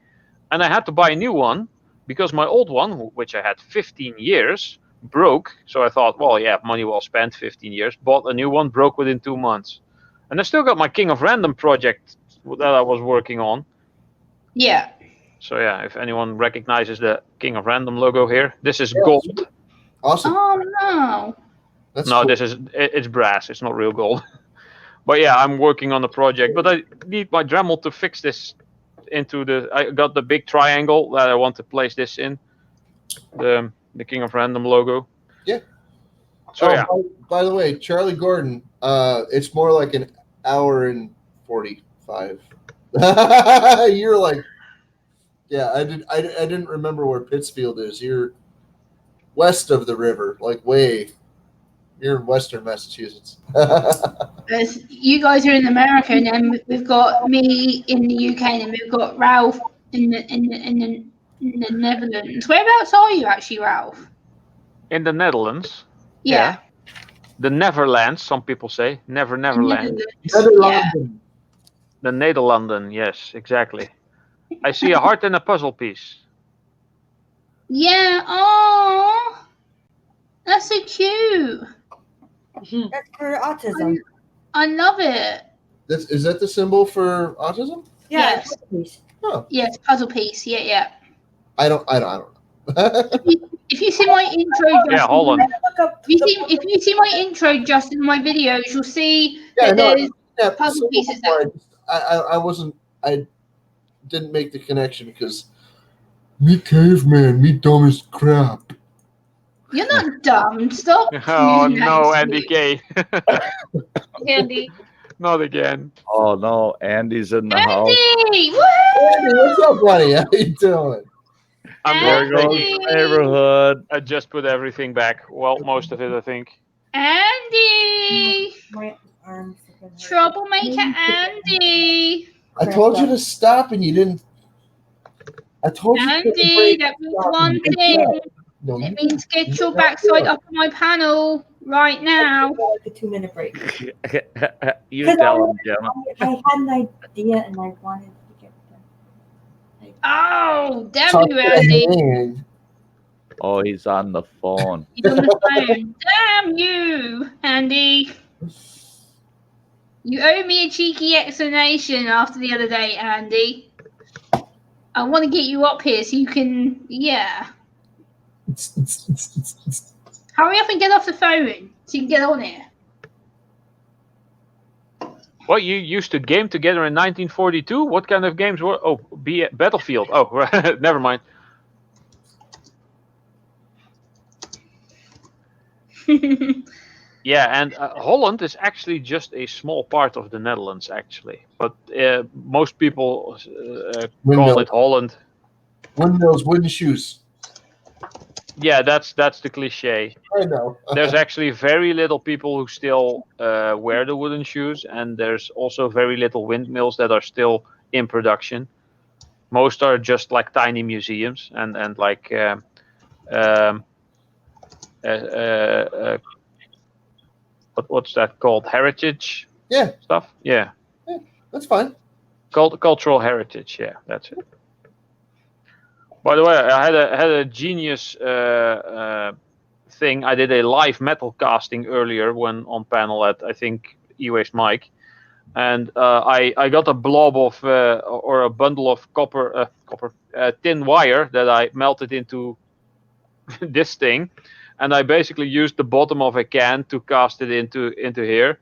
and I had to buy a new one because my old one, which I had 15 years, broke. So I thought, well, yeah, money well spent, 15 years. Bought a new one, broke within 2 months. And I still got my King of Random project that I was working on. Yeah. So yeah, if anyone recognizes the King of Random logo here, this is gold. Awesome. Oh no. That's no, cool. it's brass. It's not real gold. But yeah, I'm working on the project. But I need my Dremel to fix this into the. I got the big triangle that I want to place this in. The King of Random logo. Yeah. So yeah. By the way, Charlie Gordon, it's more like an hour and 45. You're like, yeah, I didn't remember where Pittsfield is. You're west of the river, like way. You're in Western Massachusetts. You guys are in America, and then we've got me in the UK, and then we've got Ralph in the Netherlands. Whereabouts are you actually, Ralph? In the Netherlands. Yeah. The Neverlands, some people say. Neverland. Yeah. The Nederlanden, yes, exactly. I see a heart and a puzzle piece. Yeah. Oh, that's so cute. That's for autism. I love it. Is that the symbol for autism? Yeah, Yes. Oh. Yes, puzzle piece. Yeah, yeah. I don't know. If you see my intro, Justin, yeah, hold on. If you see my intro, Justin, in my videos, you'll see that there's puzzle pieces. I didn't make the connection because me caveman, me dumb as crap. You're not dumb. Stop. Oh no, Andy K. Andy. Not again. Oh no, Andy's in the house. Andy, woo! Andy, what's up, buddy? How you doing? There goes the neighborhood. I just put everything back. Well, most of it, I think. Andy. My arms. Troublemaker Andy. I told you to stop and you didn't. I told you. Andy, that means one thing. No, it means get your backside up on my panel right now. Like a 2-minute break. You tell him, Gemma. I had an idea and I wanted to get them. Oh, damn you, Andy. Oh, he's on the phone. He's on the phone. Damn you, Andy. You owe me a cheeky explanation after the other day, Andy. I want to get you up here so you can, yeah. Hurry up and get off the phone so you can get on here. What, you used to game together in 1942? What kind of games were? Oh, Battlefield. Oh, never mind. Yeah, and Holland is actually just a small part of the Netherlands, actually. But most people call it Holland. Windmills, wooden shoes. Yeah, that's the cliche. I know. There's actually very little people who still wear the wooden shoes, and there's also very little windmills that are still in production. Most are just like tiny museums and like what's that called? Heritage? Yeah. Stuff? Yeah. That's fine. Cultural heritage, yeah, that's it. By the way, I had a genius thing. I did a live metal casting earlier when on panel at, I think, E-Waste Mike. And I got a blob of, or a bundle of tin wire that I melted into this thing. and I basically used the bottom of a can to cast it into here,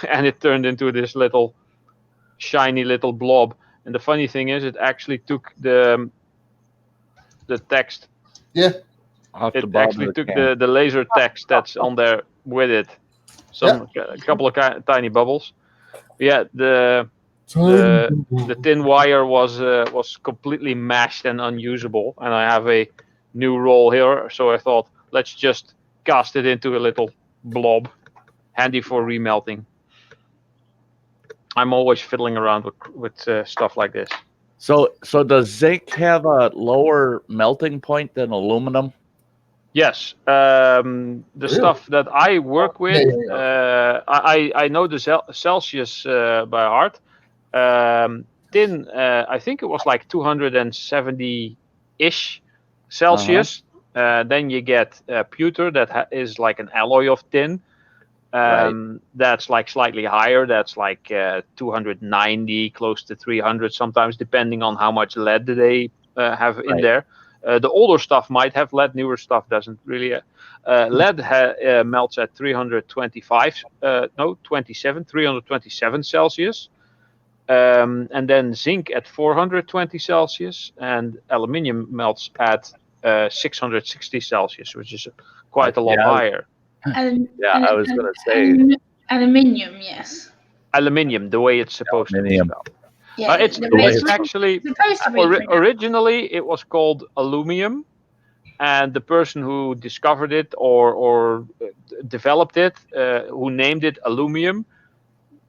and it turned into this little shiny little blob. And the funny thing is, it actually took the text. Yeah. It actually took the laser text that's on there with it. A couple of tiny bubbles. Yeah, the thin wire was completely mashed and unusable, and I have a new roll here, so I thought, let's just cast it into a little blob, handy for remelting. I'm always fiddling around with stuff like this. So does zinc have a lower melting point than aluminum? Yes, the stuff that I work with, I know the Celsius by heart. Tin, I think it was like 270-ish Celsius. Then you get pewter, that is like an alloy of tin. That's like slightly higher. That's like 290, close to 300 sometimes, depending on how much lead they have in there. The older stuff might have lead, newer stuff doesn't really. Lead melts at 327 Celsius. And then zinc at 420 Celsius, and aluminium melts at 660 Celsius, which is quite a lot higher. I was going to say aluminium, yes. Aluminium, the way it's supposed to be spelled. Yeah, it's actually originally it was called aluminum, and the person who discovered it or developed it, who named it aluminum,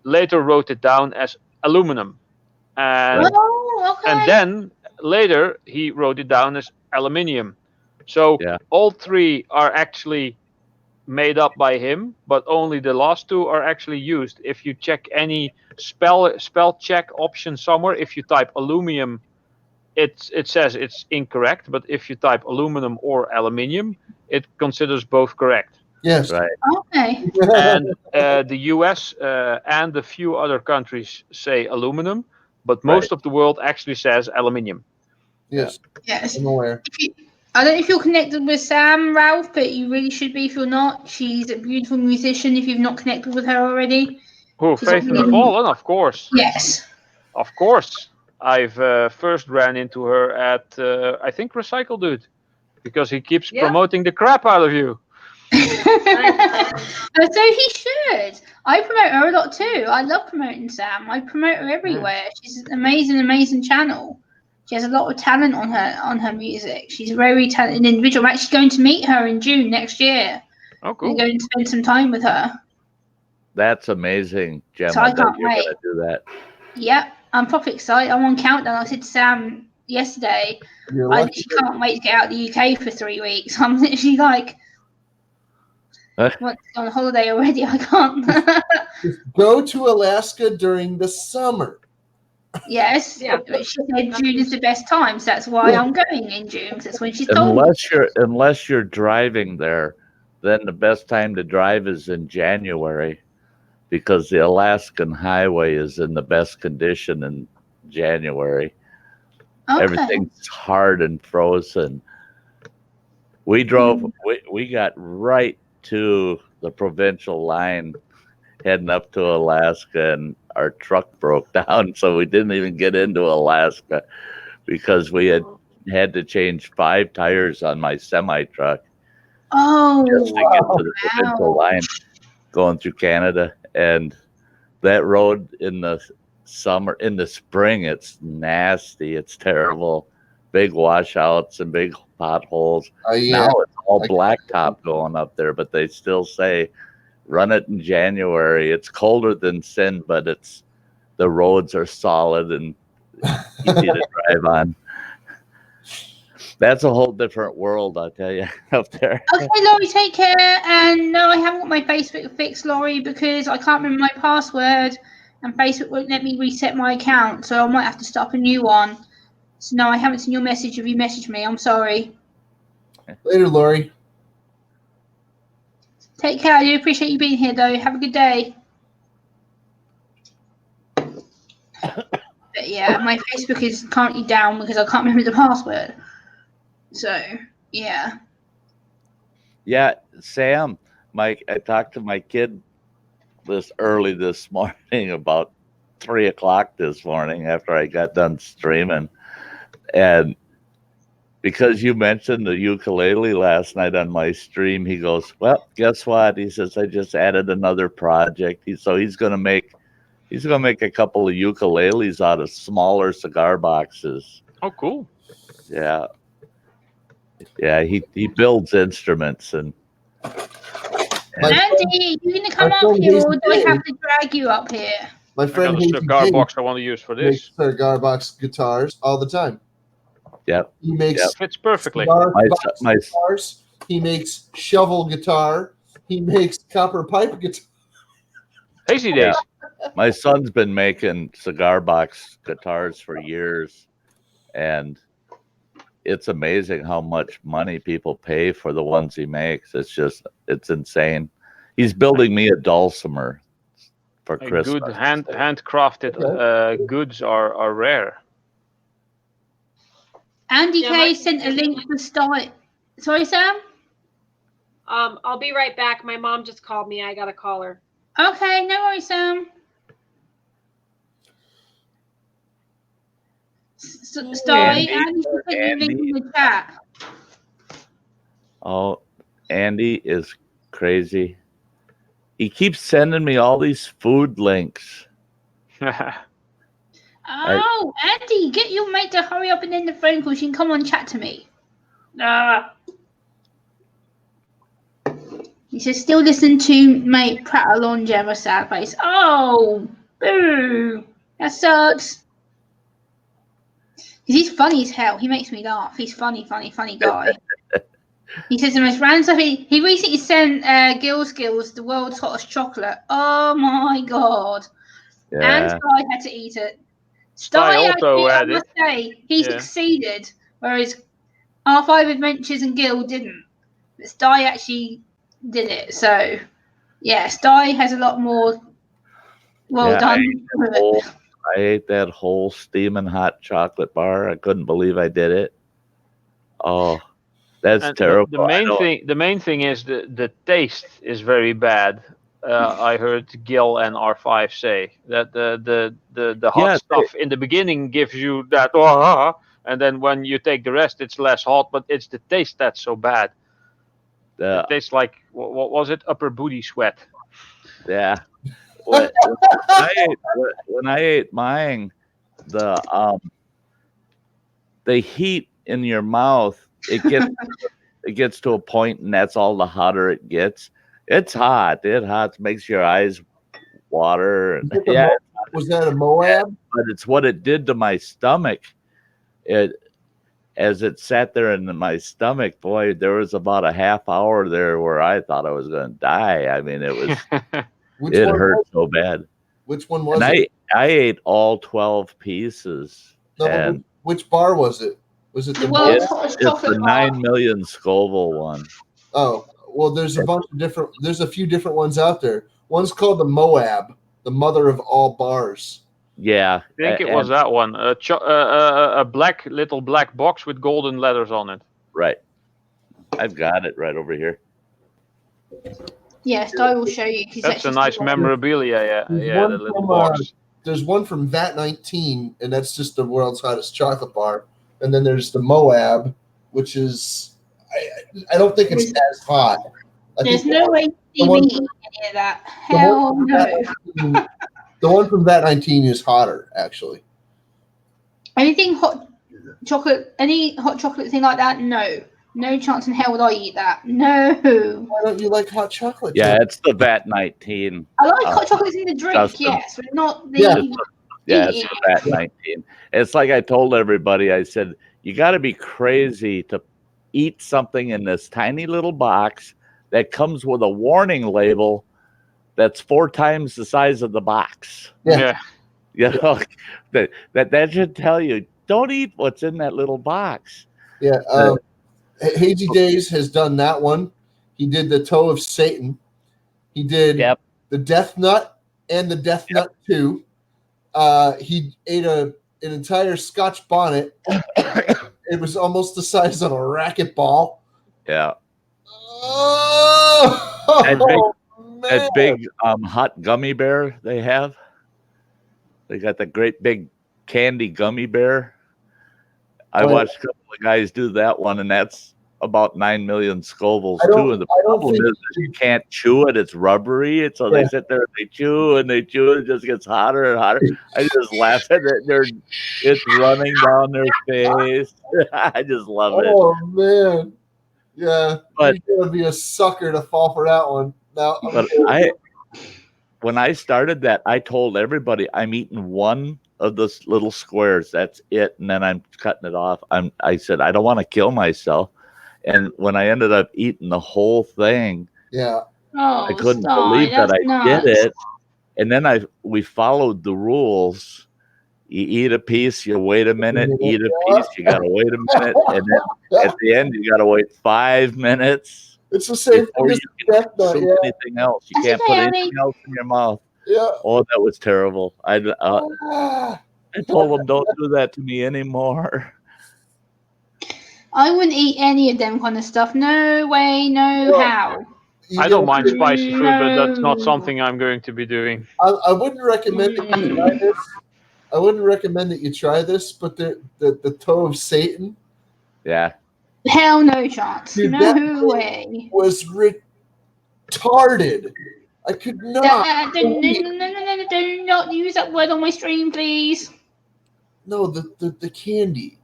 later wrote it down as aluminum, and then later he wrote it down as aluminium. So all three are actually made up by him, but only the last two are actually used. If you check any spell check option somewhere, if you type aluminum, it says it's incorrect, but if you type aluminum or aluminium, it considers both correct. Yes. Right. Okay. And the US and a few other countries say aluminum, but most of the world actually says aluminium. Yes. Yes. I'm aware. I don't know if you're connected with Sam, Ralph, but you really should be if you're not. She's a beautiful musician if you've not connected with her already. Who, Faith in the Fallen? Of course. Yes. Of course. I've first ran into her at, I think, Recycle Dude, because he keeps promoting the crap out of you. So he should. I promote her a lot too. I love promoting Sam. I promote her everywhere. She's an amazing channel. She has a lot of talent on her music. She's a very talented individual. I'm actually going to meet her in June next year. Oh, cool. I'm going to spend some time with her. That's amazing, Gemma, so I that can't you're wait. going to do that. Yep, I'm proper excited. I'm on Countdown. I said to Sam yesterday, I literally can't wait to get out of the UK for 3 weeks. I'm literally like, what's on holiday already? I can't. Just go to Alaska during the summer. Yes, but she said June is the best time, so that's why I'm going in June. Because that's when she's told me. Unless you're driving there, then the best time to drive is in January, because the Alaskan highway is in the best condition in January. Okay. Everything's hard and frozen. We drove. We got right to the provincial line, heading up to Alaska, and our truck broke down, so we didn't even get into Alaska because we had to change 5 tires on my semi truck. Just to get to the provincial line going through Canada. And that road in the spring, it's nasty. It's terrible. Big washouts and big potholes. Now it's all blacktop going up there, but they still say run it in January. It's colder than sin, but the roads are solid and easy to drive on. That's a whole different world, I'll tell you, up there. Okay, Laurie, take care. And no, I haven't got my Facebook fixed, Laurie, because I can't remember my password, and Facebook won't let me reset my account, so I might have to start a new one. So no, I haven't seen your message. If you messaged me, I'm sorry. Later, Laurie. Take care. I do appreciate you being here, though. Have a good day. But yeah, my Facebook is currently down because I can't remember the password. So, yeah. Yeah, Sam, Mike, I talked to my kid this morning, about 3 o'clock this morning after I got done streaming. And because you mentioned the ukulele last night on my stream, he goes, "Well, guess what?" He says, "I just added another project." He's gonna make a couple of ukuleles out of smaller cigar boxes. Oh, cool. Yeah. Yeah, he builds instruments and Andy, you gonna come up here, or do I have to drag you up here? My friend I got a cigar box I want to use for this. makes cigar box guitars all the time. Yep. He makes Fits perfectly. guitars. He makes shovel guitar. He makes copper pipe guitar. Hazy days. My son's been making cigar box guitars for years, and it's amazing how much money people pay for the ones he makes. It's insane. He's building me a dulcimer for Christmas. Good handcrafted goods are rare. Andy K sent a link to start. Sorry, Sam? I'll be right back. My mom just called me. I gotta call her. Okay, no worries, Sam. Andy put the link in the chat. Oh, Andy is crazy. He keeps sending me all these food links. Oh, Andy, get your mate to hurry up and end the phone call. She can come on chat to me. He says, still listen to mate prattle on Gemma sad face. Oh, boo. That sucks. He's funny as hell. He makes me laugh. He's funny guy. He says the most random stuff. He recently sent Gil's the world's hottest chocolate. Oh my god. Yeah. And Sky had to eat it. Sky also I had must say, he succeeded, whereas R5 Adventures and Gil didn't. But Sty actually did it. So, yeah, Sty has a lot more done. I ate that whole steaming hot chocolate bar. I couldn't believe I did it. Oh, that's terrible. The main thing is the taste is very bad. I heard Gil and R5 say that the hot stuff in the beginning gives you that, and then when you take the rest, it's less hot. But it's the taste that's so bad. It tastes like what was it? Upper booty sweat. Yeah. When I ate mine, the heat in your mouth, it gets to a point, and that's all the hotter it gets. It's hot. It makes your eyes water. Yeah. Was that a Moab? But it's what it did to my stomach. As it sat there in my stomach, boy, there was about a half hour there where I thought I was going to die. I mean, it was. It hurt so bad. Which one was it? I ate all 12 pieces. No, which bar was it? Was it it's the 9 million Scoville one. Oh, well, there's a few different ones out there. One's called the Moab, the mother of all bars. Yeah. I think it was that one. A little black box with golden letters on it. Right. I've got it right over here. Yes, I will show you. That's a nice memorabilia. Yeah, the little box. There's one from VAT 19, and that's just the world's hottest chocolate bar. And then there's the Moab, which is, I don't think it's as hot. There's no way you see me eating any of that. Hell no. The one from VAT 19 is hotter, actually. Anything hot chocolate, any hot chocolate thing like that? No. No chance in hell would I eat that. No. Why don't you like hot chocolate? Yeah, it's the VAT 19. I like hot chocolates in the drink, yes, but not the... Yeah, it's the VAT 19. It's like I told everybody, I said, you got to be crazy to eat something in this tiny little box that comes with a warning label that's 4 times the size of the box. Yeah. You know, that should tell you, don't eat what's in that little box. Yeah. Hazy Days has done that one. He did the Toe of Satan. He did the Death Nut and the Death Nut 2. He ate an entire Scotch bonnet. It was almost the size of a racquetball. Yeah. Oh, that big hot gummy bear they have. They got the great big candy gummy bear. I watched a couple of guys do that one, and that's about 9 million Scovilles too. And the problem is that you can't chew it; it's rubbery. So they sit there and they chew and they chew. It just gets hotter and hotter. I just laugh at it. It's running down their face. I just love it. Oh man, yeah. But you're gonna be a sucker to fall for that one. Now, when I started that, I told everybody I'm eating one of those little squares. That's it, and then I'm cutting it off. I said I don't want to kill myself, and when I ended up eating the whole thing, I couldn't believe that I did it. And then we followed the rules. You eat a piece, you wait a minute. Eat a piece, you gotta wait a minute, and then at the end you gotta wait 5 minutes. It's the same before you can consume anything else. You can't put anything else in your mouth. Yeah. Oh, that was terrible. I told them don't do that to me anymore. I wouldn't eat any of them kind of stuff. No way, no how. I don't mind spicy food, but that's not something I'm going to be doing. I wouldn't recommend that you try this. I wouldn't recommend that you try this, but the toe of Satan. Yeah. Hell no chance. Dude, no way. Was retarded. I could not. Do not use that word on my stream, please. No, the candy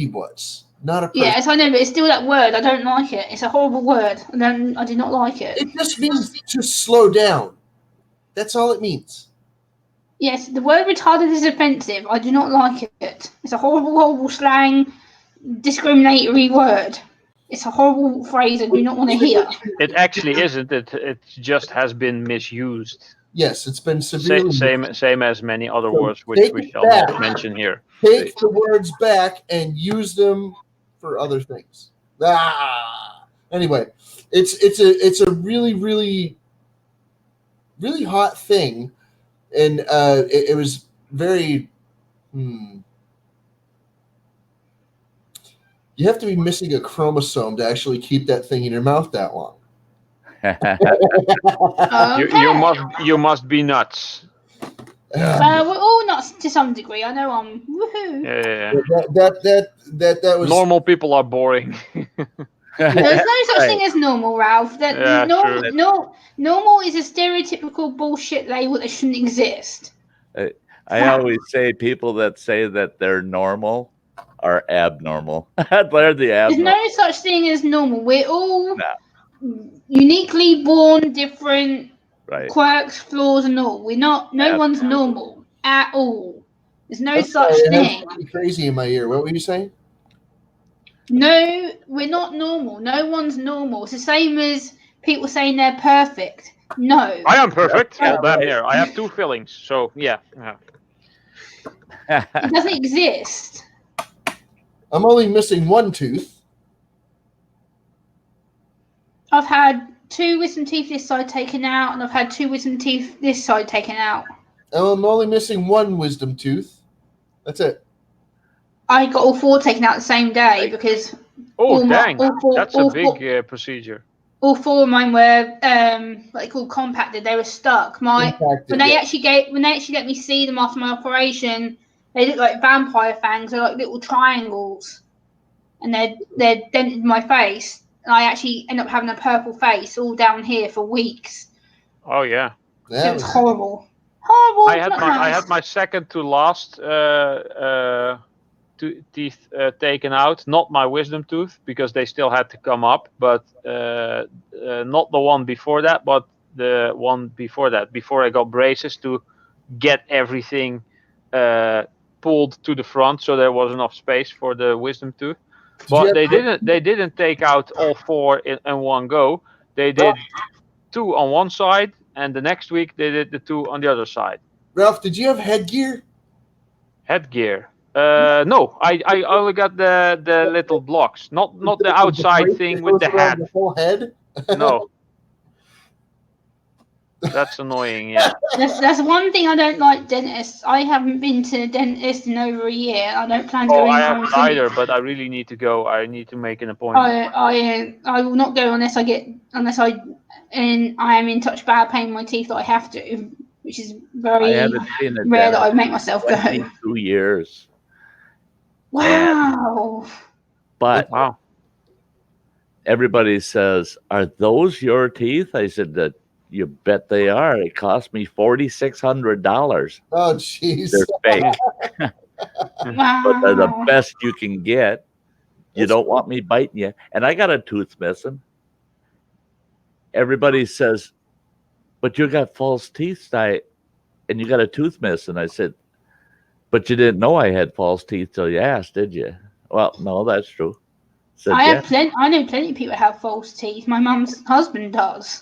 was not a person. Yes, I know, but it's still that word. I don't like it. It's a horrible word, and I do not like it. It just means to slow down. That's all it means. Yes, the word retarded is offensive. I do not like it. It's a horrible, horrible slang, discriminatory word. It's a horrible phrase I do not want to hear. It actually isn't. It just has been misused. Yes, it's been severely same as many other words which we shall not mention here. Take the words back and use them for other things. Anyway, it's a really, really, really hot thing, and it was very. You have to be missing a chromosome to actually keep that thing in your mouth that long. You must be nuts. We're all nuts to some degree. I know I'm. Woohoo! Yeah. That was normal people are boring. There's no such thing as normal, Ralph. Normal is a stereotypical bullshit label that shouldn't exist. I always say people that say that they're normal are abnormal. They're the abnormal. There's no such thing as normal. We're all uniquely born, different quirks, flaws, and all. We're not. No one's normal at all. There's no such thing. Crazy in my ear. What were you saying? No, we're not normal. No one's normal. It's the same as people saying they're perfect. No. I am perfect. Well, damn here. I have 2 fillings. So yeah. It doesn't exist. I'm only missing 1 tooth. I've had 2 wisdom teeth this side taken out, and I've had 2 wisdom teeth this side taken out. I'm only missing 1 wisdom tooth. That's it. I got all 4 taken out the same day because. That's a big procedure. All 4 of mine were all compacted. They were stuck. When they actually let me see them after my operation, they look like vampire fangs. They're like little triangles, and they're dented in my face. And I actually end up having a purple face all down here for weeks. Oh yeah. It was horrible. Horrible. I had my second to last teeth taken out. Not my wisdom tooth because they still had to come up, but not the one before that, but the one before that. Before I got braces to get everything pulled to the front, so there was enough space for the wisdom tooth. But they didn't take out all 4 in one go. They did 2 on one side, and the next week they did the 2 on the other side. Ralph, did you have headgear? Headgear? No, I only got the little blocks, not the outside thing with the hat. The whole head? No. That's annoying. Yeah. That's one thing I don't like dentists. I haven't been to the dentist in over a year. I don't plan to Oh, go I anytime haven't soon. either, but I really need to go. I need to make an appointment. I will not go unless I am in such bad pain in my teeth that I have to, which is I very haven't seen a rare that I dentist make myself in go. 22 years. Wow. But Wow. everybody says, "Are those your teeth?" I said, "That you bet they are. It cost me $4,600. Oh, jeez. They're fake, Wow. but they're the best you can get. You That's don't cool. want me biting you." And I got a tooth missing. Everybody says, "But you got false teeth, and you got a tooth missing." I said, "But you didn't know I had false teeth till you asked, did you?" Well, no, that's true. Said, I yeah. know plenty of people have false teeth. My mum's husband does.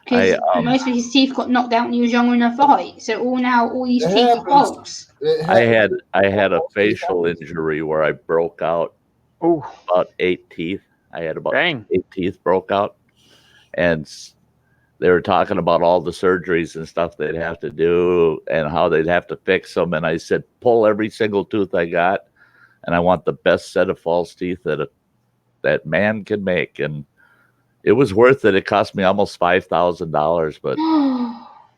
Because most of his teeth got knocked out when he was younger in a fight. So all these It teeth are happens. false. I had a facial injury where I broke out Oh, about 8 teeth. I had about dang. 8 teeth broke out, and they were talking about all the surgeries and stuff they'd have to do and how they'd have to fix them. And I said, pull every single tooth I got, and I want the best set of false teeth that man can make. And it was worth it. It cost me almost $5,000,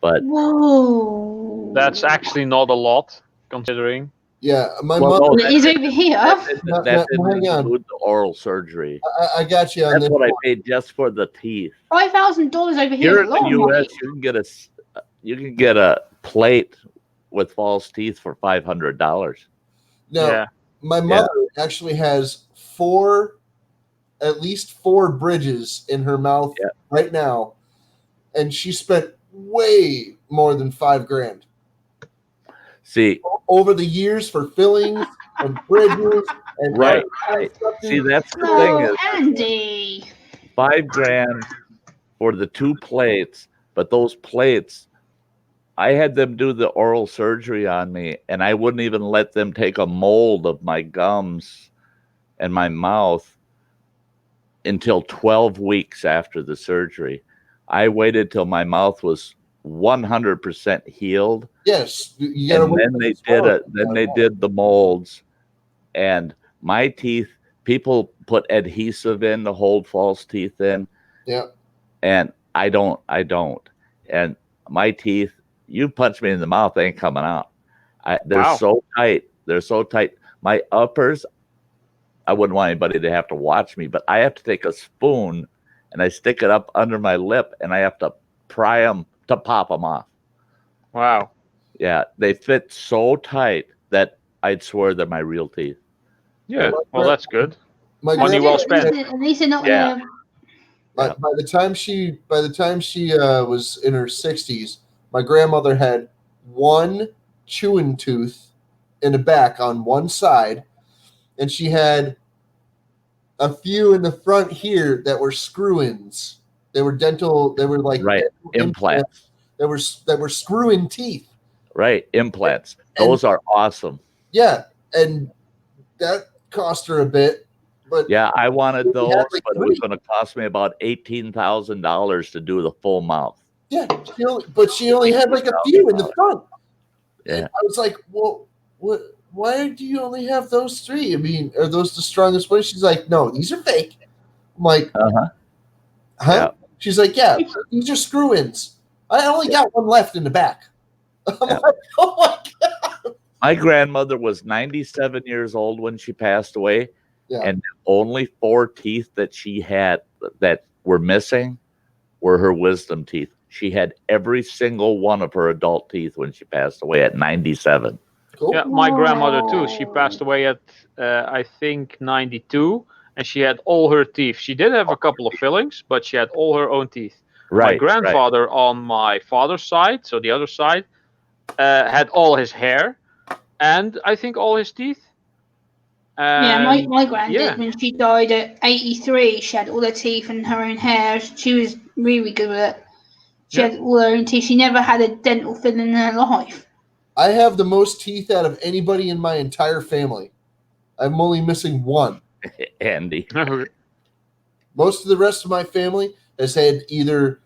but Whoa. That's actually not a lot, considering. Yeah, my well, mother. no, It is over here. that didn't hang on. include the oral surgery. I got you on That's this. what I paid just for the teeth. $5,000 over here Here is in a lot the of money. U.S., you can get a plate with false teeth for $500. No, Yeah. my mother actually has at least four bridges in her mouth right now, and she spent way more than $5,000 See, over the years for fillings and bridges and right. stuff, See, dude. that's the thing No, is Andy. $5,000 for the 2 plates, but those plates, I had them do the oral surgery on me, and I wouldn't even let them take a mold of my gums and my mouth until 12 weeks after the surgery. I waited till my mouth was 100% healed. Yes, you gotta And wait then for they the did swelling. it. Then they did the molds, and my teeth. People put adhesive in to hold false teeth in, Yeah. and I don't. And my teeth, you punch me in the mouth, they ain't coming out. They're Wow. so tight. They're so tight. My uppers, I wouldn't want anybody to have to watch me, but I have to take a spoon and I stick it up under my lip, and I have to pry them to pop them off. Wow. Yeah, they fit so tight that I'd swear they're my real teeth. Yeah. Well, that's good. My Money well spent. At least they're not Yeah. By the time she was in her 60s, my grandmother had one chewing tooth in the back on one side, and she had a few in the front here that were screw-ins. They were dental. They were like Right, implants. That were screw-in teeth. Right, implants. Those are awesome. Yeah, and that cost her a bit. But yeah, I wanted those, like but it was going to cost me about $18,000 to do the full mouth. Yeah, she only had like a few in the front. Yeah, and I was like, well, what? Why do you only have those 3? I mean, are those the strongest ones? She's like, no, these are fake. I'm like, huh? Yeah. She's like, yeah, these are screw-ins. I only got one left in the back. I'm like, oh my God. My grandmother was 97 years old when she passed away, and the only 4 teeth that she had that were missing were her wisdom teeth. She had every single one of her adult teeth when she passed away at 97. Cool. Yeah, my grandmother too. She passed away at I think 92, and she had all her teeth. She did have a couple of fillings, but she had all her own teeth. Right. My grandfather on my father's side, so the other side, had all his hair, and I think all his teeth. My grand did when she died at 83. She had all her teeth and her own hair. She was really good at it. She had all her own teeth. She never had a dental filling in her life. I have the most teeth out of anybody in my entire family. I'm only missing one. Andy. Most of the rest of my family has had either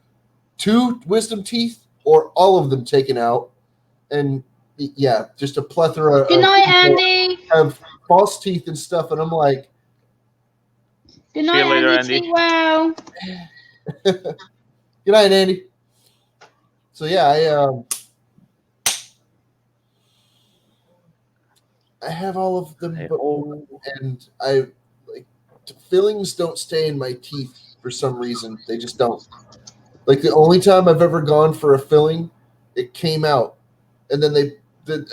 2 wisdom teeth or all of them taken out, and yeah, just a plethora. Good of night, people Andy. have false teeth and stuff, and I'm like, Good See night, you later, Andy. Andy. Sleep well. good night, Andy. So yeah, I have all of them, and I like fillings don't stay in my teeth for some reason. They just don't. Like the only time I've ever gone for a filling, it came out, and then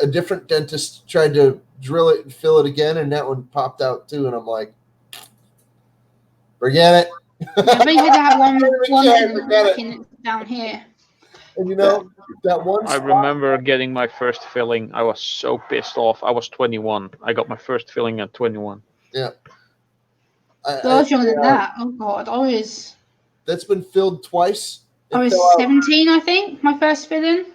a different dentist tried to drill it and fill it again, and that one popped out too. And I'm like, forget it. Yeah, we had to have one forget thing down here. And you know that one. I remember getting my first filling. I was so pissed off. I was 21. I got my first filling at 21. Yeah. I was younger than that. Oh God, I was. That's been filled twice. I was 17, I think. My first filling.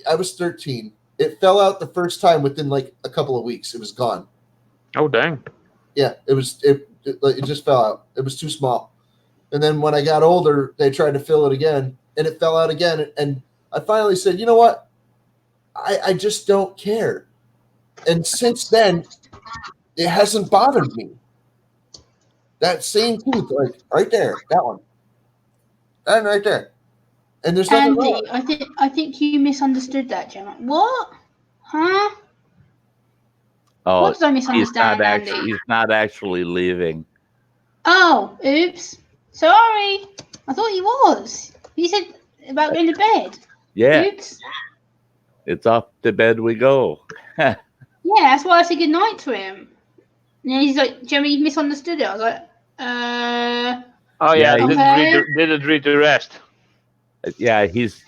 I was 13. It fell out the first time within like a couple of weeks. It was gone. Oh dang! Yeah, it just fell out. It was too small. And then when I got older, they tried to fill it again, and it fell out again. And I finally said, you know what? I just don't care. And since then, it hasn't bothered me. That same tooth, like right there, that one, and right there. And there's nothing wrong. Andy, I think you misunderstood that, Gemma. What? Huh? Oh, what did I misunderstand, Andy? He's not actually leaving. Oh, oops. Sorry. I thought he was. You said about going to bed. Yeah. Oops. It's off to bed we go. Yeah, that's why I said good night to him. And he's like, Gemma, you misunderstood it. I was like, Oh yeah, okay. didn't read the rest. Yeah, he's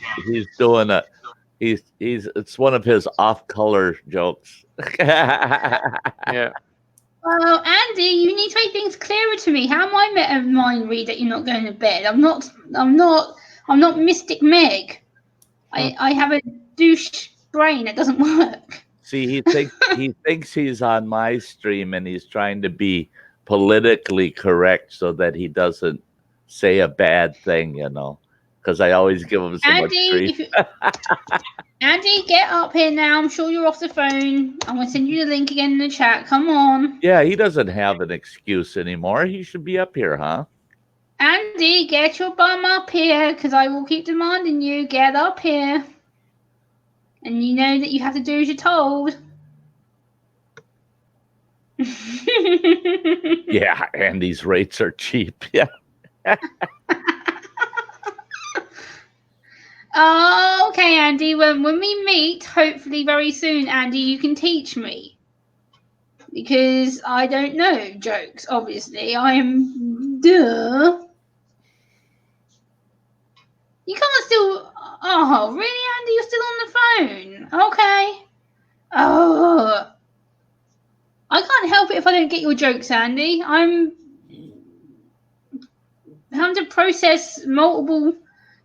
doing it's one of his off-color jokes. Yeah. Well, Andy, you need to make things clearer to me. How am I meant to mind read that you're not going to bed? I'm not Mystic Meg. I have a douche brain that doesn't work. See, he thinks he's on my stream and he's trying to be politically correct so that he doesn't say a bad thing, you know. Because I always give him so much grief. Andy, get up here now. I'm sure you're off the phone. I'm going to send you the link again in the chat. Come on. Yeah, he doesn't have an excuse anymore. He should be up here, huh? Andy, get your bum up here because I will keep demanding you. Get up here. And you know that you have to do as you're told. Yeah, Andy's rates are cheap. Yeah. Oh, okay, Andy. When we meet, hopefully very soon, Andy, you can teach me. Because I don't know jokes, obviously. I am duh. You can't still. Oh, really, Andy? You're still on the phone? Okay. Oh. I can't help it if I don't get your jokes, Andy. I'm having to process multiple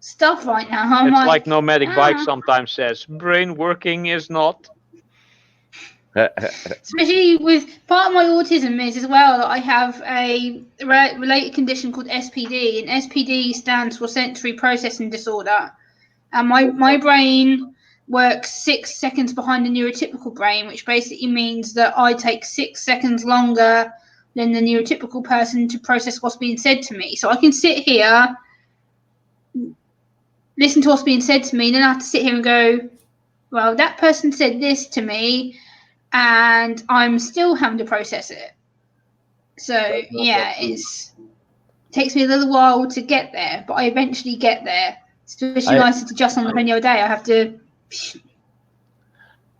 stuff right now. It's like Nomadic Bike sometimes says, brain working is not. Especially with part of my autism is as well that I have a related condition called SPD, and SPD stands for sensory processing disorder. And my brain works 6 seconds behind the neurotypical brain, which basically means that I take 6 seconds longer than the neurotypical person to process what's being said to me. So I can sit here, listen to what's being said to me, and then I have to sit here and go, well, that person said this to me, and I'm still having to process it. So yeah, it takes me a little while to get there, but I eventually get there. Especially when I sit just on the phone the other day, I have to.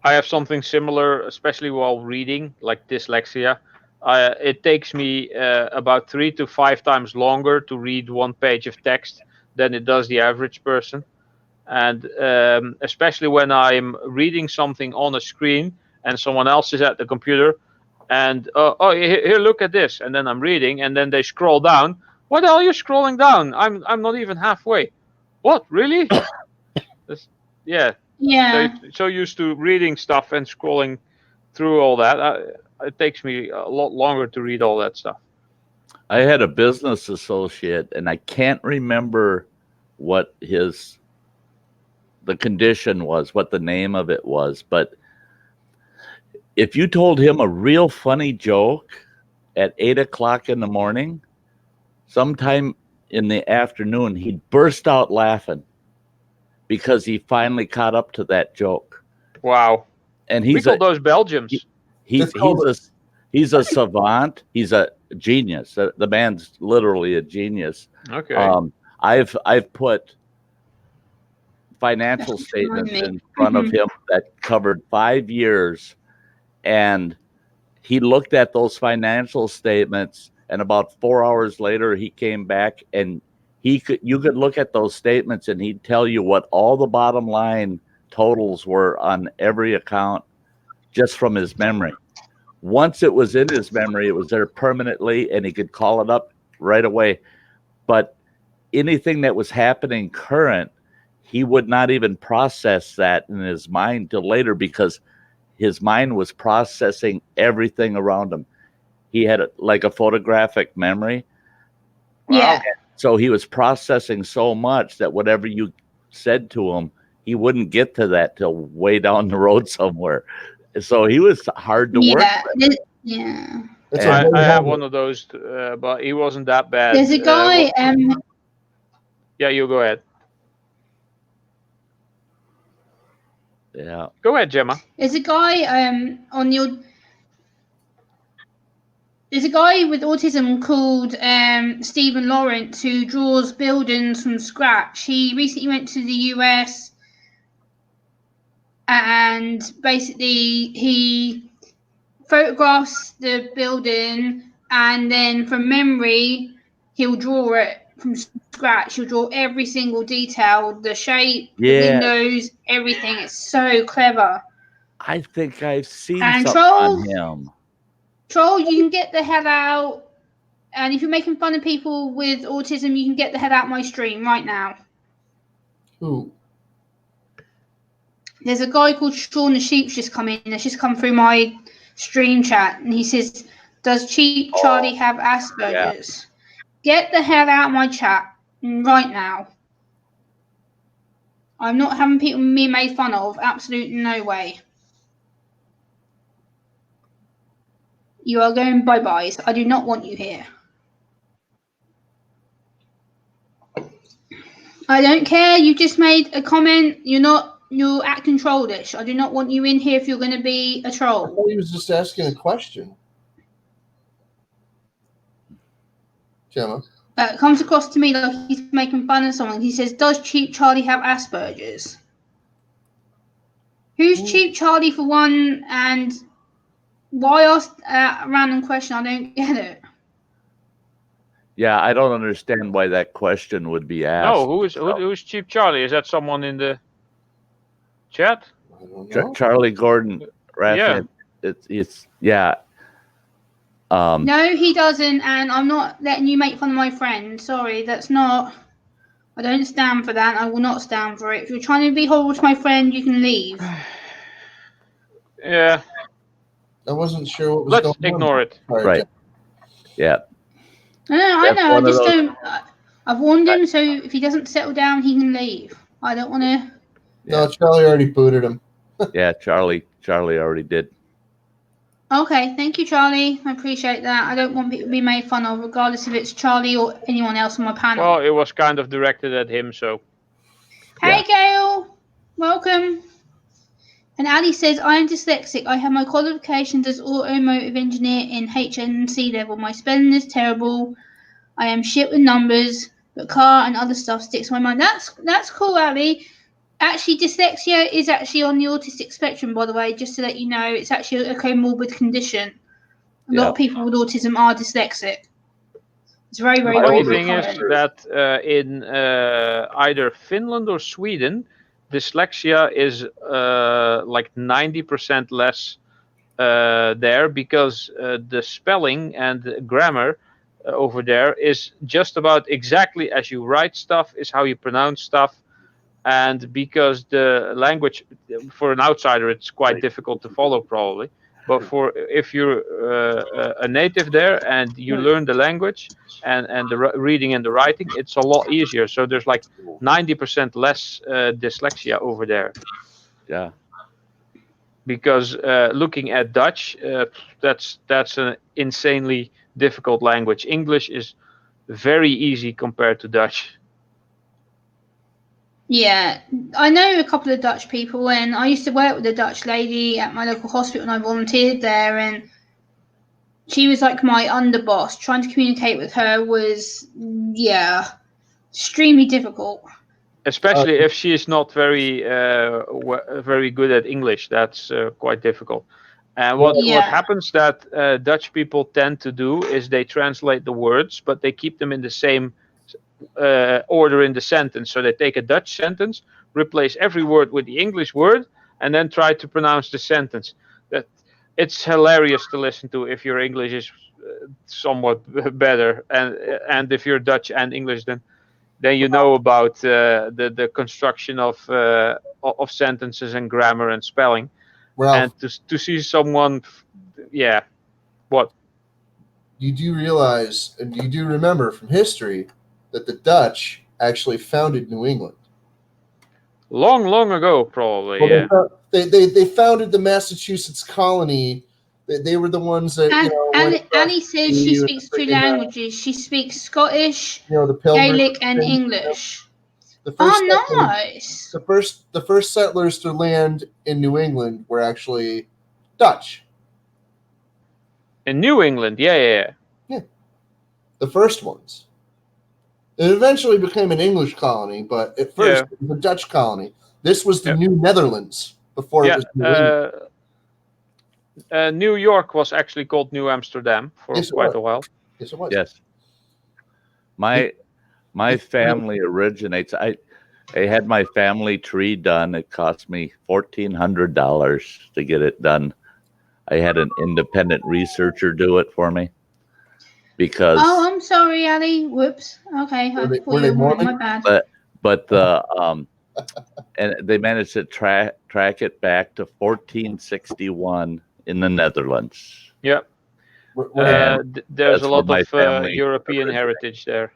I have something similar, especially while reading, like dyslexia. It takes me about 3 to 5 times longer to read one page of text than it does the average person. And especially when I'm reading something on a screen and someone else is at the computer and, here, look at this. And then I'm reading and then they scroll down. Why the hell are you scrolling down? I'm not even halfway. What, really? Yeah. So used to reading stuff and scrolling through all that. It takes me a lot longer to read all that stuff. I had a business associate, and I can't remember what the condition was, what the name of it was. But if you told him a real funny joke at 8 o'clock in the morning, sometime in the afternoon, he'd burst out laughing because he finally caught up to that joke. Wow. And we call those Belgians. He's a savant. He's a genius. The man's literally a genius. Okay. I've put financial statements in front of him that covered 5 years, and he looked at those financial statements, and about 4 hours later he came back, and you could look at those statements and he'd tell you what all the bottom line totals were on every account just from his memory. Once it was in his memory, it was there permanently, and he could call it up right away. But anything that was happening current, he would not even process that in his mind till later, because his mind was processing everything around him. He had like a photographic memory. Yeah. So he was processing so much that whatever you said to him, he wouldn't get to that till way down the road somewhere. So he was hard to work with. Yeah. I have one of those, but he wasn't that bad. There's a guy. Yeah, you go ahead. Yeah. Go ahead, Gemma. There's a guy There's a guy with autism called Stephen Lawrence who draws buildings from scratch. He recently went to the US, and basically he photographs the building, and then from memory he'll draw it from scratch. He'll draw every single detail, the shape, the windows, everything. It's so clever. I think I've seen something on him. Troll, you can get the hell out. And if you're making fun of people with autism, you can get the hell out of my stream right now. Who? There's a guy called Sean the Sheep's just come in. It's just come through my stream chat, and he says, "Does Cheap Charlie have Asperger's?" Yeah. Get the hell out of my chat right now. I'm not having people being made fun of. Absolutely no way. You are going bye-byes. I do not want you here. I don't care. You just made a comment. You're acting trollish. I do not want you in here if you're going to be a troll. I thought he was just asking a question. Gemma. It comes across to me like he's making fun of someone. He says, "Does Cheap Charlie have Asperger's?" Who's Cheap Charlie for one, and why ask a random question? I don't get it. Yeah, I don't understand why that question would be asked. No, who's Cheap Charlie? Is that someone in the chat? Charlie Gordon Raffin. Yeah. No, he doesn't, and I'm not letting you make fun of my friend. Sorry, that's not. I don't stand for that. I will not stand for it. If you're trying to be horrible to my friend, you can leave. Yeah. I wasn't sure what was Let's going on. ignore it. Right. Yeah. I know. I just don't. I've warned him, so if he doesn't settle down, he can leave. I don't want to. No, Charlie already booted him. Yeah, Charlie already did. Okay, thank you, Charlie. I appreciate that. I don't want people to be made fun of, regardless if it's Charlie or anyone else on my panel. Well, it was kind of directed at him, so. Hey, Gail. Welcome. And Ali says, "I am dyslexic. I have my qualifications as automotive engineer in HNC level. My spelling is terrible. I am shit with numbers, but car and other stuff sticks to my mind." That's cool, Ali. Actually, dyslexia is actually on the autistic spectrum, by the way, just to let you know. It's actually a comorbid condition. A lot of people with autism are dyslexic. It's very, very, very The thing is that in either Finland or Sweden, dyslexia is like 90% less there, because the spelling and the grammar over there is just about exactly as you write stuff is how you pronounce stuff. And because the language, for an outsider, it's quite difficult to follow probably. But for if you're a native there and you learn the language and the reading and the writing, it's a lot easier. So there's like 90% less dyslexia over there. Yeah. Because looking at Dutch, that's an insanely difficult language. English is very easy compared to Dutch. Yeah, I know a couple of Dutch people, and I used to work with a Dutch lady at my local hospital, and I volunteered there, and she was like my underboss. Trying to communicate with her was, extremely difficult. Especially if she is not very good at English, that's quite difficult. And what happens that Dutch people tend to do is they translate the words, but they keep them in the same order in the sentence. So they take a Dutch sentence, replace every word with the English word, and then try to pronounce the sentence. It's hilarious to listen to if your English is somewhat better, and if you're Dutch and English, then you know about the construction of sentences and grammar and spelling. Ralph, and to see someone, what? You do realize, and you do remember from history, that the Dutch actually founded New England. Long ago, probably. Well, they founded the Massachusetts colony. They were the ones that. Annie says she speaks two languages. She speaks Scottish, the Gaelic, and English. Nice. The first settlers to land in New England were actually Dutch. In New England, yeah. The first ones. It eventually became an English colony, but at first it was a Dutch colony. This was the New Netherlands before it was New England. New York was actually called New Amsterdam for quite a while. Yes, it was. Yes. My family originates. I had my family tree done. It cost me $1,400 to get it done. I had an independent researcher do it for me because. Oh, I'm sorry, Ali. Whoops. Okay, were they Mormon? My bad. But the and they managed to track it back to 1461 in the Netherlands. Yeah. There's a lot of European heritage there.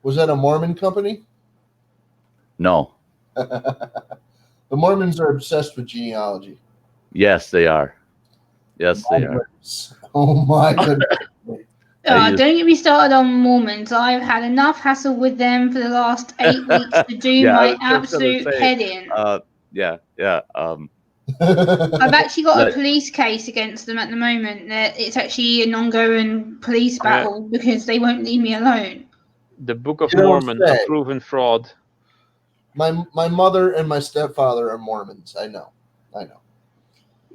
Was that a Mormon company? No. The Mormons are obsessed with genealogy. Yes, they are. Yes, they are. Oh my goodness. Don't get me started on Mormons. I've had enough hassle with them for the last 8 weeks to do my absolute head in. I've actually got a police case against them at the moment. It's actually an ongoing police battle because they won't leave me alone. The Book of Mormon, a proven fraud. My mother and my stepfather are Mormons. I know.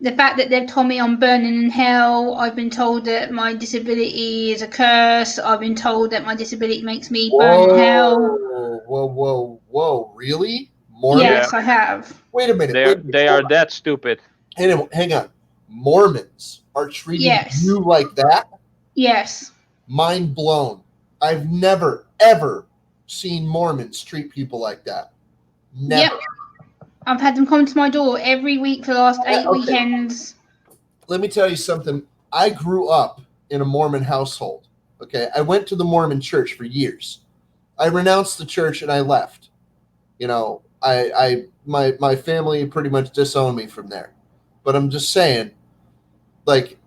The fact that they've told me I'm burning in hell. I've been told that my disability is a curse. I've been told that my disability makes me burn in hell. Whoa. Really? Mormons? Yes, I have. Wait a minute. They are that stupid. Hang on. Mormons are treating you like that? Yes. Mind blown. I've never, ever seen Mormons treat people like that. Never. Yep. I've had them come to my door every week for the last 8 weekends. Let me tell you something. I grew up in a Mormon household. Okay. I went to the Mormon church for years. I renounced the church and I left. My family pretty much disowned me from there. But I'm just saying, like,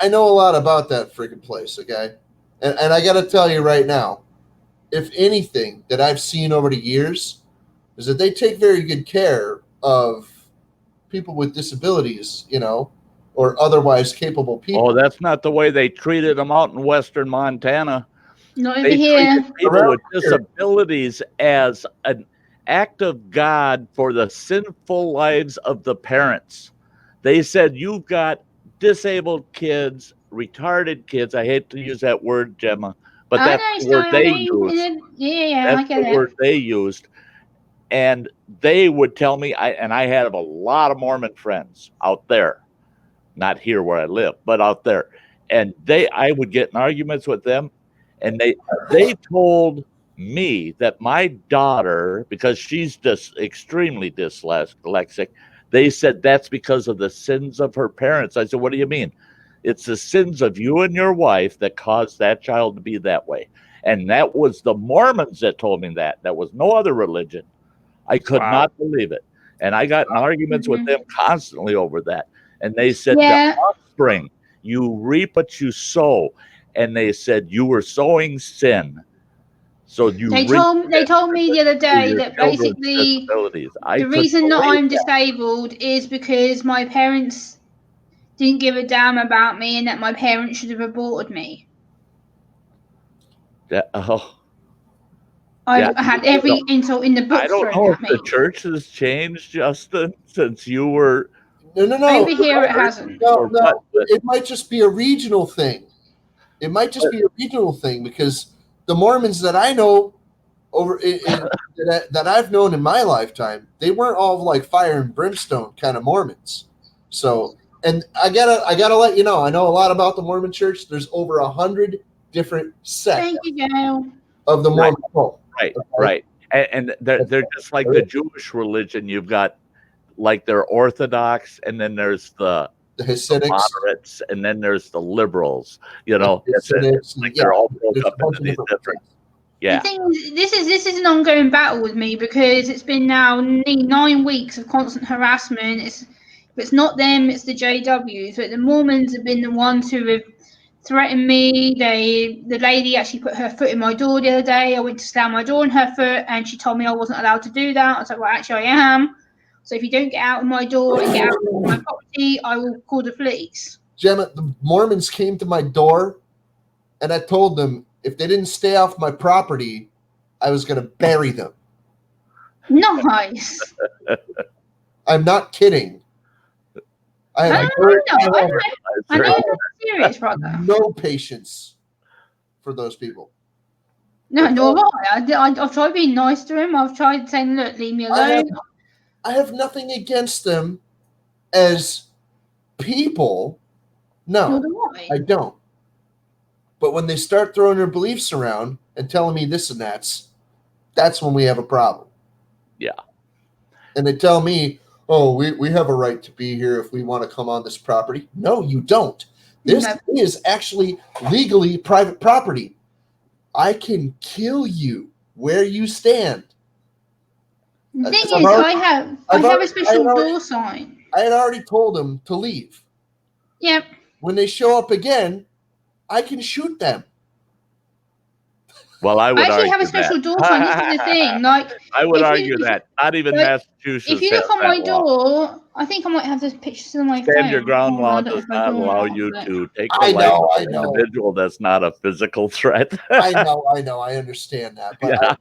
I know a lot about that freaking place, okay? And I got to tell you right now, if anything that I've seen over the years is that they take very good care of people with disabilities, or otherwise capable people. Oh, that's not the way they treated them out in western Montana. Not over here. People with disabilities as an act of God for the sinful lives of the parents. They said, you've got disabled kids, retarded kids. I hate to use that word, Gemma, but that's the word they used. That's the word they used. And they would tell me, I have a lot of Mormon friends out there, not here where I live, but out there. And I would get in arguments with them, and they told me that my daughter, because she's just extremely dyslexic, They said that's because of the sins of her parents. I said, what do you mean? It's the sins of you and your wife that caused that child to be that way. And that was the Mormons that told me that. That was no other religion. I could not believe it. And I got in arguments with them constantly over that. And they said, the offspring, you reap what you sow. And they said, you were sowing sin. So they told me the other day that basically the reason that I'm disabled is because my parents didn't give a damn about me and that my parents should have aborted me. I had every insult in the book. I don't know if the church has changed, Justin, since you were. No. Over here it hasn't. No. It might just be a regional thing. It might just be a regional thing because the Mormons that I know that I've known in my lifetime, they weren't all like fire and brimstone kind of Mormons. So, and I gotta let you know, I know a lot about the Mormon Church. There's over 100 different sects of the Mormon cult. Right. And they're just like the Jewish religion. You've got like they're Orthodox, and then there's the Hasidics, moderates, and then there's the liberals. You know, it's like they're all broke up into these different. Yeah. The thing is, this is an ongoing battle with me because it's been now nearly 9 weeks of constant harassment. If it's not them, it's the JWs. But the Mormons have been the ones who have threatened me. The lady actually put her foot in my door the other day. I went to slam my door on her foot, and she told me I wasn't allowed to do that. I was like, well, actually, I am. So if you don't get out of my door and get out of my property, I will call the police. Gemma, the Mormons came to my door, and I told them if they didn't stay off my property, I was going to bury them. Nice. I'm not kidding. I know you're serious, brother. No patience for those people. No, I've tried being nice to him. I've tried saying, look, leave me alone. I have nothing against them as people. No, I don't. But when they start throwing their beliefs around and telling me this and that's when we have a problem. Yeah. And they tell me, oh, we have a right to be here if we want to come on this property. No, you don't. This is actually legally private property. I can kill you where you stand. The thing is, I have a special door sign. I had already told them to leave. Yep. When they show up again, I can shoot them. Well, I actually have a special door sign. This is the thing. Like, I would argue that not even Massachusetts. If you look on my door, I think I might have those pictures on my phone. Stand your ground law does not allow you to take the life of an individual that's not a physical threat. I know. I understand that. But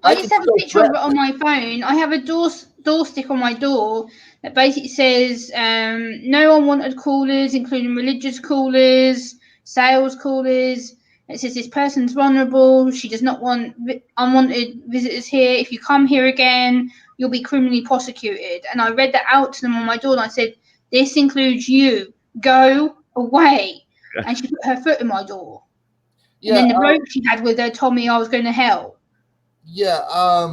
I just have a picture of it on my phone. I have a door stick on my door that basically says no unwanted callers, including religious callers, sales callers. It says this person's vulnerable. She does not want unwanted visitors here. If you come here again, you'll be criminally prosecuted. And I read that out to them on my door, and I said, this includes you. Go away. And she put her foot in my door. Yeah, and then the bloke she had with her told me I was going to hell. Yeah, I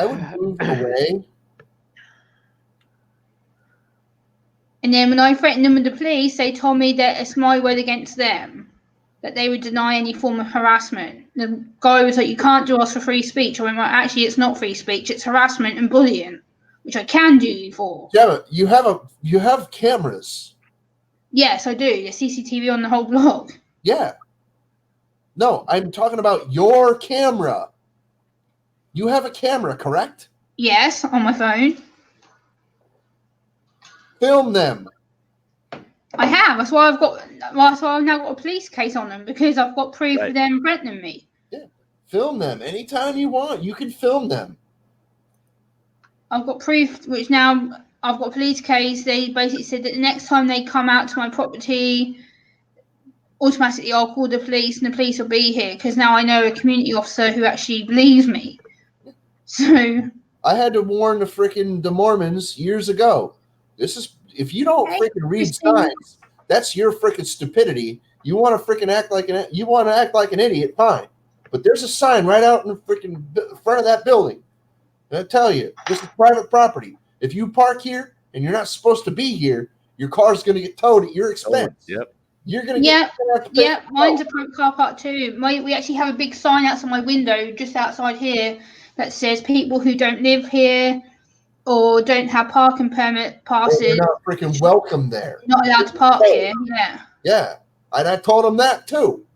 would move away. And then when I threatened them with the police, they told me that it's my word against them, that they would deny any form of harassment. The guy was like, you can't do us for free speech. I went, well, actually, it's not free speech. It's harassment and bullying, which I can do you for. Yeah, you have cameras. Yes, I do. There's CCTV on the whole block. Yeah. No, I'm talking about your camera. You have a camera, correct? Yes, on my phone. Film them. I have. That's why I've now got a police case on them, because I've got proof of them threatening me. Yeah. Film them anytime you want. You can film them. I've got proof, which now I've got a police case. They basically said that the next time they come out to my property, automatically I'll call the police and the police will be here, because now I know a community officer who actually believes me. So I had to warn the Mormons years ago. This is, if you don't freaking read signs, that's your freaking stupidity. You want to freaking act like an idiot, fine. But there's a sign right out in the freaking front of that building. And I tell you, this is private property. If you park here and you're not supposed to be here, your car's going to get towed at your expense. Yep. You're going to have to pay. Yeah, mine's a private car park too. We actually have a big sign outside my window, just outside here, that says people who don't live here or don't have parking permit passes. You're not freaking welcome there. Not allowed to park here. Yeah. Yeah, and I told them that too.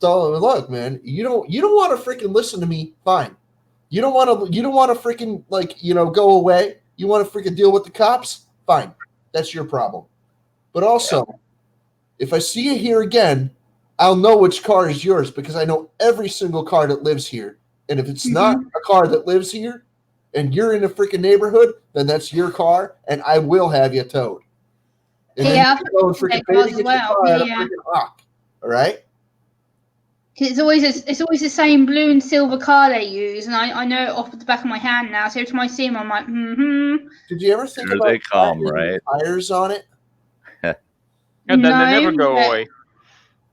So look, man, you don't want to freaking listen to me. Fine. You don't want to freaking go away. You want to freaking deal with the cops. Fine, that's your problem. But also, if I see you here again, I'll know which car is yours because I know every single car that lives here. And if it's not a car that lives here, and you're in a freaking neighborhood, then that's your car, and I will have you towed. And then you go and freaking pay to get your car out of freaking lock. All right? It's always the same blue and silver car they use, and I know it off the back of my hand now. So every time I see them, I'm like, Did you ever think about tires on it? And then they never go away.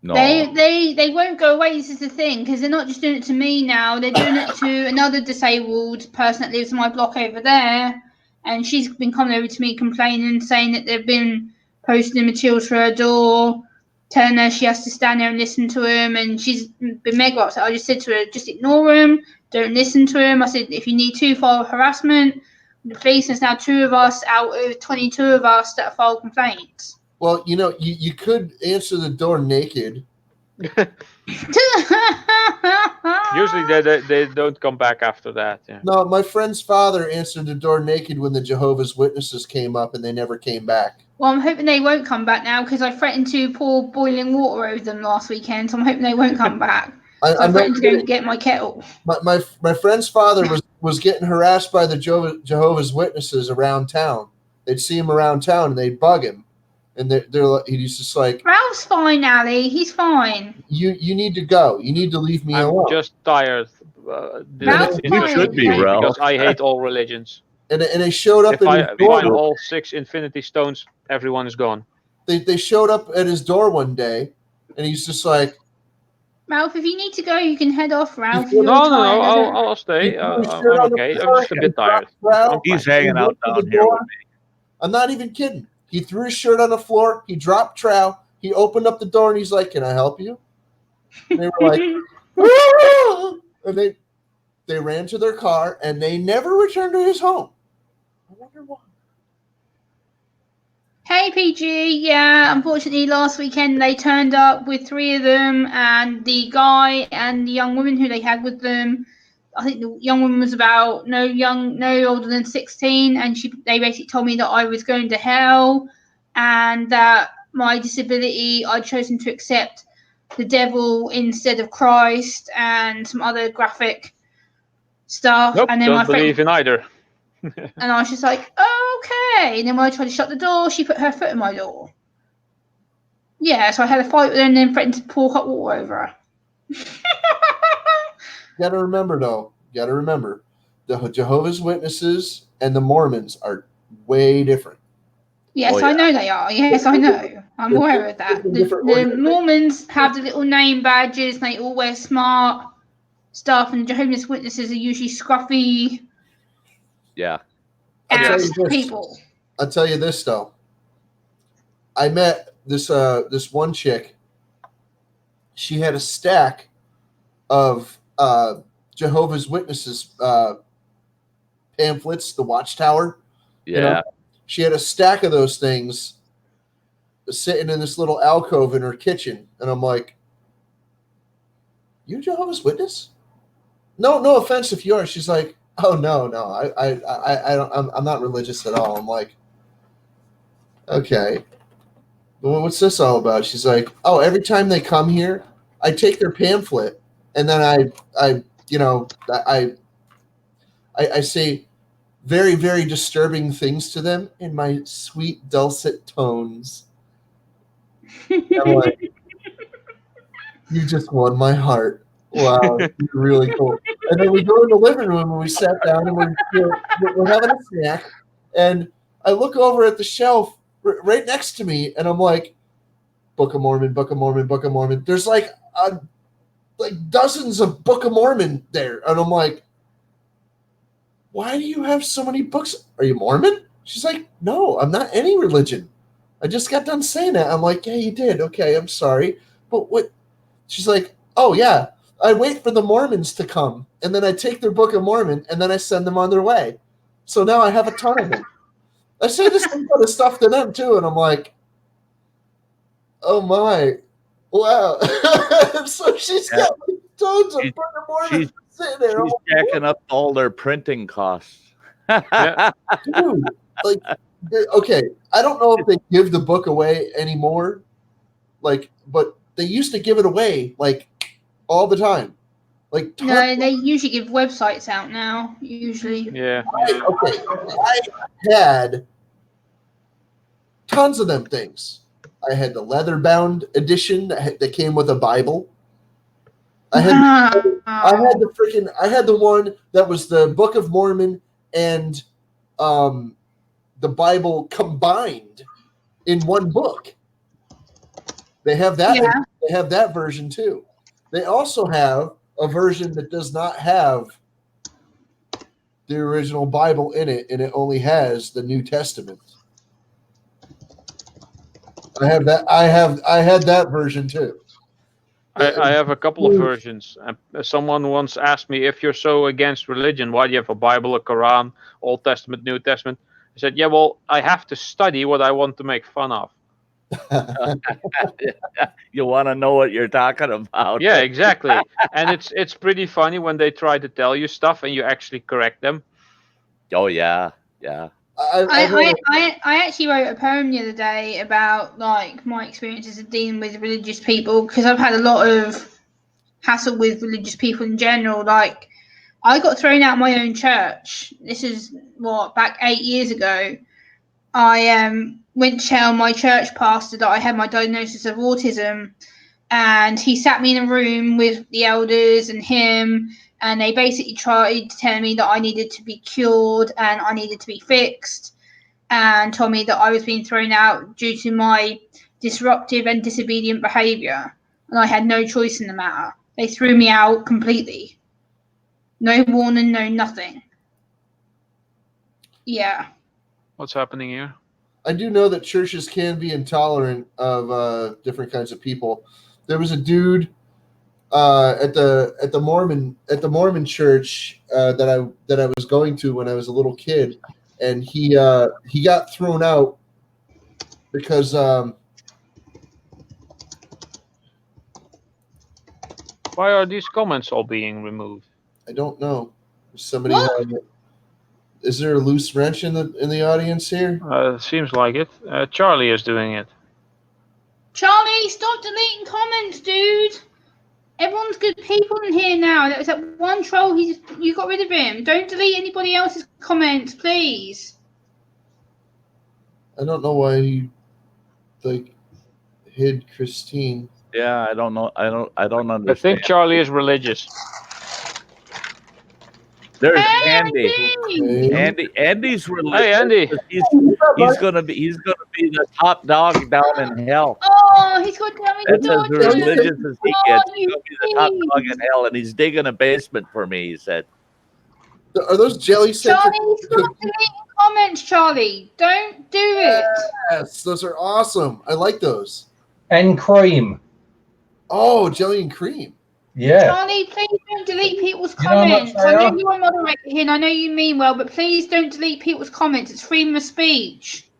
No. They won't go away. This is the thing, because they're not just doing it to me now. They're doing it to another disabled person that lives in my block over there, and she's been coming over to me complaining, saying that they've been posting materials for her door, telling her she has to stand there and listen to him, and she's been mega upset. I just said to her, just ignore him, don't listen to him. I said, if you need to file harassment, the police, there's now 2 of us out of 22 of us that have filed complaints. Well, you could answer the door naked. Usually they don't come back after that. Yeah. No, my friend's father answered the door naked when the Jehovah's Witnesses came up, and they never came back. Well, I'm hoping they won't come back now because I threatened to pour boiling water over them last weekend, so I'm hoping they won't come back. I'm threatened to go get my kettle. My friend's father was getting harassed by the Jehovah's Witnesses around town. They'd see him around town, and they'd bug him. And he's just like, Ralph's fine, Ali. He's fine. You need to go. You need to leave me alone. I'm just tired. You should be, Ralph. Because I hate all religions. And they showed up if I his door. find all 6 infinity stones, everyone is gone. They showed up at his door one day, and he's just like, Ralph, if you need to go, you can head off, Ralph. No, I'll stay. I'm okay. I'm just a bit tired. He's hanging out down here with me. I'm not even kidding. He threw his shirt on the floor. He dropped trow. He opened up the door, and he's like, "Can I help you?" And they were like, "Ah!" And they ran to their car, and they never returned to his home. I wonder why. Hey, PG. Yeah, unfortunately, last weekend they turned up with 3 of them, and the guy and the young woman who they had with them. I think the young woman was about no older than 16, and they basically told me that I was going to hell, and that my disability, I'd chosen to accept the devil instead of Christ, and some other graphic stuff. Nope, and then don't believe in either. And I was just like, okay. And then when I tried to shut the door, she put her foot in my door. Yeah, so I had a fight with her and then threatened to pour hot water over her. You gotta remember, the Jehovah's Witnesses and the Mormons are way different. Yes, I know they are. Yes, I know. I'm aware of that. The Mormons have the little name badges, and they all wear smart stuff, and the Jehovah's Witnesses are usually scruffy. Yeah. People. I'll tell you this though. I met this one chick. She had a stack of Jehovah's Witnesses pamphlets, the Watchtower. Yeah. She had a stack of those things sitting in this little alcove in her kitchen, and I'm like, "You Jehovah's Witness?" No offense if you are. She's like, "Oh no, I don't. I'm not religious at all." I'm like, "Okay, well, what's this all about?" She's like, "Oh, every time they come here, I take their pamphlet, and then I say very, very disturbing things to them in my sweet, dulcet tones." I'm like, "You just won my heart. Wow, you're really cool." And then we go in the living room and we sat down and we're having a snack. And I look over at the shelf right next to me, and I'm like, Book of Mormon, Book of Mormon, Book of Mormon. There's like dozens of Book of Mormon there, and I'm like, why do you have so many books? Are you Mormon? She's like, no, I'm not any religion. I just got done saying that. I'm like, yeah, you did. Okay, I'm sorry. But what? She's like, oh, yeah. I wait for the Mormons to come, and then I take their Book of Mormon, and then I send them on their way. So now I have a ton of them. I say the same kind of stuff to them, too, and I'm like, oh, my. Wow. So she's got like, tons of Book of Mormon sitting there. She's jacking up all their printing costs. Dude, like, okay, I don't know if they give the book away anymore, like, but they used to give it away like all the time. Like, no, they usually give websites out now. Usually, Yeah. I had tons of them things. I had the leather-bound edition that came with a Bible. I had the one that was the Book of Mormon and the Bible combined in one book. They have that. Yeah. They have that version too. They also have a version that does not have the original Bible in it, and it only has the New Testament. I have that. I had that version too. I have a couple of versions. Someone once asked me, if you're so against religion, why do you have a Bible, a Quran, Old Testament, New Testament? I said, yeah, well, I have to study what I want to make fun of. You want to know what you're talking about. Yeah, exactly. And it's pretty funny when they try to tell you stuff and you actually correct them. Oh, yeah. I actually wrote a poem the other day about like my experiences of dealing with religious people, because I've had a lot of hassle with religious people in general. Like, I got thrown out of my own church. This is back 8 years ago. I went to tell my church pastor that I had my diagnosis of autism, and he sat me in a room with the elders and him, and they basically tried to tell me that I needed to be cured and I needed to be fixed, and told me that I was being thrown out due to my disruptive and disobedient behaviour, and I had no choice in the matter. They threw me out completely. No warning, no nothing. Yeah. What's happening here? I do know that churches can be intolerant of different kinds of people. There was a dude at the Mormon church that I was going to when I was a little kid, and he got thrown out because why are these comments all being removed? I don't know. Somebody is there a loose wrench in the audience here? Seems like it. Charlie is doing it. Charlie, stop deleting comments, dude. Everyone's good people in here now. There was that one troll. You got rid of him. Don't delete anybody else's comments, please. I don't know why he hid Christine. Yeah, I don't know. I don't understand. I think Charlie is religious. There's Andy. Andy's religious. Hey, Andy. He's gonna be the top dog down in hell. Oh, he's going to tell me That's as religious as he gets. He's gonna be the top dog in hell, and he's digging a basement for me. He said. Are those jelly Charlie, stop deleting comments, Charlie. Don't do it. Yes, those are awesome. I like those. And cream. Oh, jelly and cream. Yeah. Charlie, please don't delete people's comments. I know you're a moderator here, and I know you mean well, but please don't delete people's comments. It's freedom of speech.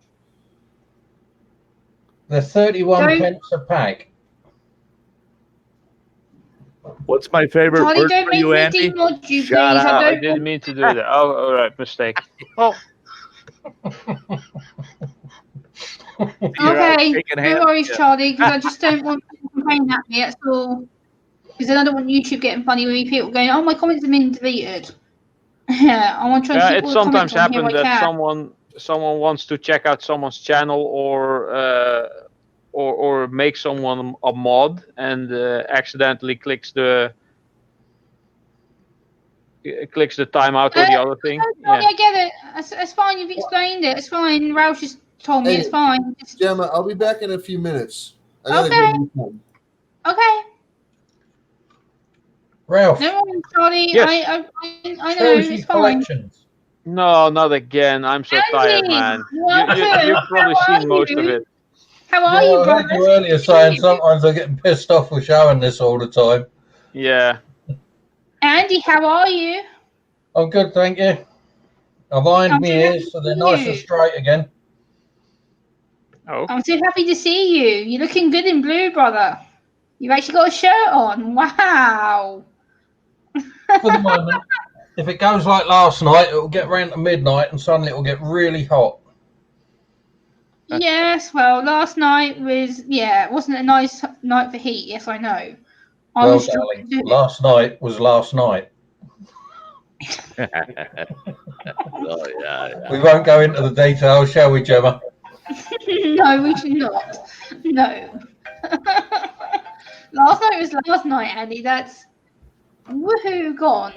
They're 31 pence a pack. What's my favorite Charlie, word don't for make you, me Andy? demod you, Shut please. up. I didn't mean to do that. Oh, all right, mistake. Oh. Okay, no worries, Charlie, because I just don't want people complaining at me, that's all. Because then I don't want YouTube getting funny with me, people going, oh, my comments have been deleted. Yeah, I want to try and keep It all the sometimes comments on happens here that I can. someone wants to check out someone's channel or make someone a mod and accidentally clicks the timeout or the other thing. Charlie, I get it. It's fine, you've explained it. It's fine. Ralph just told me it's fine. Gemma, I'll be back in a few minutes. I gotta go. Okay. Ralph. No worries, Charlie. Yes. I know, it's fine. Collections. No, not again. I'm so tired, man. You've probably seen most of it. How are Yeah, you, I brother? heard you earlier saying sometimes they're getting pissed off with showing this all the time. Yeah. Andy, how are you? I'm good, thank you. I've ironed my ears so they're nice and straight again. Oh. I'm so happy to see you. You're looking good in blue, brother. You've actually got a shirt on. Wow. For the moment. If it goes like last night, it'll get round to midnight and suddenly it'll get really hot. Yes, well, last night was, it wasn't a nice night for heat. Yes, I know. Well, darling, last night was last night. Oh, yeah. We won't go into the details, shall we, Gemma? No, we should not. No. Last night was last night, Andy. That's woohoo gone.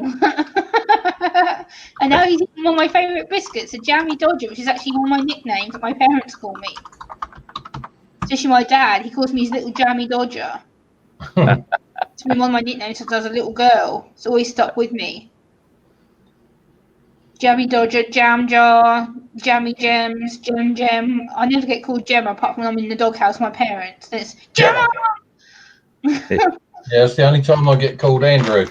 And now he's eating one of my favourite biscuits, a Jammy Dodger, which is actually one of my nicknames that my parents call me. Especially my dad. He calls me his little Jammy Dodger. It's been one of my nicknames since I was a little girl. It's always stuck with me. Jammy Dodger, Jam Jar, Jammy Gems, Gem. I never get called Gemma apart from when I'm in the doghouse with my parents. It's Gemma! Yeah, it's the only time I get called Andrew.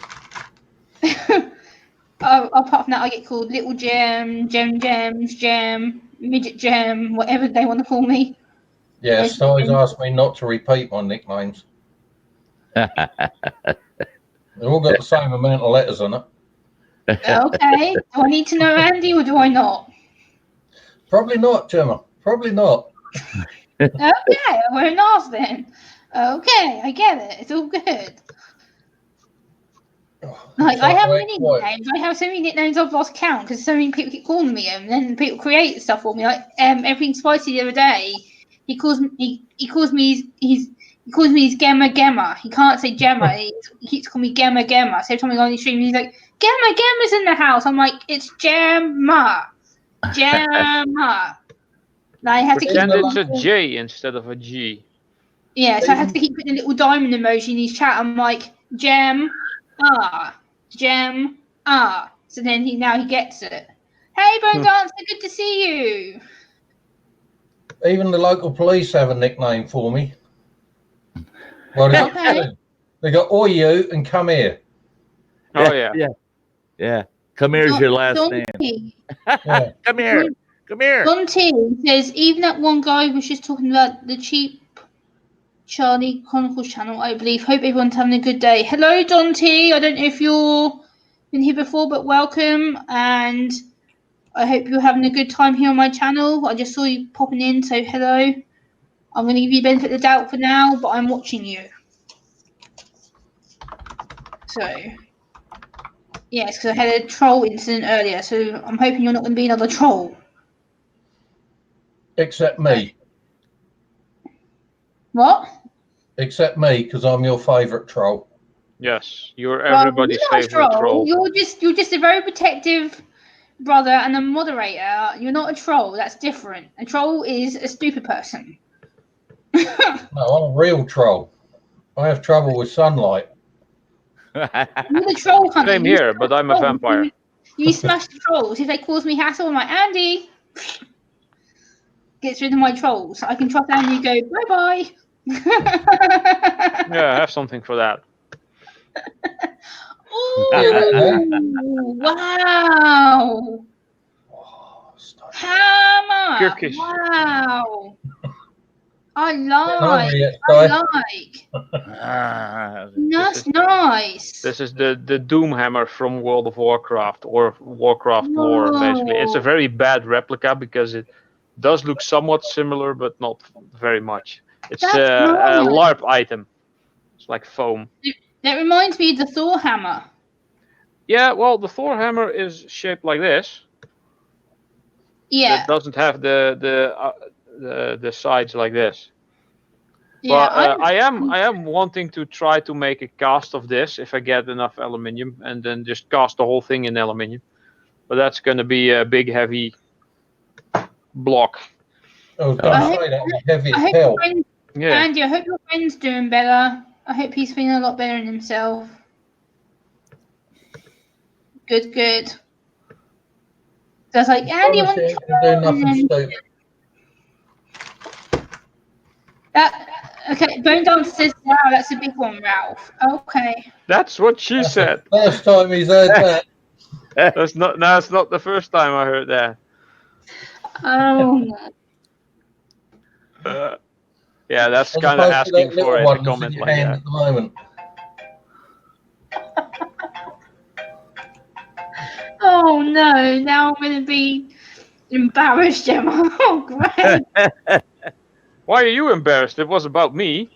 Apart from that, I get called Little Gem, Gems, Gem, Midget Gem, whatever they want to call me. Yeah, Sty's asked me not to repeat my nicknames. They've all got the same amount of letters on it. Okay. Do I need to know Andy or do I not? Probably not, Gemma. Probably not. Okay, I won't ask then. Okay, I get it. It's all good. Like, I have many nicknames. I have so many nicknames I've lost count because so many people keep calling me them. And then people create stuff for me. Like Everything Spicy the other day, he calls me his Gemma. He can't say Gemma. He keeps calling me Gemma. So every time I go on the stream, he's like, Gemma's in the house. I'm like, it's Gemma. I have to Pretend it's a J instead of a G. Yeah, so I have to keep putting a little diamond emoji in his chat. I'm like, Gem. So then he gets it. Hey, Bone Dancer, good to see you. Even the local police have a nickname for me. Well, they got two. They got Oi You and Come Here. Oh yeah. Come here is your last name. Yeah. Come here. Don T says, even that one guy was just talking about the cheap Charlie Chronicles channel, I believe. Hope everyone's having a good day. Hello, Don T. I don't know if you've been here before, but welcome. And I hope you're having a good time here on my channel. I just saw you popping in, so hello. I'm going to give you the benefit of the doubt for now, but I'm watching you. So, yes, because I had a troll incident earlier, so I'm hoping you're not going to be another troll. Except me. What? Except me, because I'm your favourite troll. Yes, you're everybody's favourite troll. You're just a very protective brother and a moderator. You're not a troll. That's different. A troll is a stupid person. No, I'm a real troll. I have trouble with sunlight. You're the troll hunter. Same here, but I'm a vampire. You smash the trolls. If they cause me hassle, I'm like, Andy gets rid of my trolls. I can trust Andy go, bye-bye. Yeah, I have something for that. Ooh, wow. Hammer. Turkish. Wow. I like. That's nice. This is the Doom Hammer from World of Warcraft or Warcraft lore, basically. It's a very bad replica because it does look somewhat similar, but not very much. It's a LARP item. It's like foam. That reminds me of the Thor hammer. Yeah, well, the Thor hammer is shaped like this. Yeah. It doesn't have the sides like this. Yeah, but I am wanting to try to make a cast of this if I get enough aluminium, and then just cast the whole thing in aluminium. But that's going to be a big, heavy block. I was going to say that heavy as hell. Yeah. Andy, I hope your friend's doing better. I hope he's feeling a lot better in himself. Good. So I was like, Andy, I want Honestly, ain't gonna do nothing stupid. Okay, Bone Dancer says, wow, that's a big one, Ralph. Okay. That's what she said. First time he's heard that. That's not the first time I heard that. Oh, no. Yeah, that's As kind of opposed to asking that little for it one to that's in comment your like hand that. at the moment. Oh, no. Now I'm going to be embarrassed, Gemma. Oh, great. Why are you embarrassed? It was about me.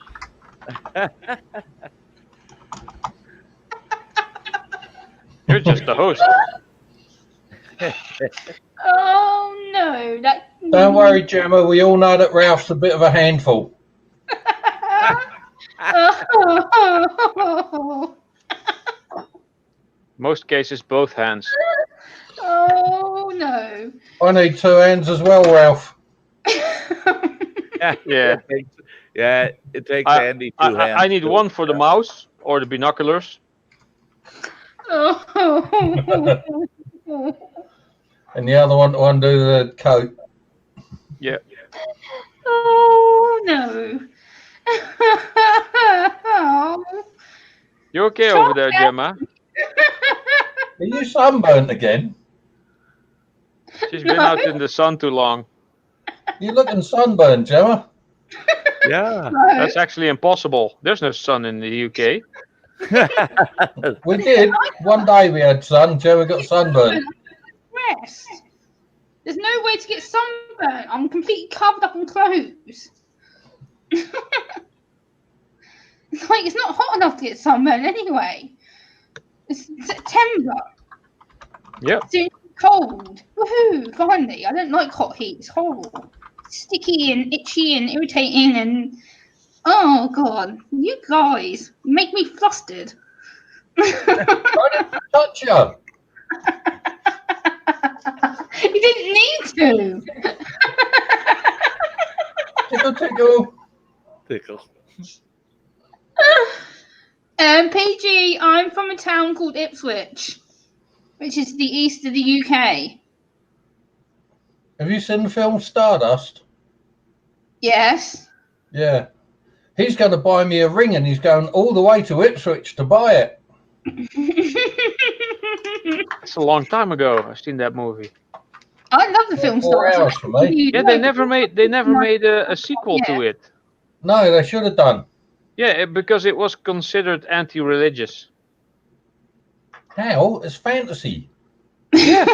You're just the host. Oh, no. Don't worry, Gemma. We all know that Ralph's a bit of a handful. Most cases, both hands. Oh, no. I need 2 hands as well, Ralph. Yeah. It takes Andy 2 hands. I need one for the mouse or the binoculars. And the other one to undo the coat. Yeah. Oh, no. You okay over there, Gemma? Are you sunburnt again? She's been out in the sun too long. You're looking sunburnt, Gemma. Yeah. That's actually impossible. There's no sun in the UK. We did. One day we had sun. Gemma got sunburnt. Rest. There's no way to get sunburnt. I'm completely covered up in clothes. Like, it's not hot enough to get sunburnt anyway. It's September. Yep. It's cold. Woohoo! Finally, I don't like hot heat. It's horrible. Sticky and itchy and irritating and oh god, you guys make me flustered. I didn't touch you. You didn't need to. Tickle, tickle. Tickle. PG, I'm from a town called Ipswich, which is the east of the UK. Have you seen the film Stardust? Yes. Yeah. He's going to buy me a ring and he's going all the way to Ipswich to buy it. It's a long time ago. I've seen that movie. I love the film 4 Stars. hours for me. Yeah, they never made a sequel to it. No, they should have done. Yeah, because it was considered anti-religious. How? It's fantasy. Yeah.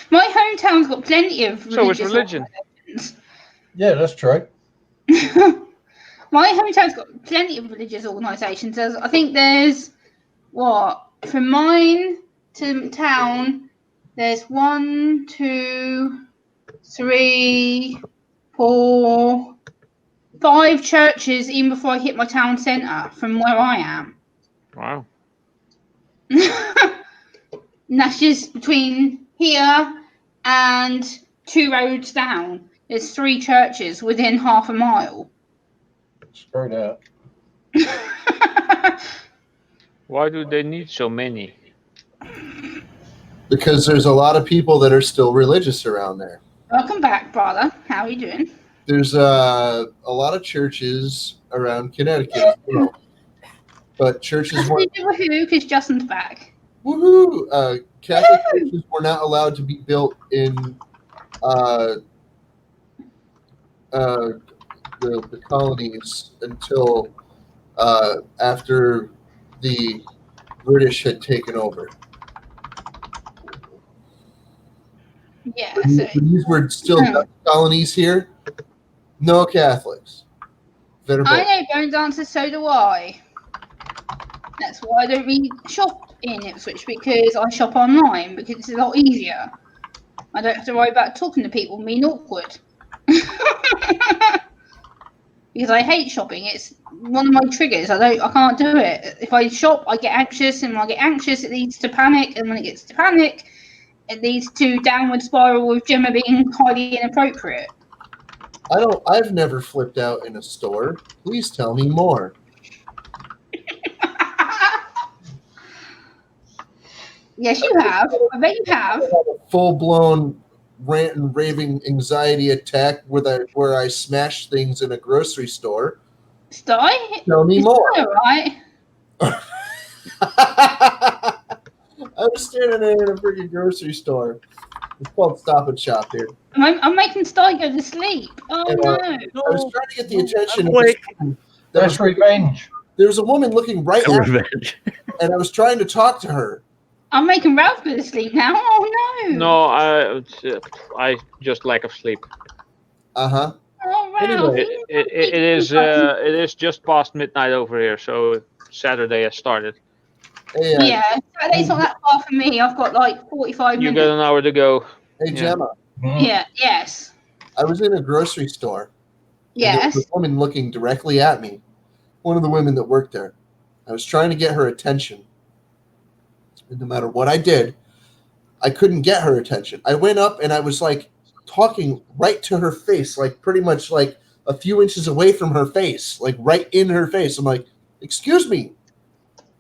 My hometown's got plenty of religious So is religion. organisations. Yeah, that's true. My hometown's got plenty of religious organisations. I think there's from mine to town, there's 1, 2, 3, 4, 5 churches even before I hit my town centre from where I am. Wow. And that's just between here and 2 roads down. There's 3 churches within half a mile. Straight out. Why do they need so many? Because there's a lot of people that are still religious around there. Welcome back, brother. How are you doing? There's a lot of churches around Connecticut as well. But churches weren't. Woohoo, because Justin's back. Woohoo! Catholic churches were not allowed to be built in the colonies until after the British had taken over. Yeah, When these were still Dutch colonies here, no Catholics. I know, Bone Dancer, so do I. That's why I don't really shop in Ipswich, because I shop online, because it's a lot easier. I don't have to worry about talking to people and being awkward. Because I hate shopping. It's one of my triggers. I can't do it. If I shop, I get anxious, and when I get anxious, it leads to panic, and when it gets to panic, it leads to downward spiral with Gemma being highly inappropriate. I've never flipped out in a store. Please tell me more. Yes, you have. I bet you have. Full-blown rant and raving anxiety attack where I smash things in a grocery store. Sty? Tell me more. All right. I was standing there in a freaking grocery store. It's called Stop and Shop here. I'm making Sty go to sleep. Oh, And, no. I was trying to get the attention I'm of this awake. woman. That's revenge. There was a woman looking right at me, Revenge. and I was trying to talk to her. I'm making Ralph go to sleep now. Oh, no. No, I just lack of sleep. Uh-huh. Oh, Ralph. Anyway, It is just past midnight over here, so Saturday has started. Hey, Yeah, Saturday's not that far from me. I've got like 45 You minutes. got an hour to go. hey, Yeah. Gemma. Yeah, yes. I was in a grocery store. And there was Yes. a woman looking directly at me. One of the women that worked there. I was trying to get her attention. And no matter what I did, I couldn't get her attention. I went up and I was like talking right to her face, like pretty much like a few inches away from her face, like right in her face. I'm like, excuse me,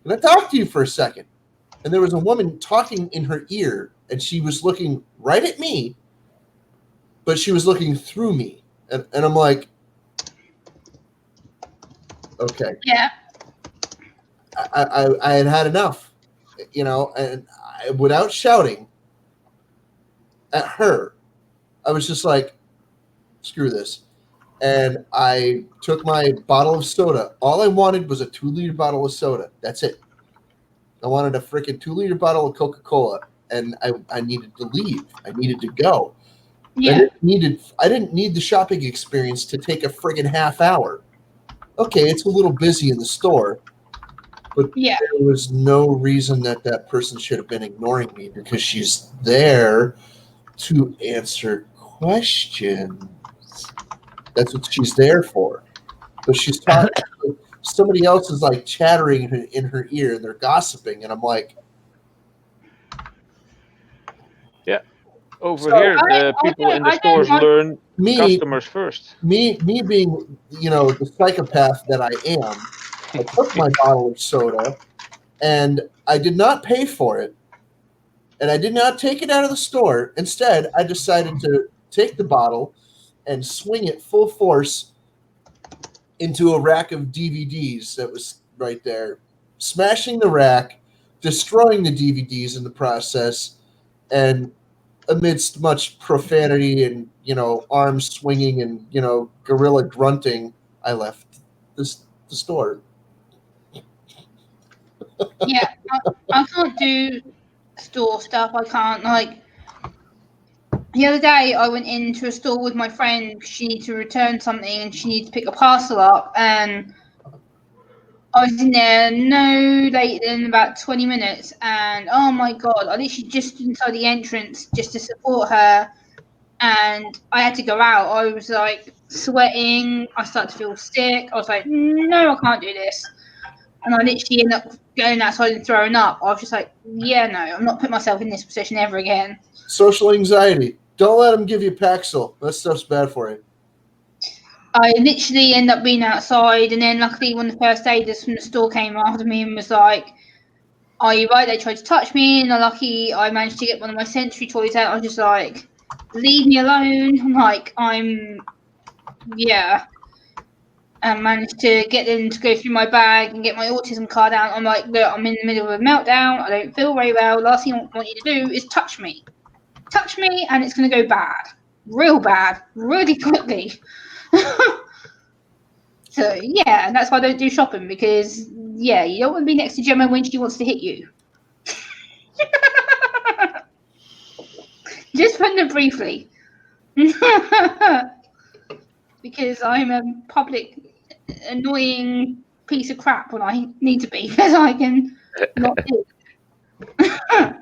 can I talk to you for a second? And there was a woman talking in her ear, and she was looking right at me, but she was looking through me. And I'm like, okay. Yeah. I had enough, you know, and without shouting at her, I was just like, screw this. And I took my bottle of soda. All I wanted was a 2-liter bottle of soda. That's it. I wanted a freaking 2-liter bottle of Coca-Cola, and I needed to leave. I needed to go. Yeah. I didn't need the shopping experience to take a friggin' half hour. Okay, it's a little busy in the store, but Yeah. there was no reason that person should have been ignoring me, because she's there to answer questions. That's what she's there for. But she's talking. Somebody else is like chattering in her ear, and they're gossiping, and I'm like, Over So, here, the people in the stores learn customers first. Me being, you know, the psychopath that I am, I took my bottle of soda, and I did not pay for it, and I did not take it out of the store. Instead, I decided to take the bottle and swing it full force into a rack of DVDs that was right there, smashing the rack, destroying the DVDs in the process, and amidst much profanity and, you know, arms swinging and, you know, gorilla grunting, I left the store. Yeah. I can't do store stuff. I can't, like, the other day I went into a store with my friend. She needed to return something and she needed to pick a parcel up, and I was in there no later than about 20 minutes, and oh my god, I literally just stood inside the entrance just to support her, and I had to go out. I was like sweating, I started to feel sick. I was like, no, I can't do this. And I literally ended up going outside and throwing up. I was just like, yeah, no, I'm not putting myself in this position ever again. Social anxiety. Don't let them give you Paxil. That stuff's bad for you. I literally ended up being outside, and then luckily one of the first aiders from the store came after me and was like, are you right? They tried to touch me, and lucky I managed to get one of my sensory toys out. I was just like, leave me alone. I'm like, yeah. And managed to get them to go through my bag and get my autism card out. I'm like, look, I'm in the middle of a meltdown. I don't feel very well. Last thing I want you to do is touch me. Touch me, and it's going to go bad. Real bad. Really quickly. So, yeah, and that's why I don't do shopping, because, yeah, you don't want to be next to Gemma when she wants to hit you. Just put it briefly. Because I'm a public annoying piece of crap when I need to be, because I can not do it.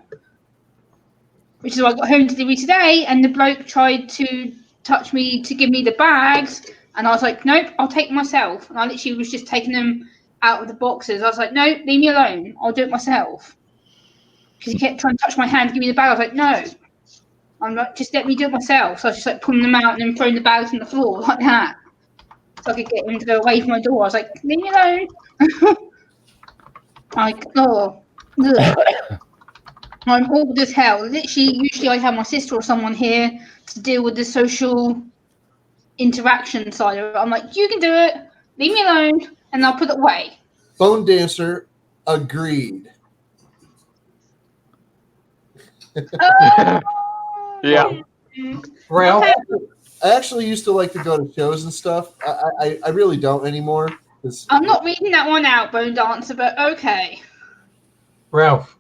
Which is why I got home delivery today, and the bloke tried to touch me to give me the bags, and I was like, nope, I'll take myself. And I literally was just taking them out of the boxes. I was like, no, leave me alone. I'll do it myself. Because he kept trying to touch my hand, give me the bag. I was like, no. I'm like, just let me do it myself. So I was just like pulling them out and then throwing the bags on the floor like that. So I could get him to go away from my door. I was like, leave me alone. Like, oh. Ugh. I'm awkward as hell. Literally, usually I have my sister or someone here to deal with the social interaction side of it. I'm like, you can do it. Leave me alone, and I'll put it away. Phone dancer, agreed. Oh. Yeah. Ralph, Okay. I actually used to like to go to shows and stuff. I really don't anymore. I'm not reading that one out, Bone Dancer, but okay. Ralph,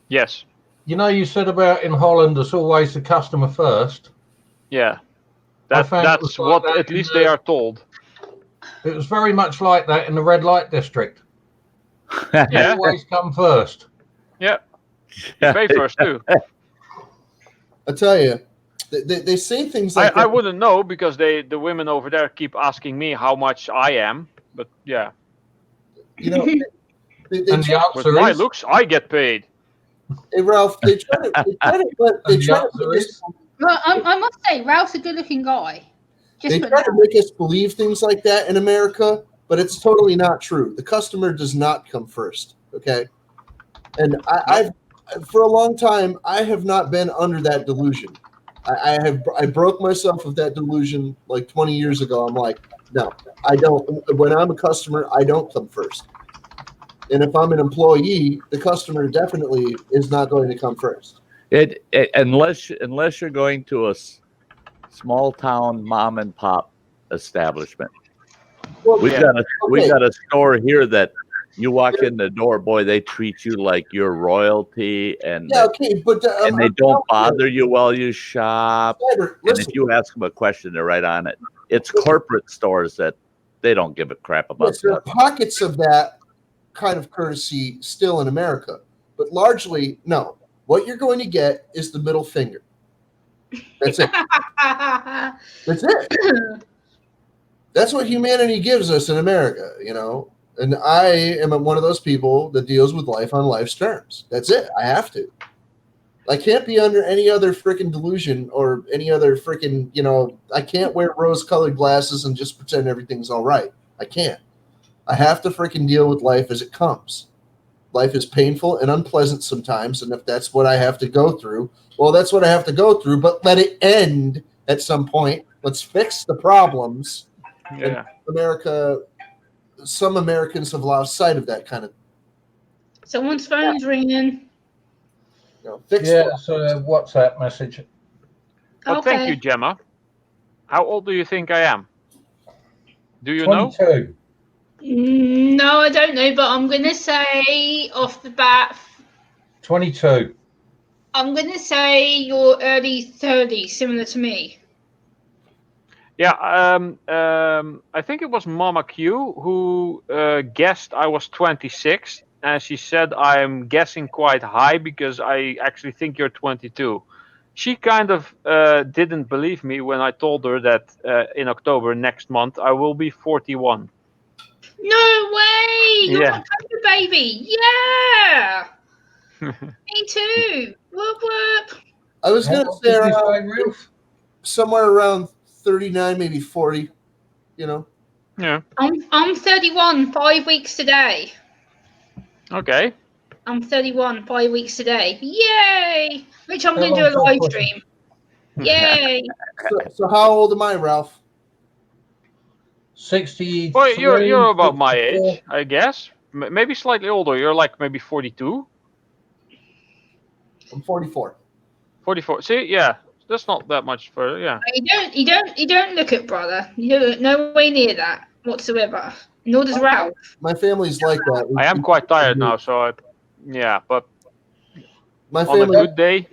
Yes. you know you said about in Holland it's always the customer first. Yeah. I found it was That's like what that at in least the- they are told. It was very much like that in the red light district. They Yeah. always come first. Yeah. You pay first too. I tell you, they say things like I that. wouldn't know because the women over there keep asking me how much I am. But yeah, You know, they And the with answer my is, looks, I get paid. hey Ralph, they try to and the answer is, Well, I must say, Ralph's a good-looking guy. they try to make us believe things like that in America, but it's totally not true. The customer does not come first. Okay, and I've for a long time I have not been under that delusion. I broke myself of that delusion like 20 years ago. I'm like, no, I don't. When I'm a customer, I don't come first. And if I'm an employee, the customer definitely is not going to come first. Unless you're going to a small town mom and pop establishment. Well, We've got a store here that you walk in the door, boy, they treat you like you're royalty, and yeah, okay, but and they don't bother you while you shop. Cyber, And listen, if you ask them a question, they're right on it. It's corporate stores that they don't give a crap about. yes, there are pockets of that kind of courtesy still in America, but largely, no. What you're going to get is the middle finger. That's it. That's it. That's what humanity gives us in America, you know. And I am one of those people that deals with life on life's terms. That's it. I have to. I can't be under any other freaking delusion or any other freaking, you know, I can't wear rose-colored glasses and just pretend everything's all right. I can't. I have to freaking deal with life as it comes. Life is painful and unpleasant sometimes, and if that's what I have to go through, well, that's what I have to go through, but let it end at some point. Let's fix the problems. Yeah. And some Americans have lost sight of that kind of, Someone's phone's ringing. you know, fix yeah, it. it's a WhatsApp message. Well, thank you, Gemma. How old do you think I am? Do you know? 22. No, I don't know, but I'm going to say off the bat, 22. I'm going to say you're early 30s, similar to me. Yeah, I think it was Mama Q who guessed I was 26, and she said I'm guessing quite high because I actually think you're 22. She kind of didn't believe me when I told her that in October next month I will be 41. No way! You're Yeah. October baby! Yeah! Me too! Whoop whoop! I was How going to old say did you around, say, Ralph? somewhere around 39, maybe 40, you know. Yeah. I'm 31, 5 weeks today. Okay. I'm 31, 5 weeks today. Yay! Which I'm How going to long do a till live 40? stream. Yay! So how old am I, Ralph? 63. Well, you're about my 64. age, I guess. Maybe slightly older. You're like maybe 42, I'm 44. 44. See, yeah, that's not that much further. Yeah. You don't look it, brother. You look no way near that whatsoever. Nor does Ralph. My family's like that. I am quite tired now, so yeah, but My on a family, good day,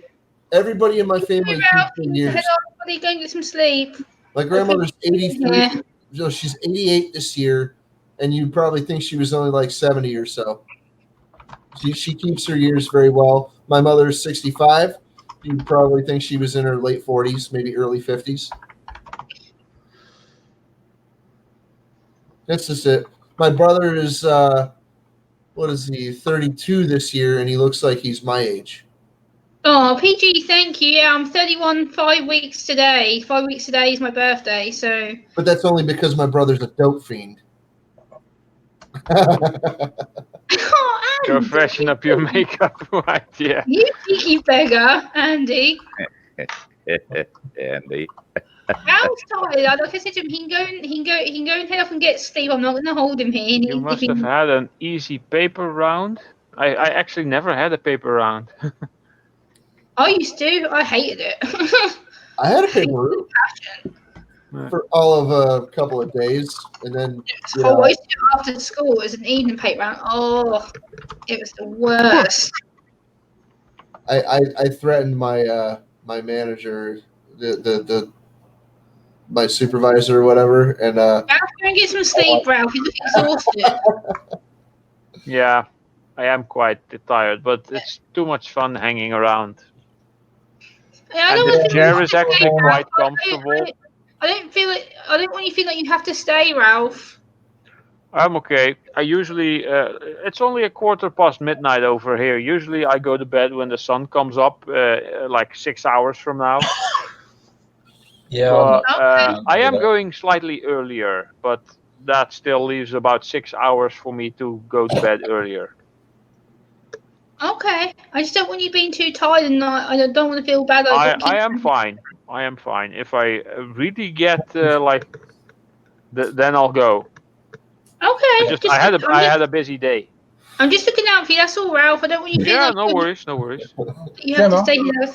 everybody in my family Ralph, keeps their head years. off, buddy, go and get some sleep. My grandmother's 83. Yeah. You know, she's 88 this year, and you probably think she was only like 70 or so. She keeps her years very well. My mother's 65. You probably think she was in her late 40s, maybe early 50s. That's just it. My brother is, what is he, 32 this year, and he looks like he's my age. Oh, PG, thank you. Yeah, I'm 31, 5 weeks today. 5 weeks today is my birthday, so. But that's only because my brother's a dope fiend. Oh, Go Andy. freshen up your makeup, right? Yeah. You cheeky beggar, Andy. Andy. Ralph's tired. Like I said to him, he can go and head off and get sleep. I'm not going to hold him here. You must have had an easy paper round. I actually never had a paper round. I used to. I hated it. I had a paper route for all of a couple of days, and then I used to do it after school. It was an evening paper round. Oh, it was the worst. I threatened my my manager, my supervisor or whatever, and Ralph, go and get some sleep, Ralph. You look exhausted. Yeah, I am quite tired, but it's too much fun hanging around. Yeah, And the chair is actually quite comfortable. I don't feel it. I don't want you to feel like you have to stay, Ralph. I'm okay. I usually, it's only midnight midnight over here. Usually I go to bed when the sun comes up, like 6 hours from now. Yeah. But, Okay. I am going slightly earlier, but that still leaves about 6 hours for me to go to bed earlier. Okay. I just don't want you being too tired, and I don't want to feel bad. I am fine. I am fine. If I really get then I'll go. Okay. I had a busy day. I'm just looking out for you. That's all, Ralph. I don't want you feeling Yeah, like no worries, no worries. you have to Gemma? stay here.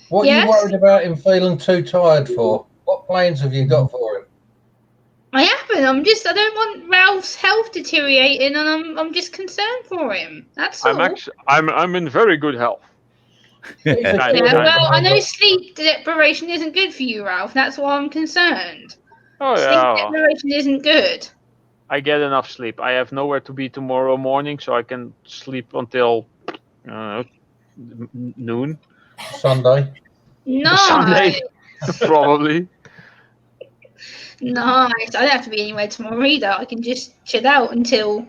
What are you worried about him feeling too tired for? What plans have you got for him? I haven't. I don't want Ralph's health deteriorating, and I'm just concerned for him. That's all. I'm in very good health. Yeah, well, I know sleep deprivation isn't good for you, Ralph. That's why I'm concerned. Oh Sleep yeah. deprivation isn't good. I get enough sleep. I have nowhere to be tomorrow morning, so I can sleep until noon. Sunday. Nice. Sunday, probably. Nice. I don't have to be anywhere tomorrow either. I can just chill out until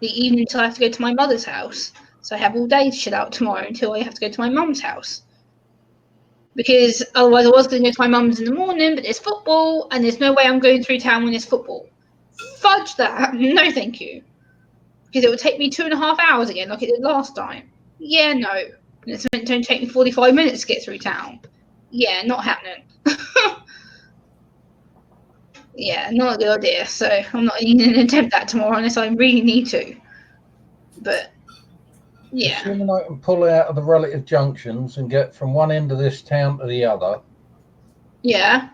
the evening until I have to go to my mother's house. So I have all day to chill out tomorrow until I have to go to my mum's house. Because otherwise I was going to go to my mum's in the morning, but there's football, and there's no way I'm going through town when there's football. Fudge that. No, thank you. Because it would take me 2.5 hours again, like it did last time. Yeah, no. And it's meant to take me 45 minutes to get through town. Yeah, not happening. Yeah, not a good idea. So I'm not even going to attempt that tomorrow unless I really need to. But yeah. Assuming I can pull out of the relative junctions and get from one end of this town to the other. Yeah.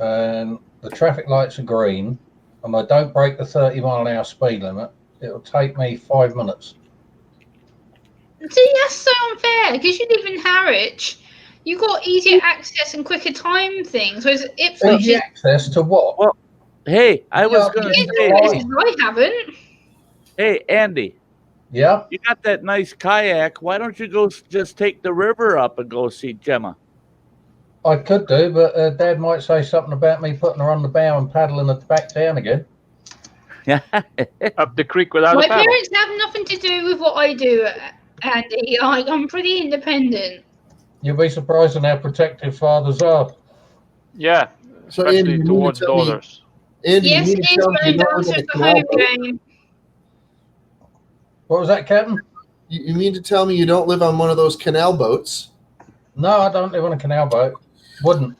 And the traffic lights are green, and I don't break the 30-mile-an-hour speed limit, it'll take me 5 minutes. See, that's so unfair because you live in Harwich. You got easier access and quicker time things. Whereas Ipswich Easy access to what? Well, hey, I was going to say, I haven't. Hey, Andy. Yeah? You got that nice kayak. Why don't you go just take the river up and go see Gemma? I could do, but Dad might say something about me putting her on the bow and paddling it back down again. Yeah. Up the creek without My a paddle. parents have nothing to do with what I do, Andy. Like, I'm pretty independent. You'll be surprised at how protective fathers are. Yeah, So especially Andy, towards daughters. Andy, Yes, you it need to is tell me going you're not down living to in a the canal home boat. game. What was that, Captain? You mean to tell me you don't live on one of those canal boats? No, I don't live on a canal boat. Wouldn't.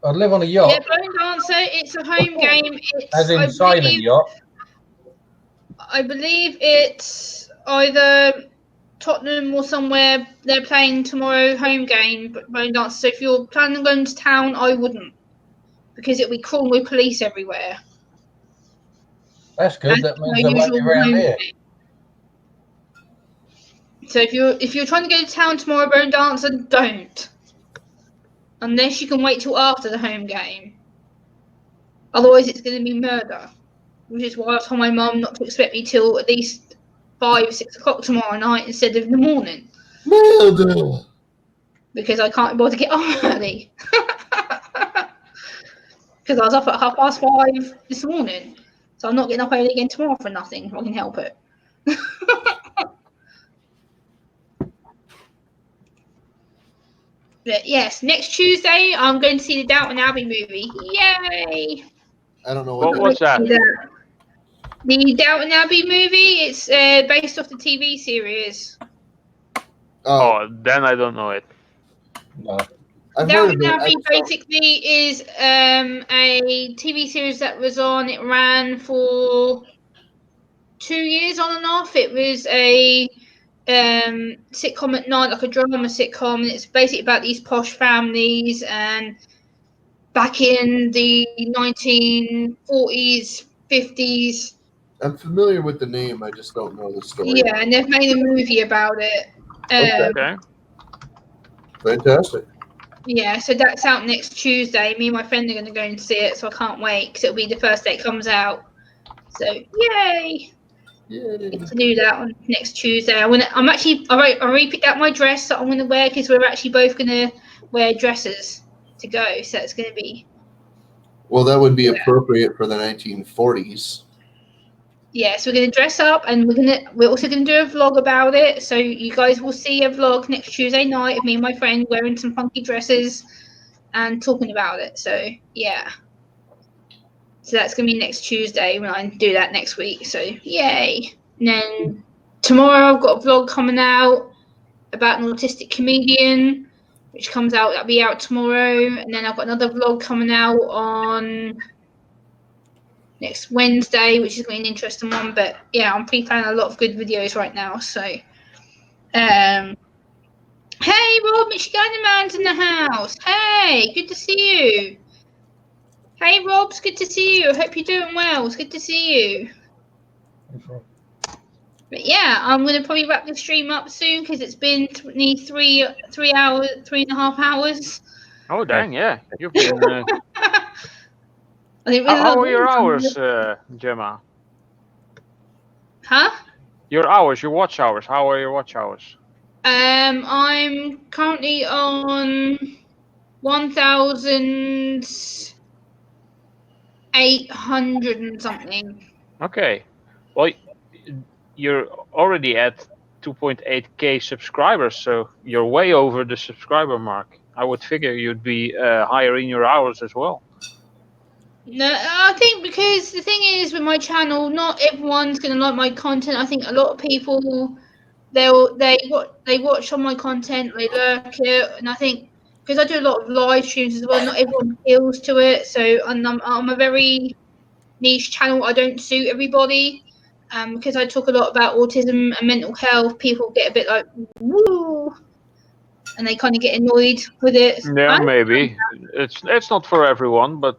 I'd live on a yacht. Yeah, Bone Dancer, it's a home game. It's, As in sailing yacht. I believe it's either Tottenham or somewhere they're playing tomorrow home game, but Bone Dancer. So if you're planning on going to town, I wouldn't. Because it'll be crawling with police everywhere. That's good. That's that means they won't be usual around home here. game. So if you're trying to go to town tomorrow, Bone Dancer, don't. Unless you can wait till after the home game. Otherwise, it's going to be murder. Which is why I told my mum not to expect me till at least 5, 6 o'clock tomorrow night instead of in the morning. Murder. Because I can't be bothered to get up early. Because I was up at 5:30 this morning. So I'm not getting up early again tomorrow for nothing if I can help it. But yes, next Tuesday I'm going to see the Downton Abbey movie. Yay! I don't know what What's that? The Downton Abbey movie. It's based off the TV series. Oh, Then I don't know it. No. I've heard of Downton it. Abbey basically is a TV series that was on. It ran for 2 years on and off. It was a sitcom at night, like a drama sitcom. And it's basically about these posh families and back in the 1940s, 50s. I'm familiar with the name. I just don't know the story. Yeah, and they've made a movie about it. Okay. Fantastic. Yeah, so that's out next Tuesday. Me and my friend are going to go and see it, so I can't wait because it'll be the first day it comes out. So yay! Get to do that on next Tuesday. I already picked out my dress that I'm going to wear because we're actually both going to wear dresses to go. So it's going to be. Well, that would be appropriate for the 1940s. Yeah, so we're going to dress up, and we're also going to do a vlog about it. So you guys will see a vlog next Tuesday night of me and my friend wearing some funky dresses and talking about it. So yeah. So that's going to be next Tuesday when I do that next week. So yay. And then tomorrow I've got a vlog coming out about an autistic comedian, which comes out, that'll be out tomorrow. And then I've got another vlog coming out on next Wednesday, which is going to be an interesting one. But yeah, I'm pre-planning a lot of good videos right now. So, hey, Rob, Michigan Man's in the house. Hey, good to see you. Hey, Rob, it's good to see you. I hope you're doing well. It's good to see you. But yeah, I'm going to probably wrap the stream up soon because it's been nearly 3.5 hours. Oh, dang, yeah. You've been... How are your hours, Gemma? Huh? Your hours, your watch hours. How are your watch hours? I'm currently on 1,800 and something. Okay. Well, you're already at 2.8k subscribers, so you're way over the subscriber mark. I would figure you'd be higher in your hours as well. No, I think because the thing is with my channel, not everyone's going to like my content. I think a lot of people, they watch on my content, they lurk it, and I think because I do a lot of live streams as well, not everyone appeals to it. So I'm a very niche channel. I don't suit everybody. Because I talk a lot about autism and mental health, people get a bit like, woo, and they kind of get annoyed with it. Yeah, maybe. It's not for everyone, but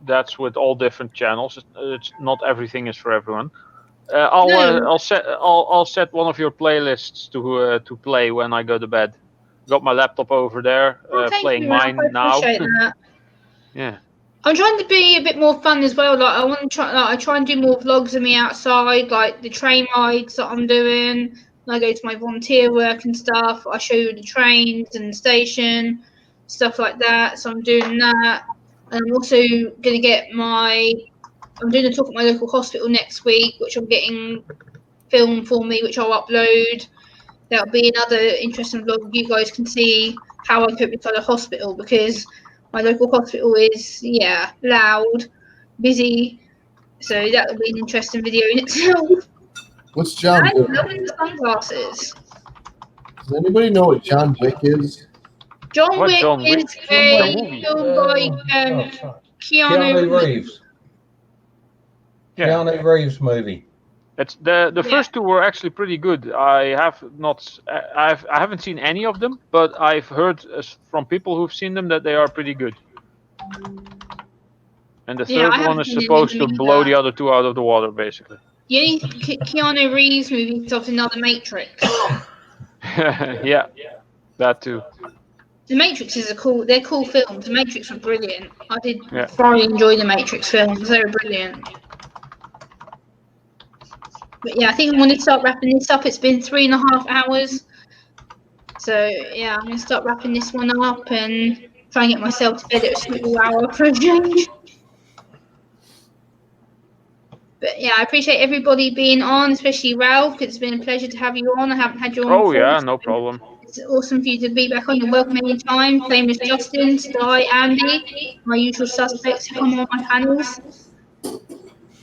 that's with all different channels. It's not everything is for everyone. I'll set one of your playlists to play when I go to bed. Got my laptop over there, playing mine now. That. Yeah. I'm trying to be a bit more fun as well. Like I try and do more vlogs of me outside, like the train rides that I'm doing. When I go to my volunteer work and stuff, I show you the trains and the station, stuff like that. So I'm doing that. And I'm also going to I'm doing a talk at my local hospital next week, which I'm getting filmed for me, which I'll upload. That'll be another interesting vlog. You guys can see how I cope inside a hospital because my local hospital is, loud, busy. So that'll be an interesting video in itself. What's John Wick? I'm loving the sunglasses. Does anybody know what John Wick is? John Wick is a film by Keanu Reeves. Yeah. Keanu Reeves movie. It's the first two were actually pretty good. I haven't seen any of them, but I've heard from people who've seen them that they are pretty good. And the third one is supposed to blow the other two out of the water, basically. The only Keanu Reeves movie is obviously another Matrix. Yeah, that too. The Matrix they're cool films. The Matrix were brilliant. I did thoroughly enjoy the Matrix films. They were brilliant. But yeah, I think I'm going to start wrapping this up. It's been 3.5 hours. So yeah, I'm going to start wrapping this one up and try and get myself to bed at a small hour for a change. But yeah, I appreciate everybody being on, especially Ralph, because it's been a pleasure to have you on. I haven't had you on before. Yeah, no problem. It's awesome for you to be back on. You're welcome anytime. Famous Justin, Sky, Andy, my usual suspects who come on my panels.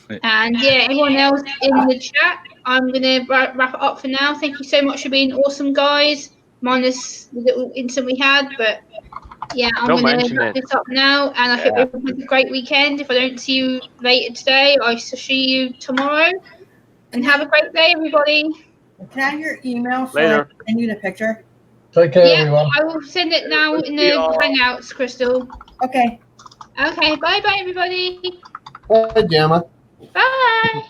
And yeah, everyone else in the chat, I'm going to wrap it up for now. Thank you so much for being awesome, guys. Minus the little incident we had, but yeah, I'm going to wrap this up now. And I hope everyone has a great weekend. If I don't see you later today, I shall see you tomorrow. And have a great day, everybody. Can I have your email so Later. I can send you the picture? Take care, everyone. I will send it now in the Hangouts, Krystal. Okay. Okay, bye-bye, everybody. Bye, Gemma. Bye.